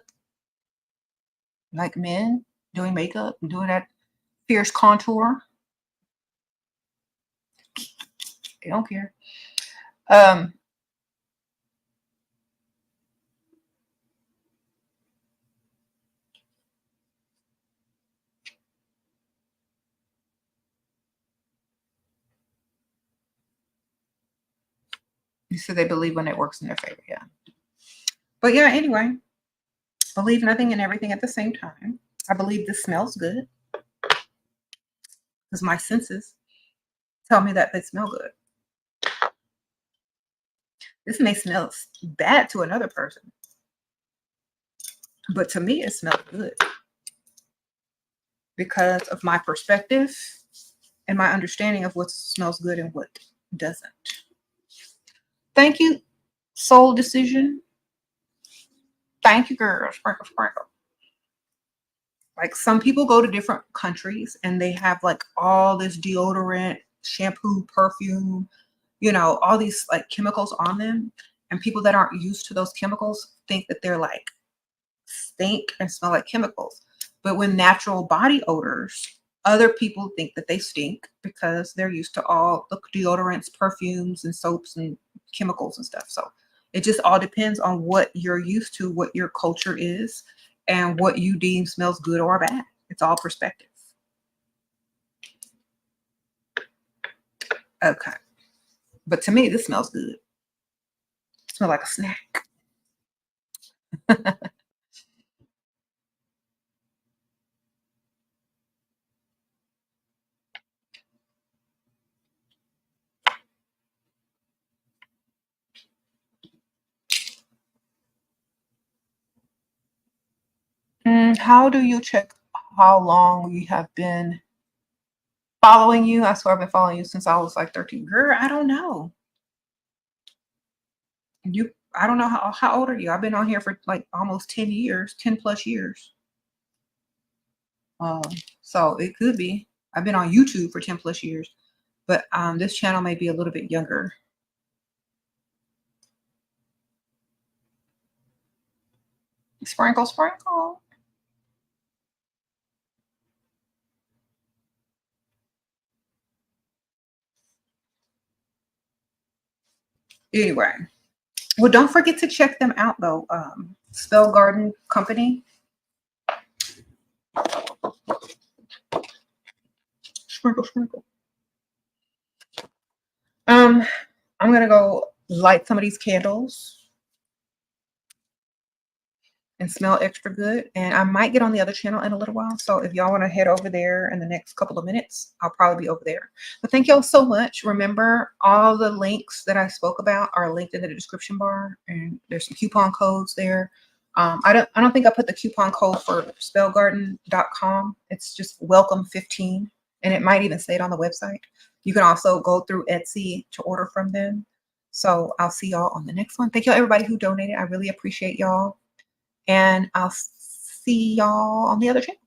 like men doing makeup, doing that fierce contour. They don't care. Um, you said they believe when it works in their favor, yeah. But yeah, anyway, believe nothing and everything at the same time. I believe this smells good because my senses tell me that they smell good. This may smell bad to another person, but to me, it smells good because of my perspective and my understanding of what smells good and what doesn't. Thank you, Soul Decision. Thank you, girl. Sprinkle, sprinkle. Like some people go to different countries and they have like all this deodorant, shampoo, perfume, all these like chemicals on them. And people that aren't used to those chemicals think that they're like stink and smell like chemicals. But when natural body odors, other people think that they stink because they're used to all the deodorants, perfumes, and soaps and chemicals and stuff. So it just all depends on what you're used to, what your culture is, and what you deem smells good or bad. It's all perspective. Okay. But to me, this smells good. It smells like a snack. How do you check how long we have been following you? I swear I've been following you since I was like 13. Girl, I don't know. I don't know how old are you? I've been on here for like almost 10 years, 10 plus years. Um, so it could be. I've been on YouTube for 10 plus years, but this channel may be a little bit younger. Sprinkle, sprinkle. Anyway, well, don't forget to check them out though. Spell Garden Company. Sprinkle, sprinkle. I'm gonna go light some of these candles and smell extra good. And I might get on the other channel in a little while. So if y'all want to head over there in the next couple of minutes, I'll probably be over there. But thank y'all so much. Remember, all the links that I spoke about are linked in the description bar. And there's some coupon codes there. I don't think I put the coupon code for spellgarden.com. It's just welcome15, and it might even say it on the website. You can also go through Etsy to order from them. So I'll see y'all on the next one. Thank you everybody who donated. I really appreciate y'all, and I'll see y'all on the other channel.